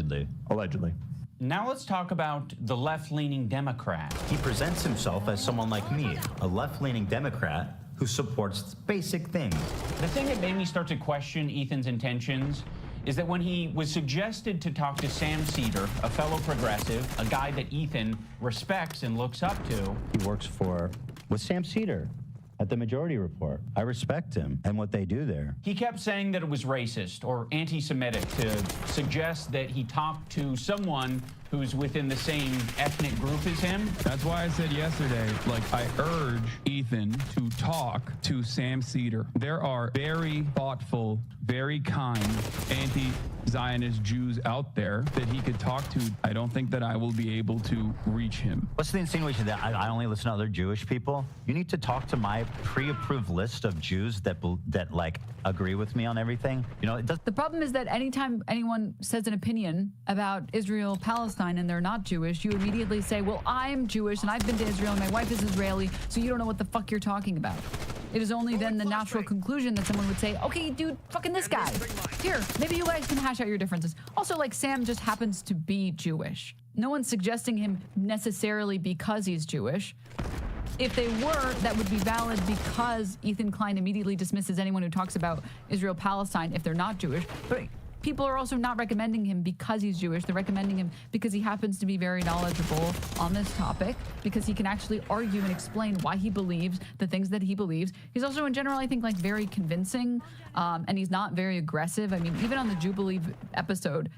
Allegedly. Now let's talk about the left-leaning Democrat. He presents himself as someone like me, a left-leaning Democrat who supports basic things. The thing that made me start to question Ethan's intentions is that when he was suggested to talk to Sam Cedar, a fellow progressive, a guy that Ethan respects and looks up to. He works with Sam Cedar at the Majority Report. I respect him and what they do there. He kept saying that it was racist or anti-Semitic to suggest that he talked to someone who's within the same ethnic group as him. That's why I said yesterday, like, I urge Ethan to talk to Sam Cedar. There are very thoughtful, very kind anti-Zionist Jews out there that he could talk to. I don't think that I will be able to reach him. What's the insinuation that I only listen to other Jewish people? You need to talk to my pre-approved list of Jews that like agree with me on everything. You know, it does. The problem is that anytime anyone says an opinion about Israel, Palestine, and they're not Jewish, you immediately say, well, I'm Jewish and I've been to Israel and my wife is Israeli, so you don't know what the fuck you're talking about. It is only then the natural conclusion that someone would say, okay, dude, fucking this guy. Here, maybe you guys can hash out your differences. Also, like, Sam just happens to be Jewish. No one's suggesting him necessarily because he's Jewish. If they were, that would be valid because Ethan Klein immediately dismisses anyone who talks about Israel-Palestine if they're not Jewish. But people are also not recommending him because he's Jewish. They're recommending him because he happens to be very knowledgeable on this topic, because he can actually argue and explain why he believes the things that he believes. He's also, in general, I think, like, very convincing, and he's not very aggressive. I mean, even on the Jubilee episode,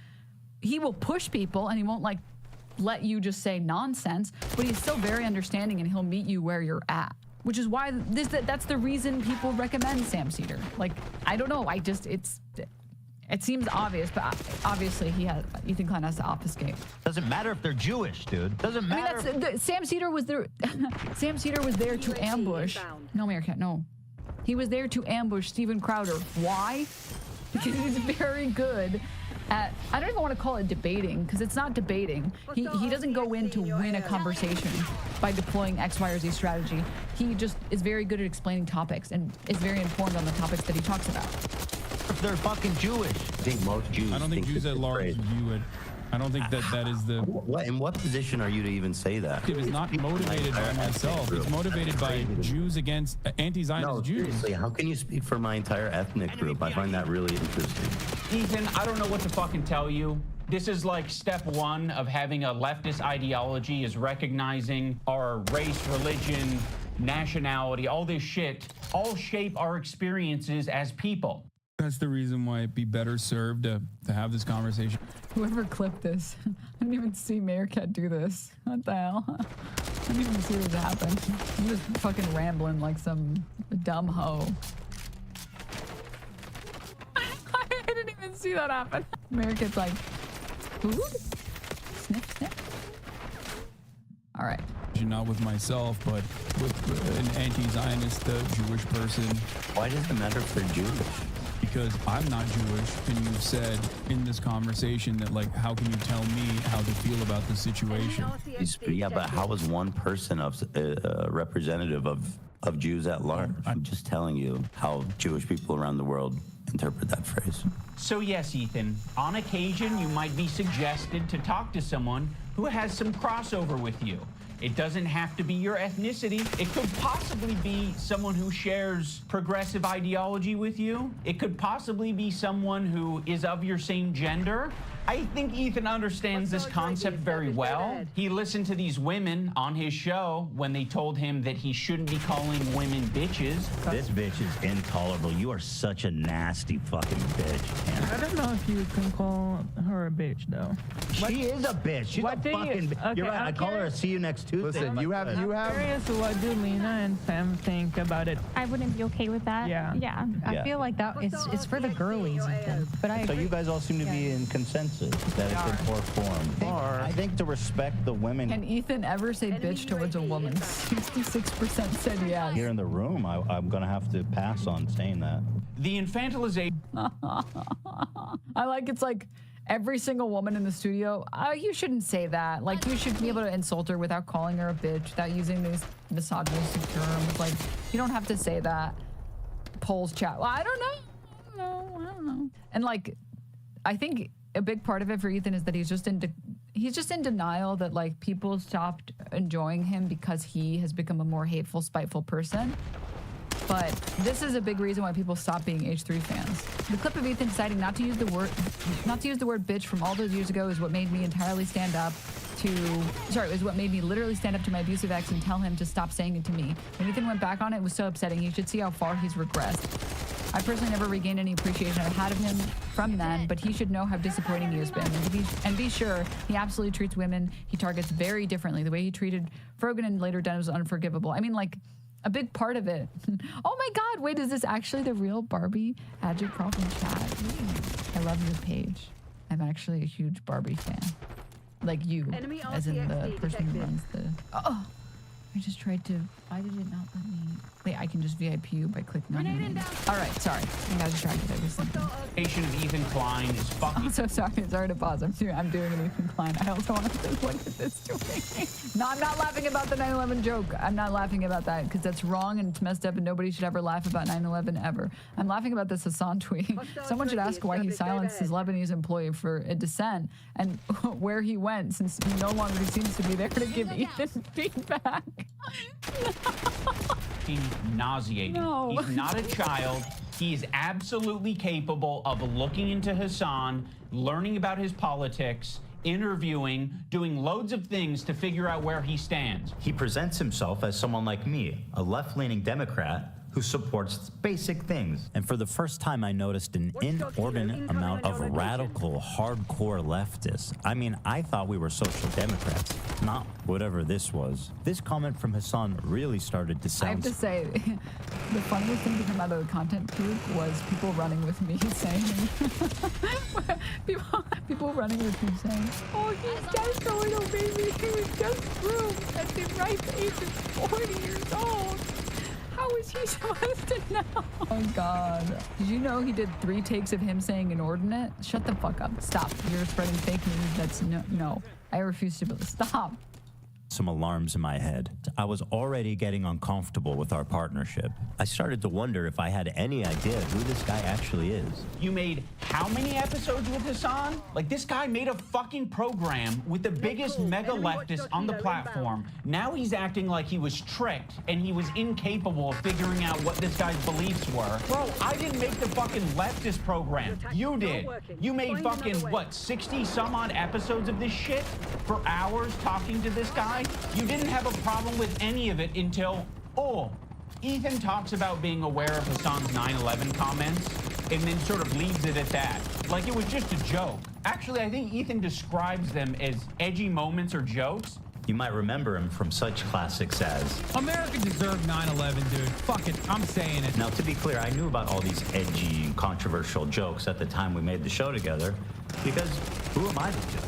he will push people and he won't, like, let you just say nonsense, but he's still very understanding and he'll meet you where you're at. Which is why that's the reason people recommend Sam Cedar. Like, I don't know, it seems obvious, but obviously Ethan Klein has to obfuscate. Doesn't matter if they're Jewish, dude. Doesn't matter. I mean, Sam Cedar was there. Sam Cedar was there to ambush. No, America, no. He was there to ambush Steven Crowder. Why? Because he's very good at, I don't even want to call it debating, because it's not debating. He doesn't go in to win a conversation by deploying X, Y, or Z strategy. He just is very good at explaining topics and is very informed on the topics that he talks about. They're fucking Jewish. I think most Jews. I don't think Jews at large view it. I don't think that is the. In what position are you to even say that? It is not motivated by myself. It's motivated by Jews against anti-Zionist Jews. Seriously, how can you speak for my entire ethnic group? I find that really interesting. Ethan, I don't know what to fucking tell you. This is like step one of having a leftist ideology, is recognizing our race, religion, nationality, all this shit, all shape our experiences as people. That's the reason why it'd be better served to have this conversation. Whoever clipped this, I didn't even see Meerkat do this. What the hell? I didn't even see this happen. I'm just fucking rambling like some dumb hoe. I didn't even see that happen. Meerkat's like, food? Sniff, sniff. All right. Not with myself, but with an anti-Zionist Jewish person. Why does it matter if they're Jewish? Because I'm not Jewish, and you've said in this conversation that, like, how can you tell me how to feel about the situation? Yeah, but how is one person a representative of Jews at large? I'm just telling you how Jewish people around the world interpret that phrase. So yes, Ethan, on occasion you might be suggested to talk to someone who has some crossover with you. It doesn't have to be your ethnicity. It could possibly be someone who shares progressive ideology with you. It could possibly be someone who is of your same gender. I think Ethan understands this concept very well. He listened to these women on his show when they told him that he shouldn't be calling women bitches. This bitch is intolerable. You are such a nasty fucking bitch. I don't know if you can call her a bitch, though. She is a bitch. She's a fucking bitch. Okay, You're right. I call her a see you next Tuesday. Listen, you have. I'm curious, what do Lena and Sam think about it? I wouldn't be okay with that. Yeah. Yeah. Yeah. I feel like that it's for the girlies, Ethan. But I So agree. you guys all seem to be in consensus that it's in poor form. I think to respect the women. Can Ethan ever say bitch towards a woman? 66% said yes. Here in the room, I'm going to have to pass on saying that. The infantilization. I like, it's like every single woman in the studio, oh, you shouldn't say that. Like, you should be able to insult her without calling her a bitch, without using these misogynistic terms. Like, you don't have to say that. Polls chat. Well, I don't know. I don't know. And like, I think a big part of it for Ethan is that he's just into, he's just in denial that like people stopped enjoying him because he has become a more hateful, spiteful person. But this is a big reason why people stop being H3 fans. The clip of Ethan deciding not to use the word bitch from all those years ago is what made me entirely stand up to, is what made me literally stand up to my abusive ex and tell him to stop saying it to me. When Ethan went back on it, it was so upsetting. You should see how far he's regressed. I personally never regained any appreciation I had of him from then, but he should know how disappointing he has been. And be sure, he absolutely treats women he targets very differently. The way he treated Frogan and later Dunn was unforgivable. I mean, like, a big part of it. Oh my God, wait, is this actually the real Barbie agitprop in chat? I love your page. I'm actually a huge Barbie fan. Like you, as in the person who runs the... Oh, I just tried to... Why did it not let me... Wait, I can just VIP you by clicking on your name. All right, sorry. I got distracted. I was thinking. Of Ethan Klein is fucking... I'm so sorry. Sorry to pause. I'm doing an Ethan Klein. I also want to look at this doing. No, I'm not laughing about the 9/11 joke. I'm not laughing about that because that's wrong and it's messed up and nobody should ever laugh about 9/11 ever. I'm laughing about this Hassan tweet. Someone should ask why he silenced his Lebanese employee for a dissent and where he went since he no longer seems to be there to give Ethan feedback. Nauseating. No. He's not a child. He is absolutely capable of looking into Hassan, learning about his politics, interviewing, doing loads of things to figure out where he stands. He presents himself as someone like me, a left-leaning Democrat who supports basic things. And for the first time, I noticed an inordinate amount of radical, hardcore leftists. I mean, I thought we were social democrats, not whatever this was. This comment from Hassan really started to sound... I have to say, the funniest thing to come out of the content tube was people running with me saying... people running with me saying, oh, he's just going to baby. He was just groomed at the ripe age of 40 years old. How is he supposed to know? Oh God. Did you know he did 3 takes of him saying inordinate? Shut the fuck up. Stop. You're spreading fake news. That's no. I refuse to believe. Stop. Some alarms in my head. I was already getting uncomfortable with our partnership. I started to wonder if I had any idea who this guy actually is. You made how many episodes with Hassan? Like, this guy made a fucking program with the biggest mega leftist on the platform. Now he's acting like he was tricked and he was incapable of figuring out what this guy's beliefs were. Bro, I didn't make the fucking leftist program. You did. You made fucking, what, 60 some odd episodes of this shit for hours talking to this guy? You didn't have a problem with any of it until, Ethan talks about being aware of Hassan's 9/11 comments and then sort of leaves it at that. Like it was just a joke. Actually, I think Ethan describes them as edgy moments or jokes. You might remember him from such classics as... America deserved 9/11, dude. Fuck it, I'm saying it. Now, to be clear, I knew about all these edgy, controversial jokes at the time we made the show together, because who am I to judge?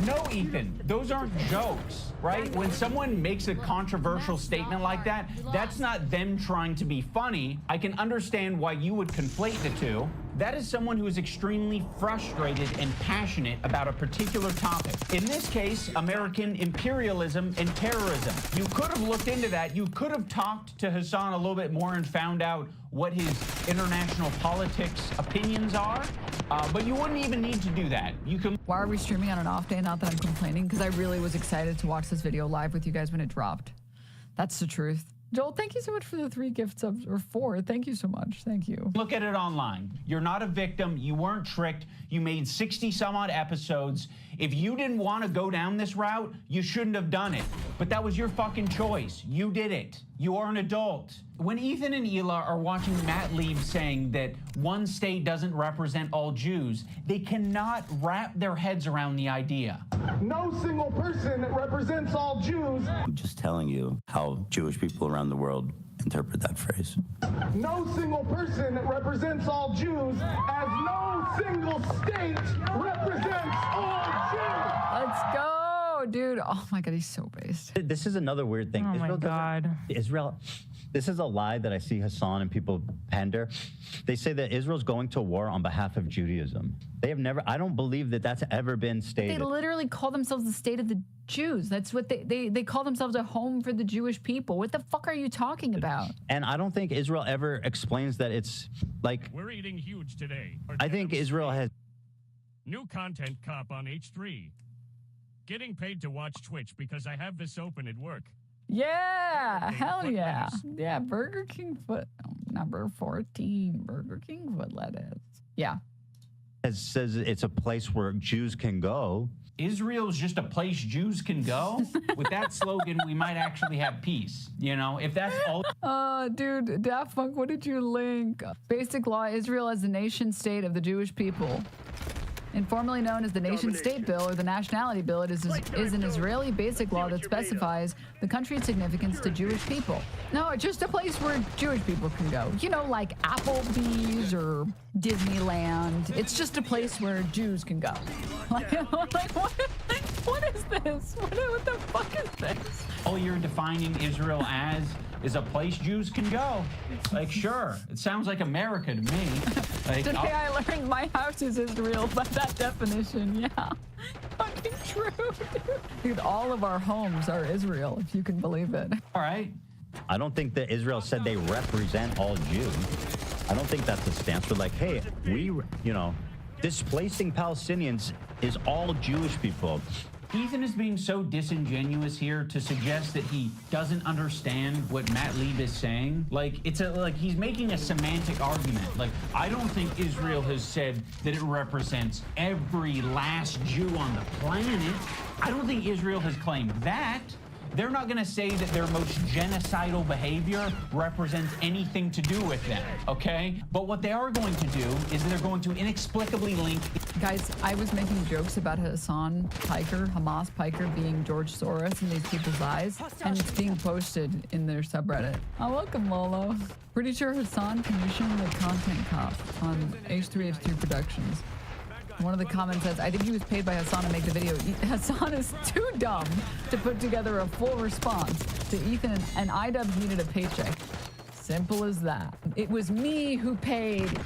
No, Ethan, those aren't jokes, right? When someone makes a controversial statement like that, that's not them trying to be funny. I can understand why you would conflate the two. That is someone who is extremely frustrated and passionate about a particular topic. In this case, American imperialism and terrorism. You could have looked into that. You could have talked to Hassan a little bit more and found out what his international politics opinions are, but you wouldn't even need to do that. You can... Why are we streaming on an off day? Not that I'm complaining, because I really was excited to watch this video live with you guys when it dropped. That's the truth. Joel, thank you so much for the 3 gift subs, or 4. Thank you so much. Thank you. Look at it online. You're not a victim. You weren't tricked. You made 60 some odd episodes. If you didn't want to go down this route, you shouldn't have done it. But that was your fucking choice. You did it. You are an adult. When Ethan and Hila are watching Matt Lieb saying that one state doesn't represent all Jews, they cannot wrap their heads around the idea. No single person represents all Jews. I'm just telling you how Jewish people around the world interpret that phrase. No single person represents all Jews, as no single state represents all Jews. Let's go, dude. Oh my God, he's so based. This is another weird thing. Oh my God. Israel, this is a lie that I see Hassan and people pander. They say that Israel's going to war on behalf of Judaism. They have never, I don't believe that that's ever been stated. They literally call themselves the state of the Jews. That's what they call themselves, a home for the Jewish people. What the fuck are you talking about? And I don't think Israel ever explains that it's like... We're eating huge today. I think Israel has... New content cop on H3. Getting paid to watch Twitch because I have this open at work. Yeah, hell yeah. Yeah, Burger King foot number 14. Burger King foot lettuce. Yeah. It says it's a place where Jews can go. Israel's just a place Jews can go. With that slogan, we might actually have peace. You know, if that's all. Dude, Daft Punk, what did you link? Basic law: Israel as the nation state of the Jewish people. Informally known as the Nation-State Bill or the Nationality Bill, it is an Israeli basic law that specifies the country's significance to Jewish people. No, it's just a place where Jewish people can go. You know, like Applebee's or Disneyland. It's just a place where Jews can go. Like what is this? What the fuck is this? All you're defining Israel as is a place Jews can go. Like, sure, it sounds like America to me. Like, Today I learned my house is Israel by that definition. Yeah, fucking true, dude. All of our homes are Israel, if you can believe it. All right. I don't think that Israel said they represent all Jews. I don't think that's a stance. We're like, hey, displacing Palestinians is all Jewish people. Ethan is being so disingenuous here to suggest that he doesn't understand what Matt Lieb is saying. Like, he's making a semantic argument. Like, I don't think Israel has said that it represents every last Jew on the planet. I don't think Israel has claimed that. They're not going to say that their most genocidal behavior represents anything to do with them, okay? But what they are going to do is they're going to inexplicably link... Guys, I was making jokes about Hassan Piker, Hamas Piker, being George Soros in these people's eyes, and it's being posted in their subreddit. Oh, welcome, Lolo. Pretty sure Hassan commissioned the content cop on H3H3 Productions. One of the comments says, I think he was paid by Hassan to make the video. Hassan is too dumb to put together a full response to Ethan, and iDubbbz needed a paycheck. Simple as that. It was me who paid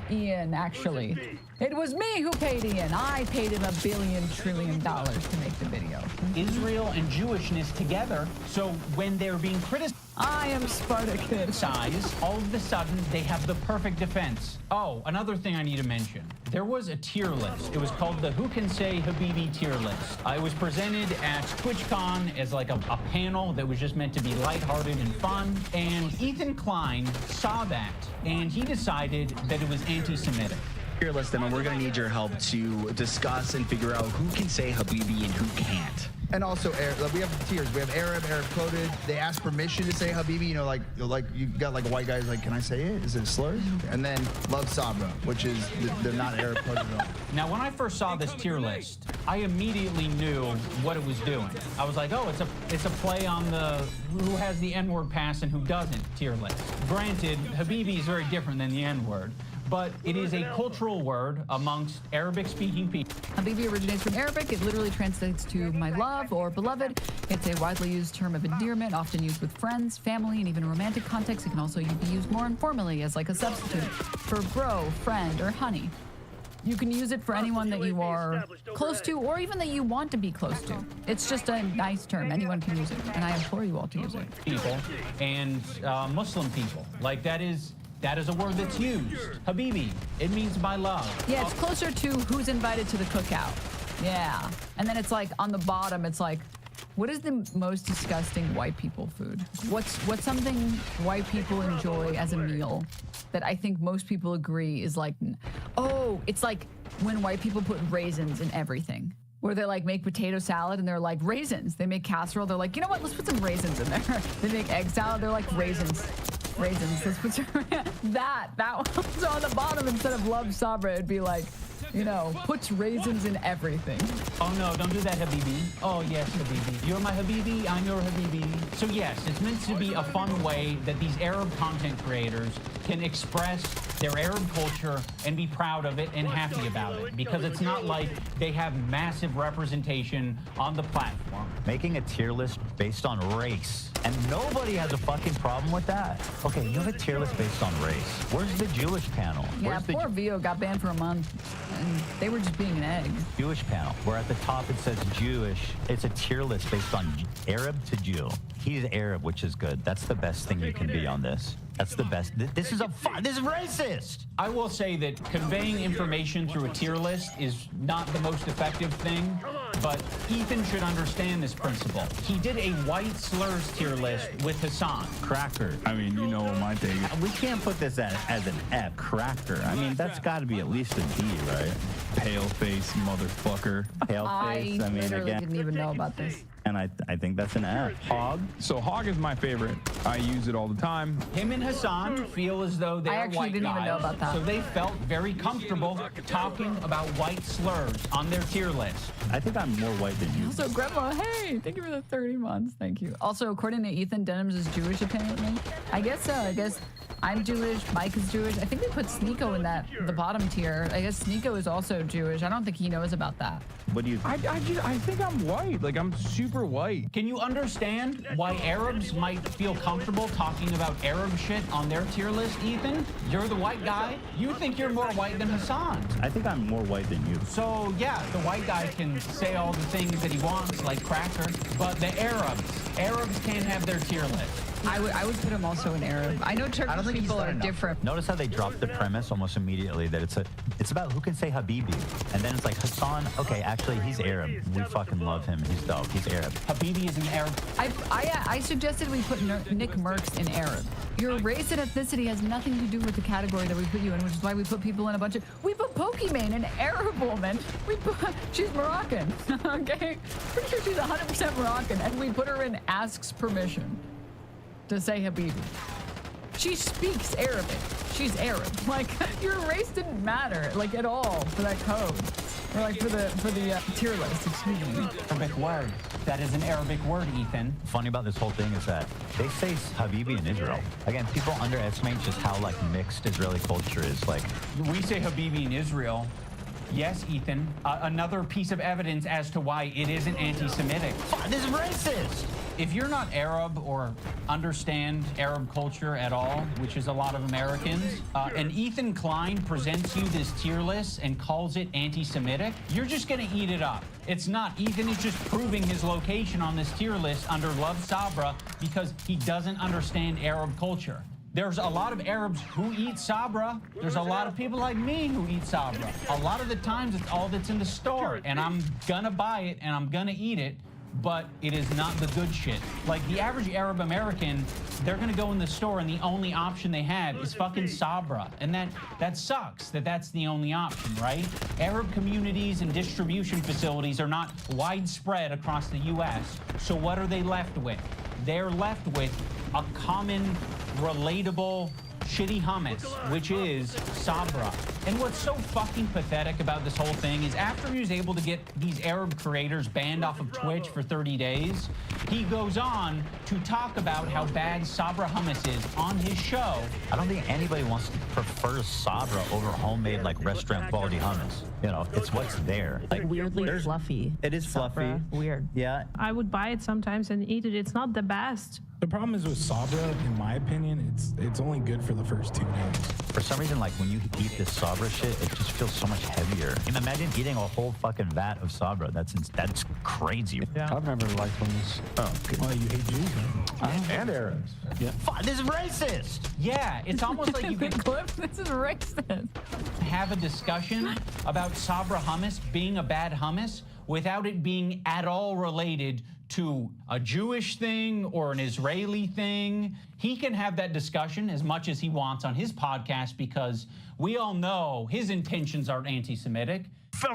Ian, actually. It was me who paid Ian. I paid him $1 billion trillion to make the video. Israel and Jewishness together, so when they're being criticized, I am Spartacus. All of a sudden, they have the perfect defense. Oh, another thing I need to mention. There was a tier list. It was called the Who Can Say Habibi tier list. It was presented at TwitchCon as like a panel that was just meant to be lighthearted and fun. And Ethan Klein saw that, and he decided that it was anti-Semitic. Tier list, and we're going to need your help to discuss and figure out who can say Habibi and who can't. And also, we have tiers. We have Arab coded. They ask permission to say Habibi. You know, like you got like a white guy's like, can I say it? Is it a slur? And then Love Sabra, which is they're not Arab coded at all. Now, when I first saw this tier list, I immediately knew what it was doing. I was like, oh, it's a play on the who has the N-word pass and who doesn't tier list. Granted, Habibi is very different than the N-word, but it is a cultural word amongst Arabic-speaking people. Habibi originates from Arabic. It literally translates to my love or beloved. It's a widely used term of endearment, often used with friends, family, and even romantic contexts. It can also be used more informally as like a substitute for bro, friend, or honey. You can use it for anyone that you are close to or even that you want to be close to. It's just a nice term. Anyone can use it, and I implore you all to use it. People and Muslim people. Like that is a word that's used. Habibi, it means my love. Yeah, it's closer to who's invited to the cookout. Yeah. And then it's like on the bottom, it's like, what is the most disgusting white people food? What's something white people enjoy as a meal that I think most people agree is like, oh, it's like when white people put raisins in everything. Where they like make potato salad and they're like raisins. They make casserole, they're like, you know what, let's put some raisins in there. They make egg salad, they're like raisins. Let's put some, that one. So on the bottom, instead of Love Sabra, it'd be like, you know, puts raisins in everything. Oh no, don't do that, Habibi. Oh yes, Habibi. You're my Habibi, I'm your Habibi. So yes, it's meant to be a fun way that these Arab content creators can express their Arab culture and be proud of it and happy about it. Because it's not like they have massive representation on the platform. Making a tier list based on race. And nobody has a fucking problem with that. Okay, you have a tier list based on race. Where's the Jewish panel? Yeah, poor Vio got banned for a month. And they were just being an egg. Jewish panel, where at the top it says Jewish. It's a tier list based on Arab to Jew. He's Arab, which is good. That's the best thing you can be on this. That's the best. This is racist. I will say that conveying information through a tier list is not the most effective thing, but Ethan should understand this principle. He did a white slurs tier list with Hassan. Cracker. I mean, you know what my take is. We can't put this as an F. Cracker. I mean, that's got to be at least a D, right? Pale face motherfucker. Pale face. I mean, literally again. didn't even know about this. And I think that's an F. Hog. So Hog is my favorite. I use it all the time. Him and Hassan feel as though they're white didn't guys, even know about that. so they felt very comfortable talking about white slurs on their tier list. I think I'm more white than you. Also, Grandma, hey, thank you for the 30 months. Thank you. Also, according to Ethan, Denims is Jewish, apparently. I guess I'm Jewish. Mike is Jewish. I think they put Sneeko in the bottom tier. I guess Sneeko is also Jewish. I don't think he knows about that. What do you think? I think I'm white. Like, I'm super white. Can you understand why Arabs might feel comfortable talking about Arab shit on their tier list, Ethan? You're the white guy. You think you're more white than Hassan. I think I'm more white than you. So, yeah, the white guy can say all the things that he wants, like cracker, but the Arabs can't have their tier list. I would put him also in Arab. I know Turkish people are different. Notice how they dropped the premise almost immediately that it's about who can say Habibi. And then it's like Hassan, okay, actually he's Arab. We fucking love him. He's dope. He's Arab. Habibi is an Arab. I suggested we put Nick Merckx in Arab. Your race and ethnicity has nothing to do with the category that we put you in, which is why we put people in a bunch of... We put Pokimane, an Arab woman. She's Moroccan, okay? Pretty sure she's 100% Moroccan, and we put her in asks permission to say Habibi. She speaks Arabic. She's Arab. Like, your race didn't matter, like, at all for that code. Or like for the tier list, excuse me. Arabic word. That is an Arabic word, Ethan. Funny about this whole thing is that they say Habibi in Israel. Again, people underestimate just how like mixed Israeli culture is. Like, we say Habibi in Israel. Yes, Ethan. Another piece of evidence as to why it isn't anti-Semitic. This is racist. If you're not Arab or understand Arab culture at all, which is a lot of Americans, and Ethan Klein presents you this tier list and calls it anti-Semitic, you're just gonna eat it up. It's not. Ethan is just proving his location on this tier list under Love Sabra because he doesn't understand Arab culture. There's a lot of Arabs who eat Sabra. There's a lot of people like me who eat Sabra. A lot of the times it's all that's in the store, and I'm gonna buy it and I'm gonna eat it, but it is not the good shit. Like the average Arab American, they're gonna go in the store and the only option they have is fucking Sabra. And that sucks that that's the only option, right? Arab communities and distribution facilities are not widespread across the US. So what are they left with? They're left with a common, relatable, shitty hummus, which is Sabra. And what's so fucking pathetic about this whole thing is after he was able to get these Arab creators banned off of Twitch for 30 days, he goes on to talk about how bad Sabra hummus is on his show. I don't think anybody wants to prefer Sabra over homemade like restaurant quality hummus. You know, it's what's there. Like weirdly fluffy. It is fluffy. Weird. Yeah. I would buy it sometimes and eat it. It's not the best. The problem is with Sabra, in my opinion, it's only good for the first 2 days. For some reason, like when you eat this Sabra shit, it just feels so much heavier. And imagine eating a whole fucking vat of Sabra. That's crazy. Yeah. I've never liked hummus. Oh, good. Well, you hate Jews, then. And Arabs. Yeah. This is racist. Yeah, it's almost like you can This is racist. have a discussion about Sabra hummus being a bad hummus without it being at all related to a Jewish thing or an Israeli thing. He can have that discussion as much as he wants on his podcast because we all know his intentions are anti-Semitic.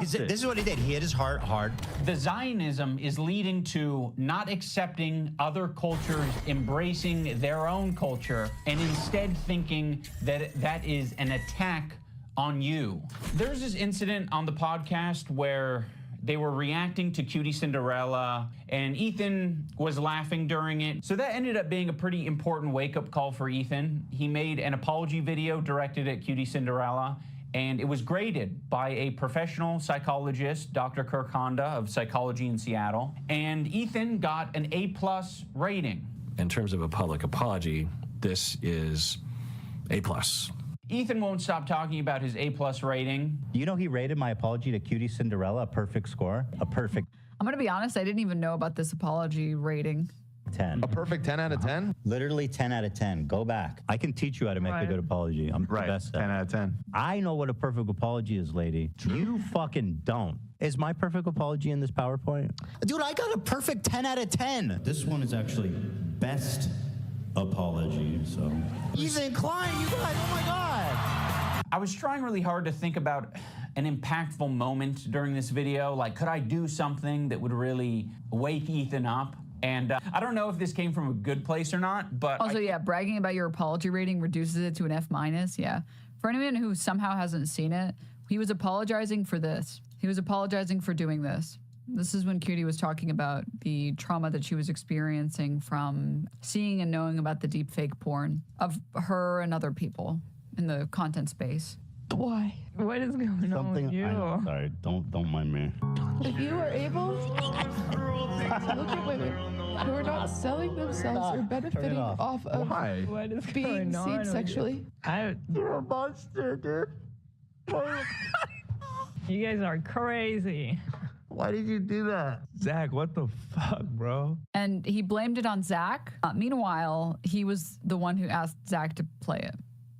This is what he did. He hit his heart hard. The Zionism is leading to not accepting other cultures, embracing their own culture, and instead thinking that that is an attack on you. There's this incident on the podcast where they were reacting to Cutie Cinderella, and Ethan was laughing during it. So that ended up being a pretty important wake-up call for Ethan. He made an apology video directed at Cutie Cinderella, and it was graded by a professional psychologist, Dr. Kirk Honda of Psychology in Seattle, and Ethan got an A+ rating. In terms of a public apology, this is A+. Ethan won't stop talking about his A+ rating. You know, he rated my apology to Cutie Cinderella a perfect score. A perfect I'm gonna be honest, I didn't even know about this apology rating. 10. A perfect 10 out of 10? Literally 10 out of 10. Go back. I can teach you how to make a good apology. I'm the best at it. 10 out of 10. I know what a perfect apology is, lady. You fucking don't. Is my perfect apology in this PowerPoint? Dude, I got a perfect 10 out of 10. This one is actually best apology, so. Ethan Klein, you guys, oh my God. I was trying really hard to think about an impactful moment during this video. Like, could I do something that would really wake Ethan up? And I don't know if this came from a good place or not, but also, yeah, bragging about your apology rating reduces it to an F-. Yeah. For anyone who somehow hasn't seen it, he was apologizing for this. He was apologizing for doing this. This is when Cutie was talking about the trauma that she was experiencing from seeing and knowing about the deepfake porn of her and other people in the content space. Why? What is going on with you? I know, sorry, don't mind me. If you were able to look at women who are not selling themselves or benefiting off of being seen sexually. You're a monster, dude. You guys are crazy. Why did you do that? Zach, what the fuck, bro? And he blamed it on Zach. Meanwhile, he was the one who asked Zach to play it,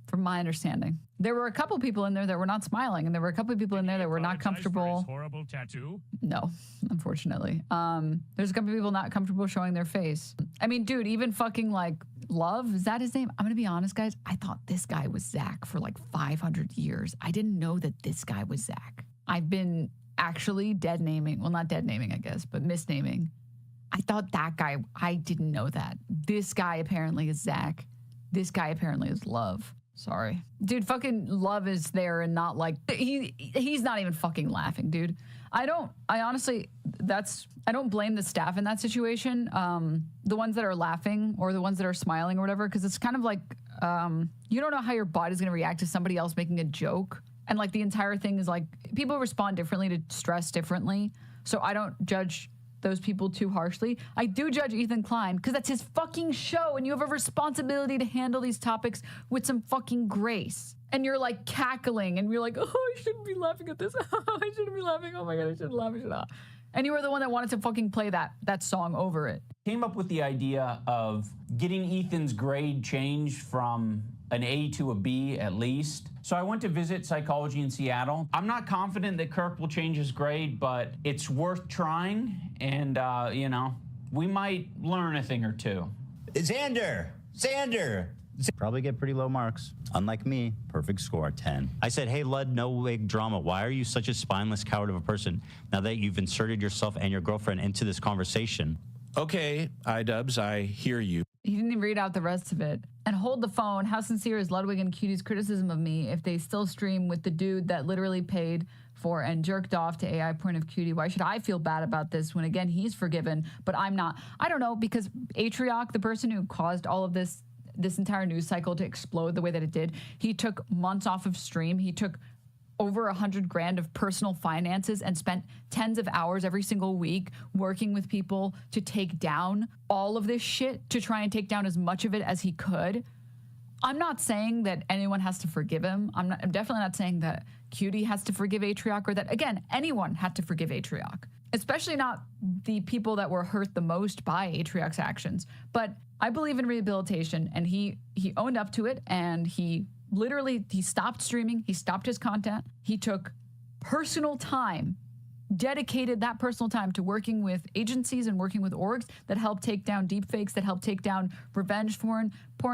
from my understanding. There were a couple people in there that were not smiling, and there were a couple of people in there that were not comfortable. Horrible tattoo? No, unfortunately. There's a couple of people not comfortable showing their face. I mean, dude, even fucking like Love, is that his name? I'm gonna be honest, guys. I thought this guy was Zach for like 500 years. I didn't know that this guy was Zach. I've been actually dead naming, well, not dead naming, I guess, but misnaming. I thought that guy, I didn't know that. This guy apparently is Zach. This guy apparently is Love. Sorry. Dude, fucking Love is there and not like, he's not even fucking laughing, dude. I don't blame the staff in that situation. The ones that are laughing or the ones that are smiling or whatever, because it's kind of like, you don't know how your body's gonna react to somebody else making a joke. And like the entire thing is like, people respond differently to stress differently. So I don't judge those people too harshly. I do judge Ethan Klein because that's his fucking show and you have a responsibility to handle these topics with some fucking grace. And you're like cackling and you're like, oh, I shouldn't be laughing at this. Oh, I shouldn't be laughing. Oh my God, I shouldn't laugh. I should not. And you were the one that wanted to fucking play that song over it. Came up with the idea of getting Ethan's grade changed from an A to a B at least. So I went to visit psychology in Seattle. I'm not confident that Kirk will change his grade, but it's worth trying. And, you know, we might learn a thing or two. Xander! Probably get pretty low marks. Unlike me, perfect score, 10. I said, hey, Lud, no big drama. Why are you such a spineless coward of a person now that you've inserted yourself and your girlfriend into this conversation? Okay, iDubbbz, I hear you. He didn't even read out the rest of it. And hold the phone. How sincere is Ludwig and Cutie's criticism of me if they still stream with the dude that literally paid for and jerked off to AI point of Cutie? Why should I feel bad about this when, again, he's forgiven, but I'm not? I don't know, because Atrioc, the person who caused all of this entire news cycle to explode the way that it did, he took months off of stream. He took over $100,000 of personal finances and spent tens of hours every single week working with people to take down all of this shit, to try and take down as much of it as he could. I'm not saying that anyone has to forgive him. I'm definitely not saying that Cutie has to forgive Atrioc or that, again, anyone had to forgive Atrioc, especially not the people that were hurt the most by Atrioc's actions. But I believe in rehabilitation, and he owned up to it, and he stopped streaming. He stopped his content. He took personal time, dedicated that personal time to working with agencies and working with orgs that help take down deepfakes, that help take down revenge porn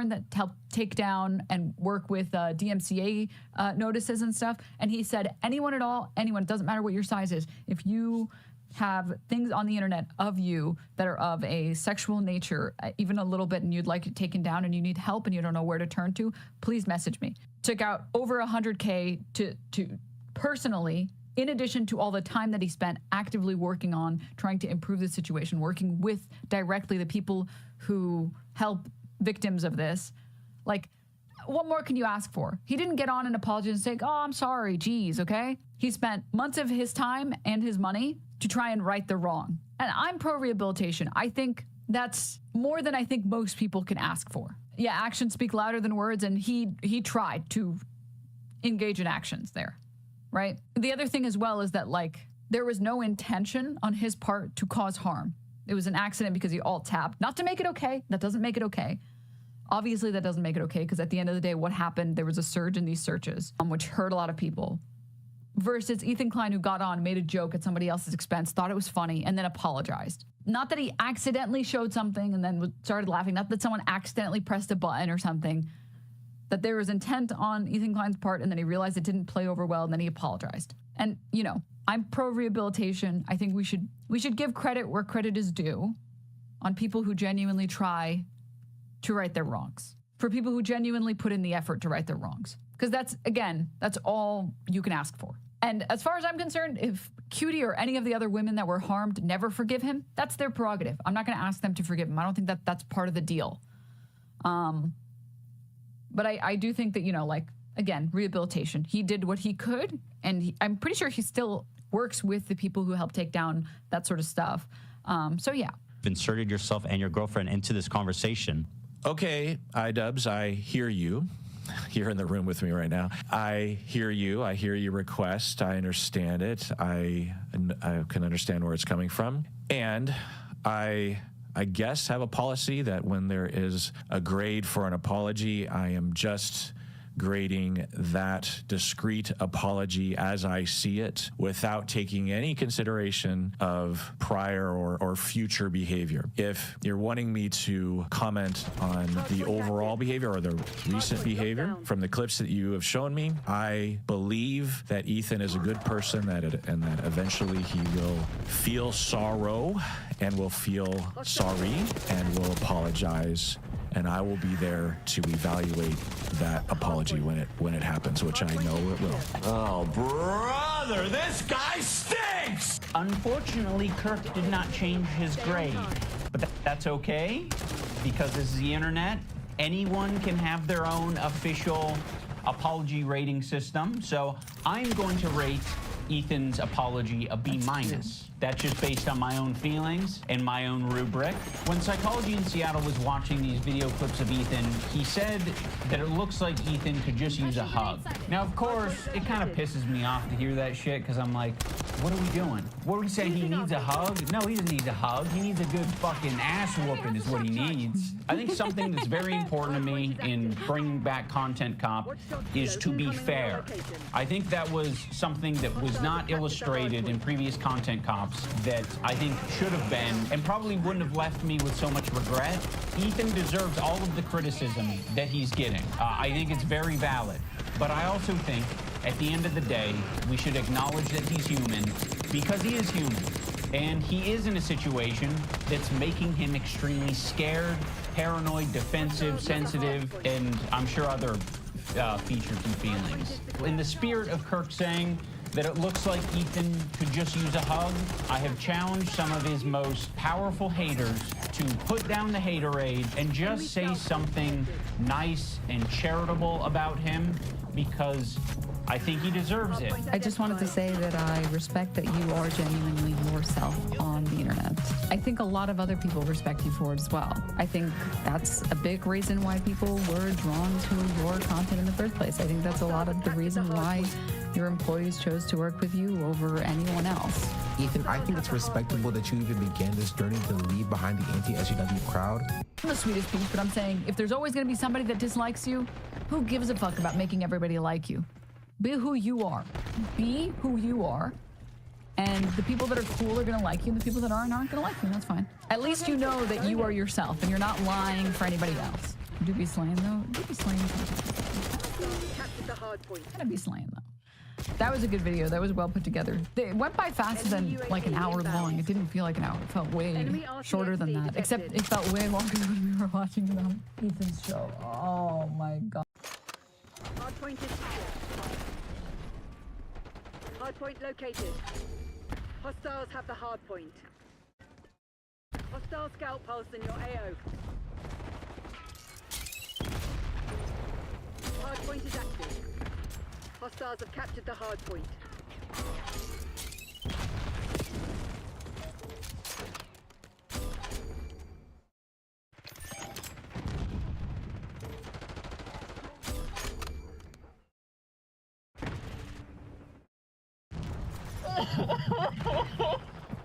that help take down and work with DMCA notices and stuff. And he said, anyone at all, anyone, it doesn't matter what your size is, if you have things on the internet of you that are of a sexual nature, even a little bit, and you'd like it taken down and you need help and you don't know where to turn to, please message me. Took out over $100K to personally, in addition to all the time that he spent actively working on trying to improve the situation, working with directly the people who help victims of this. Like, what more can you ask for? He didn't get on and apologize and say, oh, I'm sorry, geez, okay? He spent months of his time and his money to try and right the wrong. And I'm pro-rehabilitation. I think that's more than I think most people can ask for. Yeah, actions speak louder than words, and he tried to engage in actions there, right? The other thing as well is that, like, there was no intention on his part to cause harm. It was an accident because he alt-tapped. Not to make it okay. That doesn't make it okay. Obviously, that doesn't make it okay, because at the end of the day, what happened, there was a surge in these searches, which hurt a lot of people. versus Ethan Klein, who got on, made a joke at somebody else's expense, thought it was funny, and then apologized. Not that he accidentally showed something and then started laughing, not that someone accidentally pressed a button or something, that there was intent on Ethan Klein's part and then he realized it didn't play over well and then he apologized. And, you know, I'm pro rehabilitation. I think we should give credit where credit is due on people who genuinely try to right their wrongs. For people who genuinely put in the effort to right their wrongs. Because that's all you can ask for. And as far as I'm concerned, if Cutie or any of the other women that were harmed never forgive him, that's their prerogative. I'm not going to ask them to forgive him. I don't think that that's part of the deal. But I do think that, you know, like, again, rehabilitation. He did what he could, and I'm pretty sure he still works with the people who helped take down that sort of stuff. So, yeah. Inserted yourself and your girlfriend into this conversation. Okay, iDubbbz, I hear you. You're in the room with me right now. I hear you. I hear your request. I understand it. I can understand where it's coming from. And I guess have a policy that when there is a grade for an apology, I am just grading that discrete apology as I see it without taking any consideration of prior or future behavior. If you're wanting me to comment on the overall behavior or the recent behavior from the clips that you have shown me, I believe that Ethan is a good person and that eventually he will feel sorrow and will feel sorry and will apologize. And I will be there to evaluate that apology when it happens, which I know it will. Oh, brother, this guy stinks! Unfortunately, Kirk did not change his grade. But that's okay, because this is the internet. Anyone can have their own official apology rating system. So I'm going to rate Ethan's apology a B-. That's just based on my own feelings and my own rubric. When Psychology in Seattle was watching these video clips of Ethan, he said that it looks like Ethan could just use a hug. Now, of course, it kind of pisses me off to hear that shit, because I'm like, what are we doing? What are we saying? He needs a hug? No, he doesn't need a hug. He needs a good fucking ass whooping is what he needs. I think something that's very important to me in bringing back Content Cop is to be fair. I think that was something that was not illustrated in previous Content Cops that I think should have been and probably wouldn't have left me with so much regret. Ethan deserves all of the criticism that he's getting. I think it's very valid. But I also think at the end of the day, we should acknowledge that he's human because he is human. And he is in a situation that's making him extremely scared, paranoid, defensive, sensitive, and I'm sure other features and feelings. In the spirit of Kirk saying that it looks like Ethan could just use a hug, I have challenged some of his most powerful haters to put down the haterade and just say something nice and charitable about him, because I think he deserves it. I just wanted to say that I respect that you are genuinely yourself on the internet. I think a lot of other people respect you for it as well. I think that's a big reason why people were drawn to your content in the first place. I think that's a lot of the reason why your employees chose to work with you over anyone else. Ethan, I think it's respectable that you even began this journey to leave behind the anti-SJW crowd. I'm the sweetest piece, but I'm saying if there's always going to be somebody that dislikes you, who gives a fuck about making everybody like you? Be who you are. Be who you are. And the people that are cool are going to like you, and the people that aren't going to like you, and that's fine. At least you know that you are yourself, and you're not lying for anybody else. Do be slaying, though. Do be slaying. Gotta be slaying, though. That was a good video. That was well put together. It went by faster than like an hour long. It didn't feel like an hour. It felt way shorter than that. Except it felt way longer when we were watching it on Ethan's show. Oh my god. Hardpoint is secure. Hardpoint located. Hostiles have the hardpoint. Hostile scout pulse in your AO. Hardpoint is active. Hostiles have captured the hardpoint.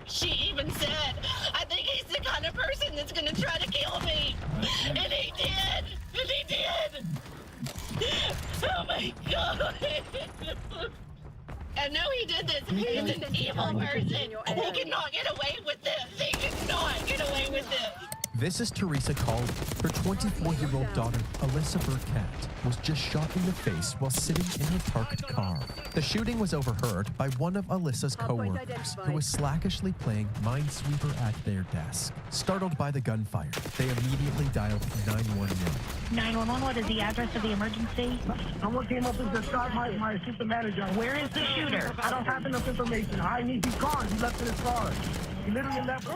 She even said, I think he's the kind of person that's gonna try to kill me. And he did! And he did! Oh my god! I know he did this. He's an evil person. He cannot get away with this. He cannot get away with this. This is Teresa Colley. Her 24-year-old daughter, Alyssa Burkett, was just shot in the face while sitting in her parked car. The shooting was overheard by one of Alyssa's co-workers, who was slackishly playing Minesweeper at their desk. Startled by the gunfire, they immediately dialed 911. 911, what is the address of the emergency? Someone came up and just shot my assistant manager. Where is the shooter? I don't have enough information. I need his car. He left in his car. He literally left.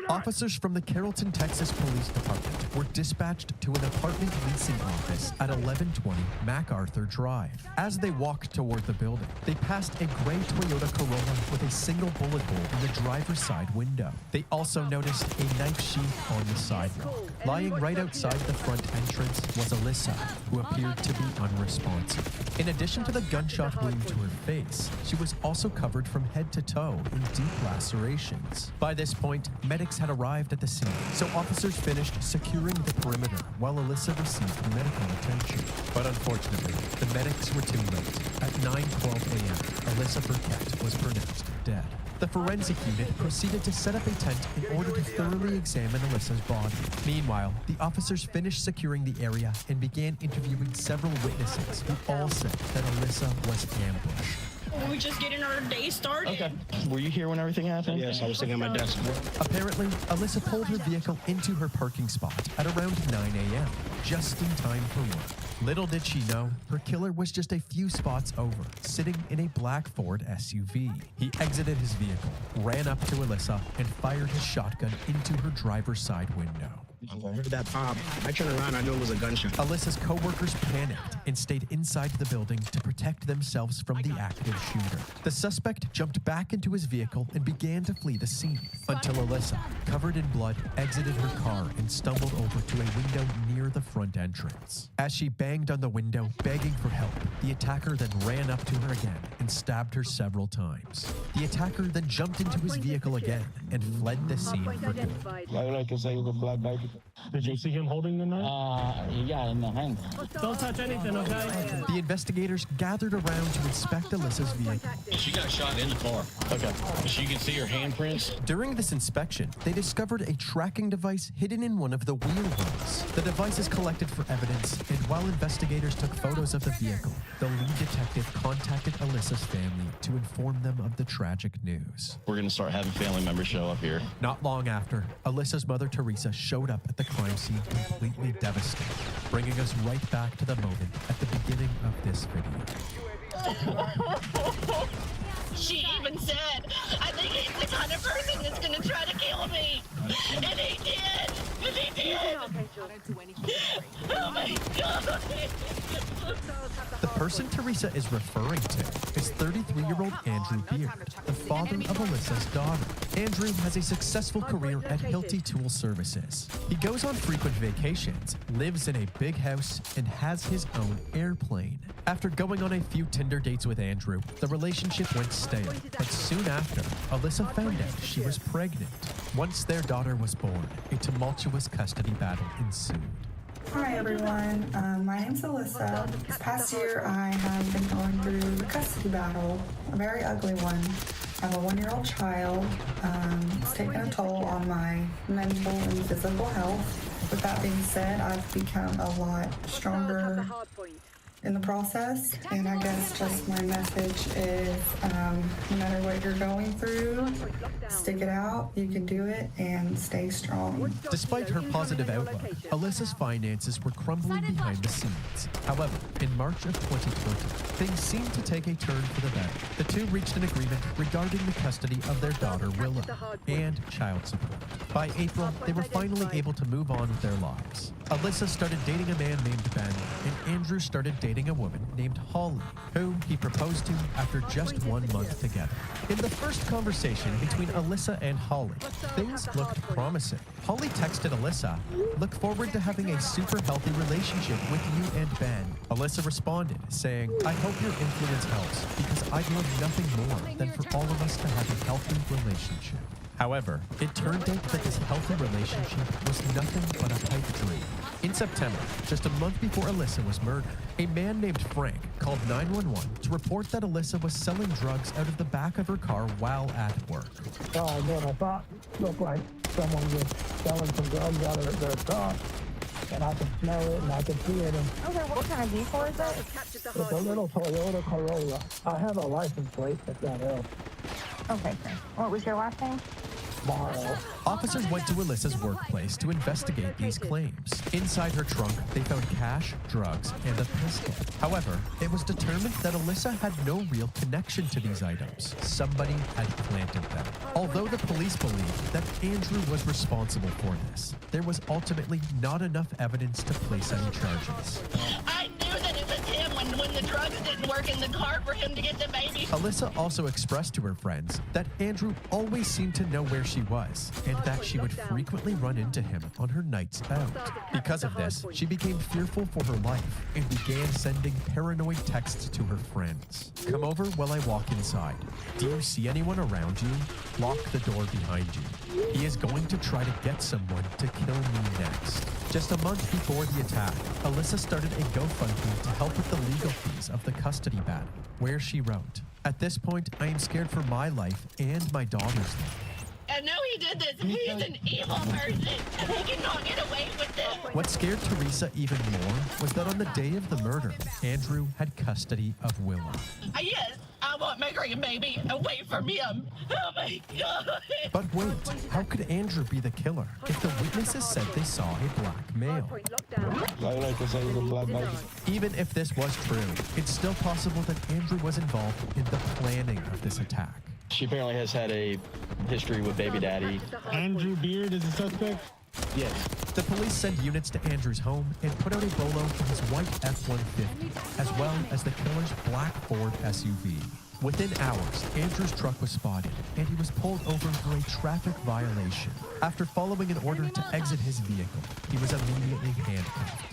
Officers from the Carrollton, Texas Police Department were dispatched to an apartment leasing office at 1120 MacArthur Drive. As they walked toward the building, they passed a gray Toyota Corolla with a single bullet hole in the driver's side window. They also noticed a knife sheath on the sidewalk. Lying right outside the front entrance was Alyssa, who appeared to be unresponsive. In addition to the gunshot wound to her face, she was also covered from head to toe in deep lacerations. By this point, medics had arrived at the scene, so officers finished securing the perimeter while Alyssa received medical attention. But unfortunately, the medics were too late. At 9:12 a.m., Alyssa Burkett was pronounced dead. The forensic unit proceeded to set up a tent in order to thoroughly examine Alyssa's body. Meanwhile, the officers finished securing the area and began interviewing several witnesses who all said that Alyssa was ambushed. We're just getting our day started. Okay. Were you here when everything happened? Yes, I was sitting at my desk. Apparently, Alyssa pulled her vehicle into her parking spot at around 9 a.m., just in time for work. Little did she know, her killer was just a few spots over, sitting in a black Ford SUV. He exited his vehicle, ran up to Alyssa, and fired his shotgun into her driver's side window. I heard that pop. I turned around, I knew it was a gunshot. Alyssa's co-workers panicked and stayed inside the building to protect themselves from the active shooter. The suspect jumped back into his vehicle and began to flee the scene until Alyssa, covered in blood, exited her car and stumbled over to a window near the front entrance. As she banged on the window, begging for help, the attacker then ran up to her again and stabbed her several times. The attacker then jumped into his vehicle again and fled the scene for good. Did you see him holding the knife? Yeah, in the hand. Don't touch anything, okay? The investigators gathered around to inspect Alyssa's vehicle. She got shot in the car. Okay. So you can see her handprints. During this inspection, they discovered a tracking device hidden in one of the wheel wells. The device is collected for evidence, and while investigators took photos of the vehicle, the lead detective contacted Alyssa's family to inform them of the tragic news. We're going to start having family members show up here. Not long after, Alyssa's mother, Teresa, showed up at the crime scene completely devastated, bringing us right back to the moment at the beginning of this video. She even said, I think he's the kind of person that's going to try to kill me. And he did. And he did. Oh my God. The person Teresa is referring to is 33-year-old Andrew Beard, the father of Alyssa's daughter. Andrew has a successful career at Hilti Tool Services. He goes on frequent vacations, lives in a big house, and has his own airplane. After going on a few Tinder dates with Andrew, the relationship went stale, but soon after, Alyssa found out she was pregnant. Once their daughter was born, a tumultuous custody battle ensued. Hi everyone, my name's Alyssa. This past year I have been going through the custody battle, a very ugly one. I have a 1-year-old child. It's taken a toll on my mental and physical health. With that being said, I've become a lot stronger in the process, and I guess just my message is no matter what you're going through, stick it out, you can do it, and stay strong. Despite her positive outlook, Alyssa's finances were crumbling behind the scenes. However, in March of 2020, things seemed to take a turn for the better. The two reached an agreement regarding the custody of their daughter Willow and child support. By April, they were finally able to move on with their lives. Alyssa started dating a man named Ben, and Andrew started dating a woman named Holly, who he proposed to after just 1 month together. In the first conversation between Alyssa and Holly, things looked promising. Holly texted Alyssa, "Look forward to having a super healthy relationship with you and Ben." Alyssa responded, saying, "I hope your influence helps, because I'd love nothing more than for all of us to have a healthy relationship." However, it turned out that this healthy relationship was nothing but a pipe dream. In September, just a month before Alyssa was murdered, a man named Frank called 911 to report that Alyssa was selling drugs out of the back of her car while at work. Oh, man, I thought it looked like someone was selling some drugs out of their car. And I could smell it and I could see it. And Okay, what kind of vehicle is it? it's a little Toyota Corolla. I have a license plate if that helps. Okay, sir. What was your last name? Morrow. Officers went to Alyssa's workplace to investigate these claims. Inside her trunk, they found cash, drugs, and a pistol. However, it was determined that Alyssa had no real connection to these items. Somebody had planted them. Although the police believed that Andrew was responsible for this, there was ultimately not enough evidence to place any charges. I knew that it was him when the drugs didn't work in the car for him to get the baby. Alyssa also expressed to her friends that Andrew always seemed to know where she was and that she would frequently run into him on her nights out. Because of this, she became fearful for her life and began sending paranoid texts to her friends. Come over while I walk inside. Do you see anyone around you? Lock the door behind you. He is going to try to get someone to kill me next. Just a month before the attack, Alyssa started a GoFundMe to help with the legal fees of the custody battle, where she wrote, "At this point, I am scared for my life and my daughter's life. I know he did this. He's an evil person. He cannot get away with this. What scared Teresa even more was that on the day of the murder, Andrew had custody of Willow. Yes, I want my grandbaby away from him. Oh my God. But wait, how could Andrew be the killer if the witnesses said they saw a black male? Even if this was true, it's still possible that Andrew was involved in the planning of this attack. She apparently has had a history with baby daddy. Andrew Beard is a suspect? Yes. The police sent units to Andrew's home and put out a bolo for his white F-150, as well as the killer's black Ford SUV. Within hours, Andrew's truck was spotted, and he was pulled over for a traffic violation. After following an order to exit his vehicle, he was immediately handcuffed.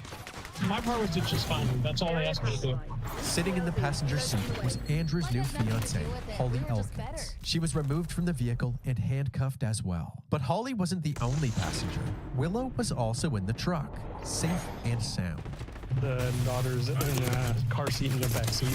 My part was to just find him. That's all they asked me to do. Sitting in the passenger seat was Andrew's new fiancée, Holly Elkins. She was removed from the vehicle and handcuffed as well. But Holly wasn't the only passenger. Willow was also in the truck, safe and sound. The daughter's in a car seat in the back seat.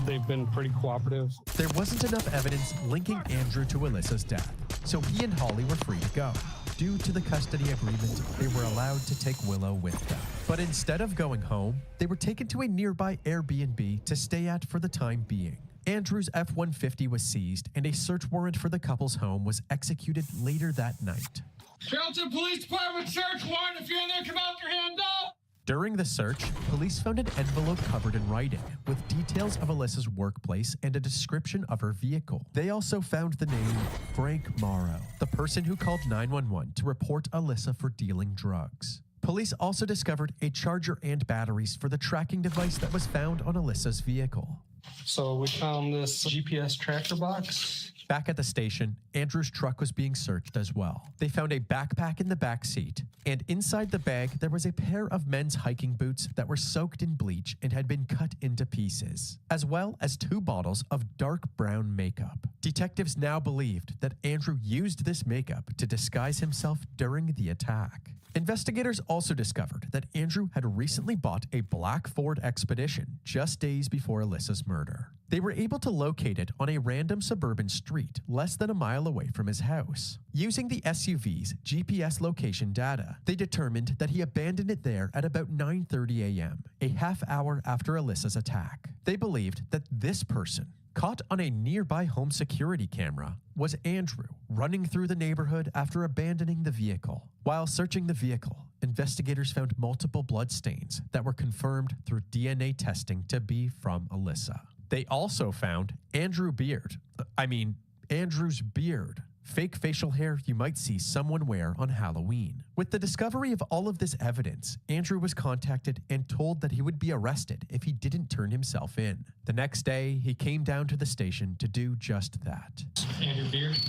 They've been pretty cooperative. There wasn't enough evidence linking Andrew to Alyssa's death, so he and Holly were free to go. Due to the custody agreement, they were allowed to take Willow with them. But instead of going home, they were taken to a nearby Airbnb to stay at for the time being. Andrew's F-150 was seized, and a search warrant for the couple's home was executed later that night. Carrollton Police Department search warrant. If you're in there, come out your hand up. During the search, police found an envelope covered in writing with details of Alyssa's workplace and a description of her vehicle. They also found the name Frank Morrow, the person who called 911 to report Alyssa for dealing drugs. Police also discovered a charger and batteries for the tracking device that was found on Alyssa's vehicle. So we found this GPS tracker box. Back at the station, Andrew's truck was being searched as well. They found a backpack in the back seat, and inside the bag there was a pair of men's hiking boots that were soaked in bleach and had been cut into pieces, as well as 2 bottles of dark brown makeup. Detectives now believed that Andrew used this makeup to disguise himself during the attack. Investigators also discovered that Andrew had recently bought a black Ford Expedition just days before Alyssa's murder. They were able to locate it on a random suburban street less than a mile away from his house. Using the SUV's GPS location data, they determined that he abandoned it there at about 9:30 a.m., a half hour after Alyssa's attack. They believed that this person, caught on a nearby home security camera, was Andrew running through the neighborhood after abandoning the vehicle. While searching the vehicle, investigators found multiple blood stains that were confirmed through DNA testing to be from Alyssa. They also found Andrew's beard. Fake facial hair you might see someone wear on Halloween. With the discovery of all of this evidence, Andrew was contacted and told that he would be arrested if he didn't turn himself in. The next day, he came down to the station to do just that. Andrew Beard.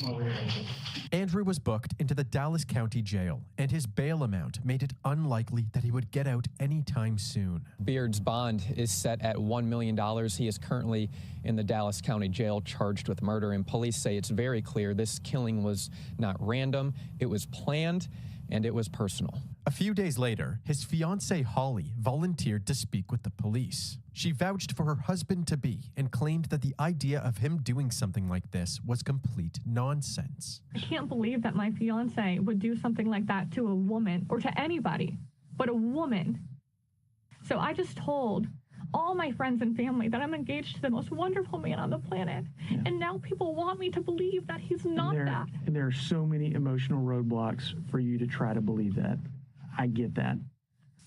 Andrew was booked into the Dallas County Jail, and his bail amount made it unlikely that he would get out anytime soon. Beard's bond is set at $1 million. He is currently in the Dallas County Jail charged with murder, and police say it's very clear this killing was not random, it was planned, and it was personal. A few days later, his fiancée Holly volunteered to speak with the police. She vouched for her husband-to-be and claimed that the idea of him doing something like this was complete nonsense. I can't believe that my fiancé would do something like that to a woman or to anybody, but a woman. So I just told all my friends and family that I'm engaged to the most wonderful man on the planet. Yeah. And now people want me to believe that he's not that. And there are so many emotional roadblocks for you to try to believe that. I get that.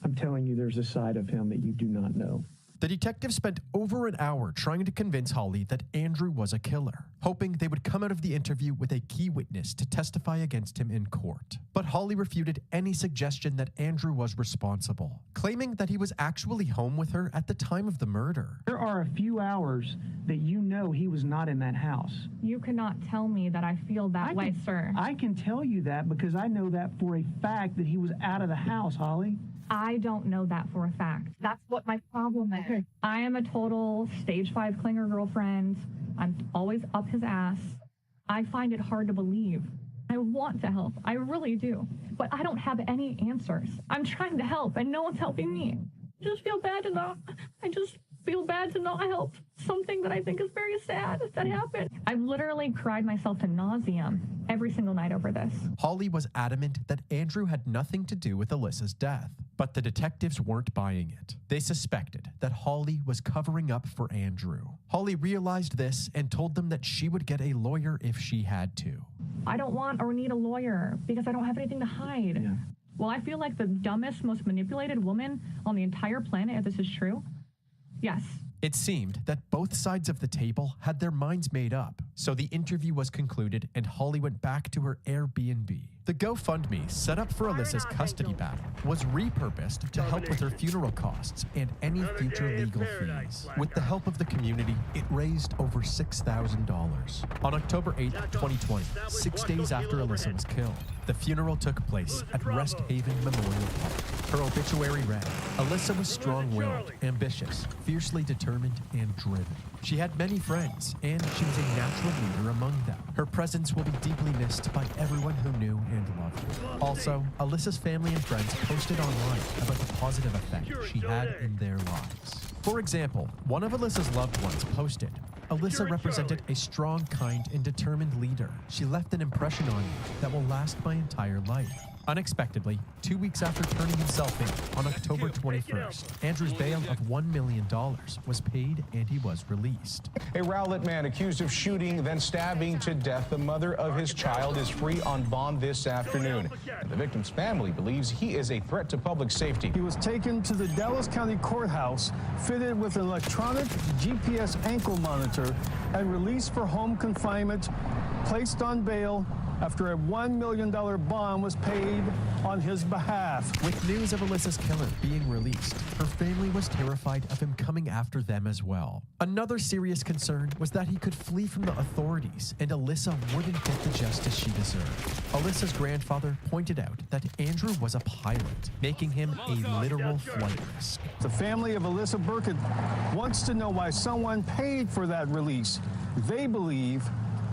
I'm telling you, there's a side of him that you do not know. The detective spent over an hour trying to convince Holly that Andrew was a killer, hoping they would come out of the interview with a key witness to testify against him in court. But Holly refuted any suggestion that Andrew was responsible, claiming that he was actually home with her at the time of the murder. There are a few hours that you know he was not in that house. You cannot tell me that I feel that way, sir. I can tell you that because I know that for a fact that he was out of the house, Holly. I don't know that for a fact. That's what my problem is. Okay. I am a total stage 5 clinger girlfriend. I'm always up his ass. I find it hard to believe. I want to help. I really do. But I don't have any answers. I'm trying to help and no one's helping me. I just feel bad to not help something that I think is very sad that happened. I've literally cried myself to nauseam every single night over this. Holly was adamant that Andrew had nothing to do with Alyssa's death, but the detectives weren't buying it. They suspected that Holly was covering up for Andrew. Holly realized this and told them that she would get a lawyer if she had to. I don't want or need a lawyer because I don't have anything to hide. Yeah. Well, I feel like the dumbest, most manipulated woman on the entire planet, if this is true. Yes. It seemed that both sides of the table had their minds made up, so the interview was concluded and Holly went back to her Airbnb. The GoFundMe set up for Alyssa's custody battle was repurposed to help with her funeral costs and any future legal fees. With the help of the community, it raised over $6,000. On October 8, 2020, 6 days after Alyssa was killed, the funeral took place at Rest Haven Memorial Park. Her obituary read, "Alyssa was strong-willed, ambitious, fiercely determined, and driven. She had many friends, and she was a natural leader among them. Her presence will be deeply missed by everyone who knew and loved her." Also, Alyssa's family and friends posted online about the positive effect she had in their lives. For example, one of Alyssa's loved ones posted, "Alyssa represented a strong, kind, and determined leader. She left an impression on me that will last my entire life." Unexpectedly, 2 weeks after turning himself in, on October 21st, Andrew's bail of $1 million was paid and he was released. A Rowlett man accused of shooting, then stabbing to death the mother of his child is free on bond this afternoon. The victim's family believes he is a threat to public safety. He was taken to the Dallas County Courthouse, fitted with an electronic GPS ankle monitor, and released for home confinement, placed on bail after a $1 million bond was paid on his behalf. With news of Alyssa's killer being released, her family was terrified of him coming after them as well. Another serious concern was that he could flee from the authorities and Alyssa wouldn't get the justice she deserved. Alyssa's grandfather pointed out that Andrew was a pilot, making him a literal flight risk. The family of Alyssa Burkett wants to know why someone paid for that release. They believe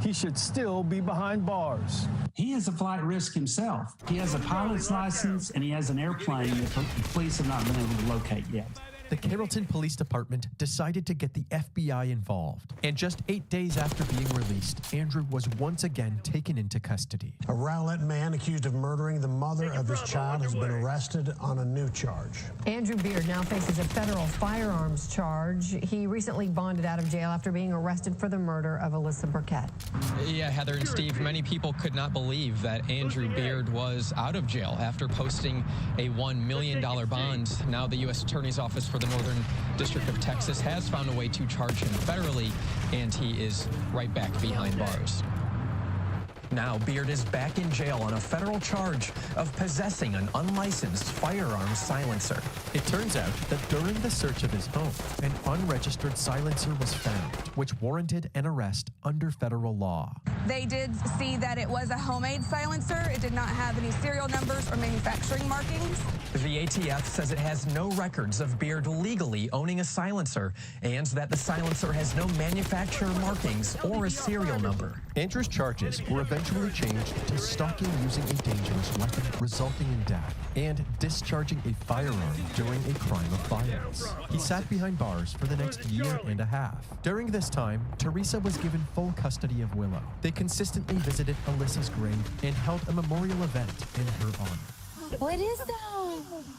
he should still be behind bars. He is a flight risk himself. He has a pilot's license and he has an airplane that the police have not been able to locate yet. The Carrollton Police Department decided to get the FBI involved, and just 8 days after being released, Andrew was once again taken into custody. A Rowlett man accused of murdering the mother of his child has been arrested on a new charge. Andrew Beard now faces a federal firearms charge. He recently bonded out of jail after being arrested for the murder of Alyssa Burkett. Yeah, Heather and Steve, many people could not believe that Andrew Beard was out of jail after posting a $1 million bond. Now the U.S. Attorney's Office for the Northern District of Texas has found a way to charge him federally, and he is right back behind bars. Now, Beard is back in jail on a federal charge of possessing an unlicensed firearms silencer. It turns out that during the search of his home, an unregistered silencer was found, which warranted an arrest under federal law. They did see that it was a homemade silencer. It did not have any serial numbers or manufacturing markings. The ATF says it has no records of Beard legally owning a silencer and that the silencer has no manufacturer markings or a serial number. Andrew's charges were eventually changed to stalking using a dangerous weapon, resulting in death, and discharging a firearm during a crime of violence. He sat behind bars for the next year and a half. During this time, Teresa was given full custody of Willow. They consistently visited Alyssa's grave and held a memorial event in her honor. What is that?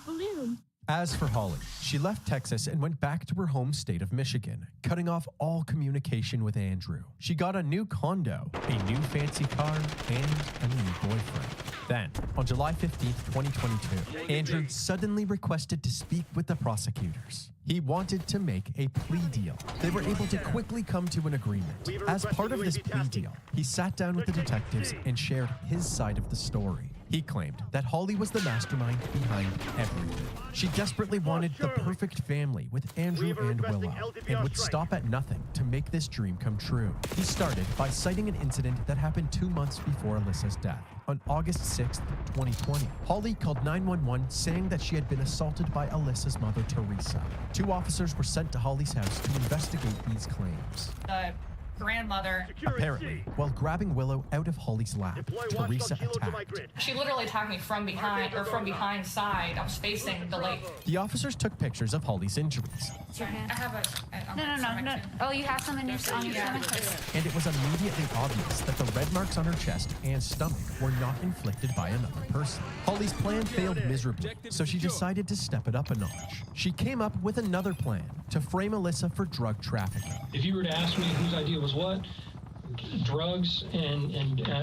Balloon. As for Holly, she left Texas and went back to her home state of Michigan, cutting off all communication with Andrew. She got a new condo, a new fancy car, and a new boyfriend. Then, on July 15th, 2022, Andrew suddenly requested to speak with the prosecutors. He wanted to make a plea deal. They were able to quickly come to an agreement. As part of this plea deal, he sat down with the detectives and shared his side of the story. He claimed that Holly was the mastermind behind everything. She desperately wanted the perfect family with Andrew and Willow and would stop at nothing to make this dream come true. He started by citing an incident that happened 2 months before Alyssa's death. On August 6th, 2020, Holly called 911 saying that she had been assaulted by Alyssa's mother, Teresa. 2 officers were sent to Holly's house to investigate these claims. Grandmother. Apparently, while grabbing Willow out of Holly's lap, Teresa attacked. She literally attacked me from behind, or from behind side. I was facing the lake. The officers took pictures of Holly's injuries. I have a... No. Oh, you have some on your stomach? And it was immediately obvious that the red marks on her chest and stomach were not inflicted by another person. Holly's plan failed miserably, so she decided to step it up a notch. She came up with another plan to frame Alyssa for drug trafficking. If you were to ask me whose idea was what, drugs and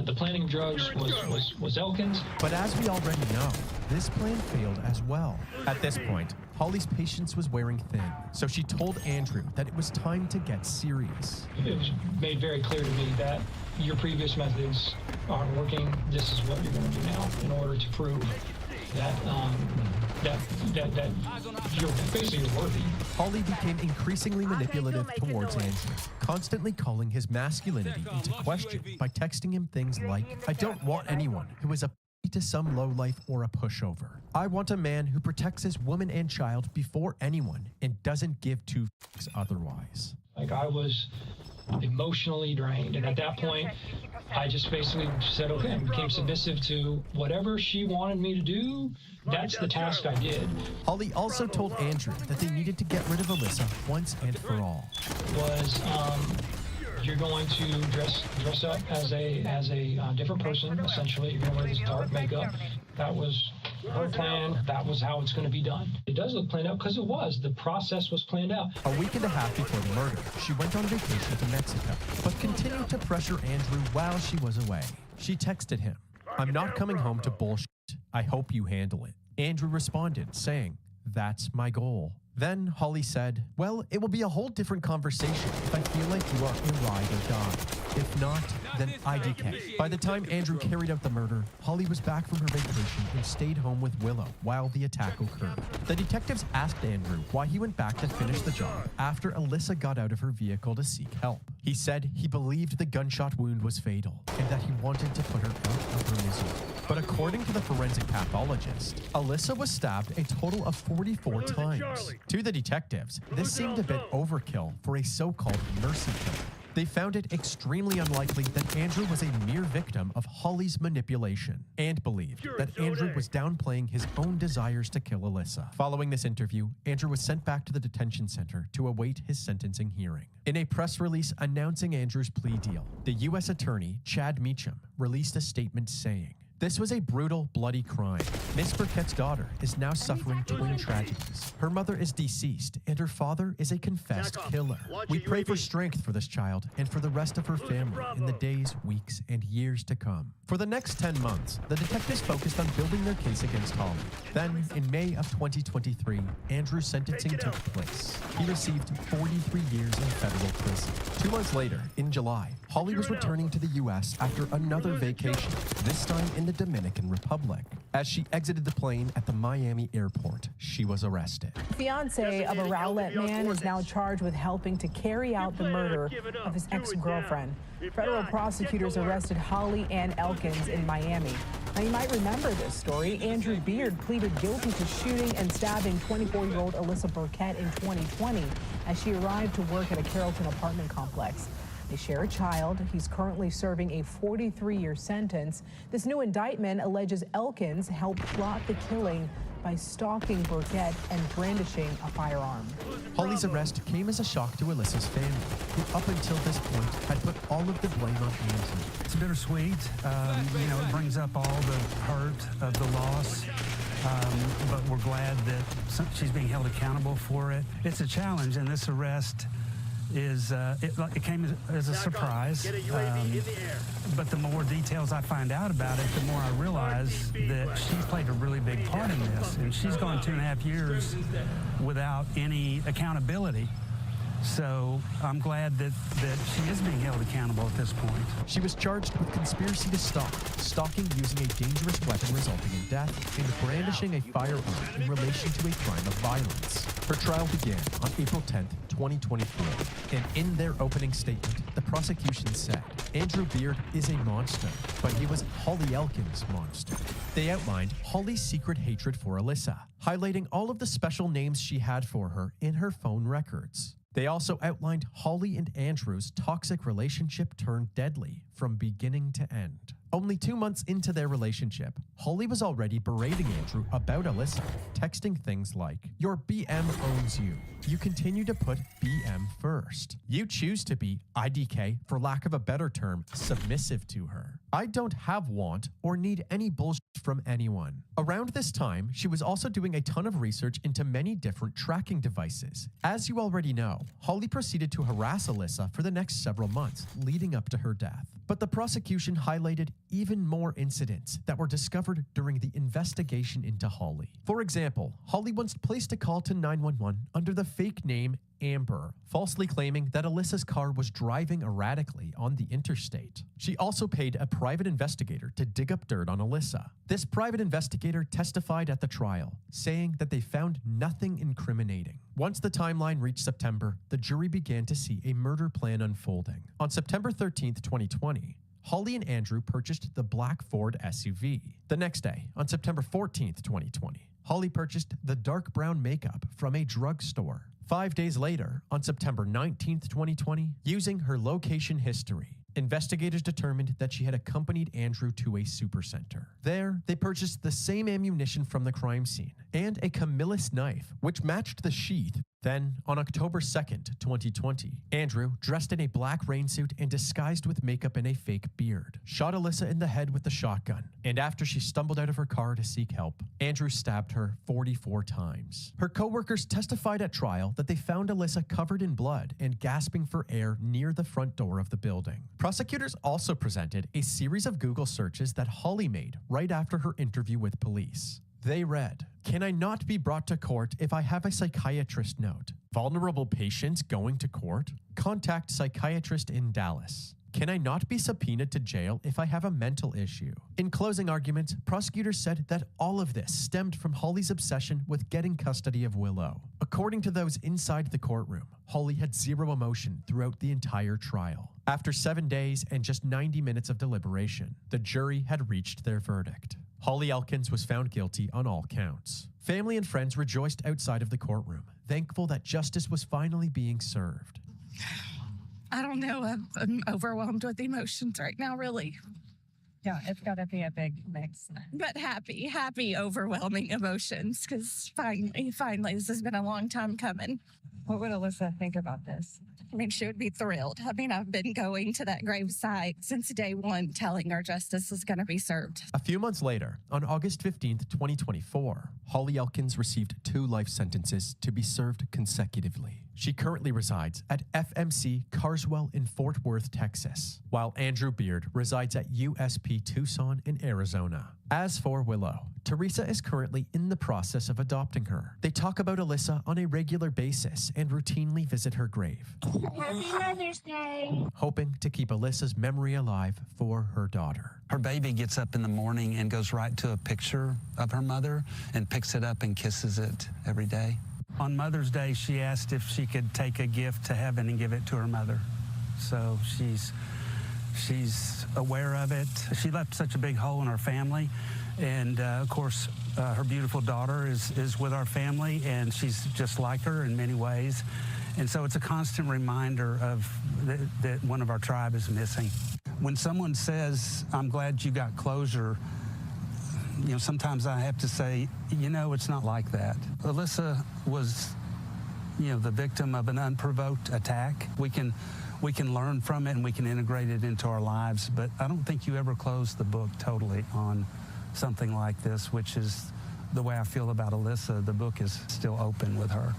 the planning of drugs was Elkin's. But as we already know, this plan failed as well. At this point, Holly's patience was wearing thin, so she told Andrew that it was time to get serious. It was made very clear to me that your previous methods aren't working. This is what you're going to do now in order to prove that you're basically worthy. Holly became increasingly manipulative towards Andrew, constantly calling his masculinity into question by texting him things like, "I don't want anyone who is a to some lowlife or a pushover. I want a man who protects his woman and child before anyone and doesn't give two fucks otherwise." Like, I was emotionally drained, and at that point I just basically said, okay, I became submissive to whatever she wanted me to do. That's the task I did. Holly also told Andrew that they needed to get rid of Alyssa once and for all. You're going to dress up as a different person. Essentially, you're going to wear this dark makeup. That was her plan. That was how it's going to be done. It does look planned out because it was. The process was planned out. A week and a half before the murder, she went on vacation to Mexico, but continued to pressure Andrew while she was away. She texted him, "I'm not coming home to bullshit. I hope you handle it." Andrew responded, saying, "That's my goal." Then Holly said, "Well, it will be a whole different conversation if I feel like you are a ride or die. If not, then IDK." By the time Andrew carried out the murder, Holly was back from her vacation and stayed home with Willow while the attack occurred. The detectives asked Andrew why he went back to finish the job after Alyssa got out of her vehicle to seek help. He said he believed the gunshot wound was fatal and that he wanted to put her out of her misery. But according to the forensic pathologist, Alyssa was stabbed a total of 44 times. To the detectives, this seemed a bit overkill for a so-called mercy kill. They found it extremely unlikely that Andrew was a mere victim of Holly's manipulation and believed that Andrew was downplaying his own desires to kill Alyssa. Following this interview, Andrew was sent back to the detention center to await his sentencing hearing. In a press release announcing Andrew's plea deal, the U.S. Attorney, Chad Meacham, released a statement saying, "This was a brutal, bloody crime. Miss Burkett's daughter is now suffering twin tragedies. Her mother is deceased, and her father is a confessed killer. We pray for strength for this child and for the rest of her family in the days, weeks, and years to come." For the next 10 months, the detectives focused on building their case against Holly. Then, in May of 2023, Andrew's sentencing took place. He received 43 years in federal prison. 2 months later, in July, Holly was returning to the U.S. after another vacation, this time in the Dominican Republic. As she exited the plane at the Miami airport, she was arrested. Fiance of a Rowlett man is now charged with helping to carry out the murder of his ex-girlfriend. Federal prosecutors arrested Holly Ann Elkins in Miami. Now, you might remember this story. Andrew Beard pleaded guilty to shooting and stabbing 24-year-old Alyssa Burkett in 2020 as she arrived to work at a Carrollton apartment complex. They share a child. He's currently serving a 43-year sentence. This new indictment alleges Elkins helped plot the killing by stalking Burkett and brandishing a firearm. Holly's arrest came as a shock to Alyssa's family, who up until this point had put all of the blame on Andrew. It's bittersweet. It brings up all the hurt of the loss. But we're glad that she's being held accountable for it. It's a challenge, and this arrest it came as a surprise. But the more details I find out about it, the more I realize that she's played a really big part in this. And she's gone 2.5 years without any accountability. So I'm glad that she is being held accountable at this point. She was charged with conspiracy to stalk, stalking using a dangerous weapon resulting in death, and brandishing a firearm in relation to a crime of violence. Her trial began on April 10th, 2024, and in their opening statement, the prosecution said, Andrew Beard is a monster, but he was Holly Elkins' monster. They outlined Holly's secret hatred for Alyssa, highlighting all of the special names she had for her in her phone records. They also outlined Holly and Andrew's toxic relationship turned deadly from beginning to end. Only 2 months into their relationship, Holly was already berating Andrew about Alyssa, texting things like, "Your BM owns you. You continue to put BM first. You choose to be, IDK, for lack of a better term, submissive to her. I don't have want or need any bullshit from anyone." Around this time, she was also doing a ton of research into many different tracking devices. As you already know, Holly proceeded to harass Alyssa for the next several months, leading up to her death. But the prosecution highlighted even more incidents that were discovered during the investigation into Holly. For example, Holly once placed a call to 911 under the fake name Amber, falsely claiming that Alyssa's car was driving erratically on the interstate. She also paid a private investigator to dig up dirt on Alyssa. This private investigator testified at the trial, saying that they found nothing incriminating. Once the timeline reached September, the jury began to see a murder plan unfolding. On September 13th, 2020, Holly and Andrew purchased the black Ford SUV. The next day, on September 14th, 2020, Holly purchased the dark brown makeup from a drugstore. 5 days later, on September 19th, 2020, using her location history, investigators determined that she had accompanied Andrew to a supercenter. There, they purchased the same ammunition from the crime scene and a Camillus knife, which matched the sheath. Then, on October 2nd, 2020, Andrew, dressed in a black rain suit and disguised with makeup and a fake beard, shot Alyssa in the head with the shotgun. And after she stumbled out of her car to seek help, Andrew stabbed her 44 times. Her co-workers testified at trial that they found Alyssa covered in blood and gasping for air near the front door of the building. Prosecutors also presented a series of Google searches that Holly made right after her interview with police. They read, "Can I not be brought to court if I have a psychiatrist note? Vulnerable patients going to court? Contact psychiatrist in Dallas. Can I not be subpoenaed to jail if I have a mental issue?" In closing arguments, prosecutors said that all of this stemmed from Holly's obsession with getting custody of Willow. According to those inside the courtroom, Holly had zero emotion throughout the entire trial. After 7 days and just 90 minutes of deliberation, the jury had reached their verdict. Holly Elkins was found guilty on all counts. Family and friends rejoiced outside of the courtroom, thankful that justice was finally being served. I don't know. I'm overwhelmed with emotions right now, really. Yeah, it's got to be a big mix. But happy, overwhelming emotions, because finally, this has been a long time coming. What would Alyssa think about this? I mean, she would be thrilled. I mean, I've been going to that gravesite since day one, telling her justice is going to be served. A few months later, on August 15th, 2024, Holly Elkins received 2 life sentences to be served consecutively. She currently resides at FMC Carswell in Fort Worth, Texas, while Andrew Beard resides at USP UP Tucson in Arizona. As for Willow, Teresa is currently in the process of adopting her. They talk about Alyssa on a regular basis and routinely visit her grave. Happy Mother's Day. Hoping to keep Alyssa's memory alive for her daughter. Her baby gets up in the morning and goes right to a picture of her mother and picks it up and kisses it every day. On Mother's Day, she asked if she could take a gift to heaven and give it to her mother. So she's aware of it. She left such a big hole in our family. And of course, her beautiful daughter is with our family, and she's just like her in many ways. And so it's a constant reminder of that one of our tribe is missing. When someone says, I'm glad you got closure, you know, sometimes I have to say, you know, it's not like that. Alyssa was, you know, the victim of an unprovoked attack. We can learn from it and we can integrate it into our lives, but I don't think you ever close the book totally on something like this, which is the way I feel about Alyssa. The book is still open with her.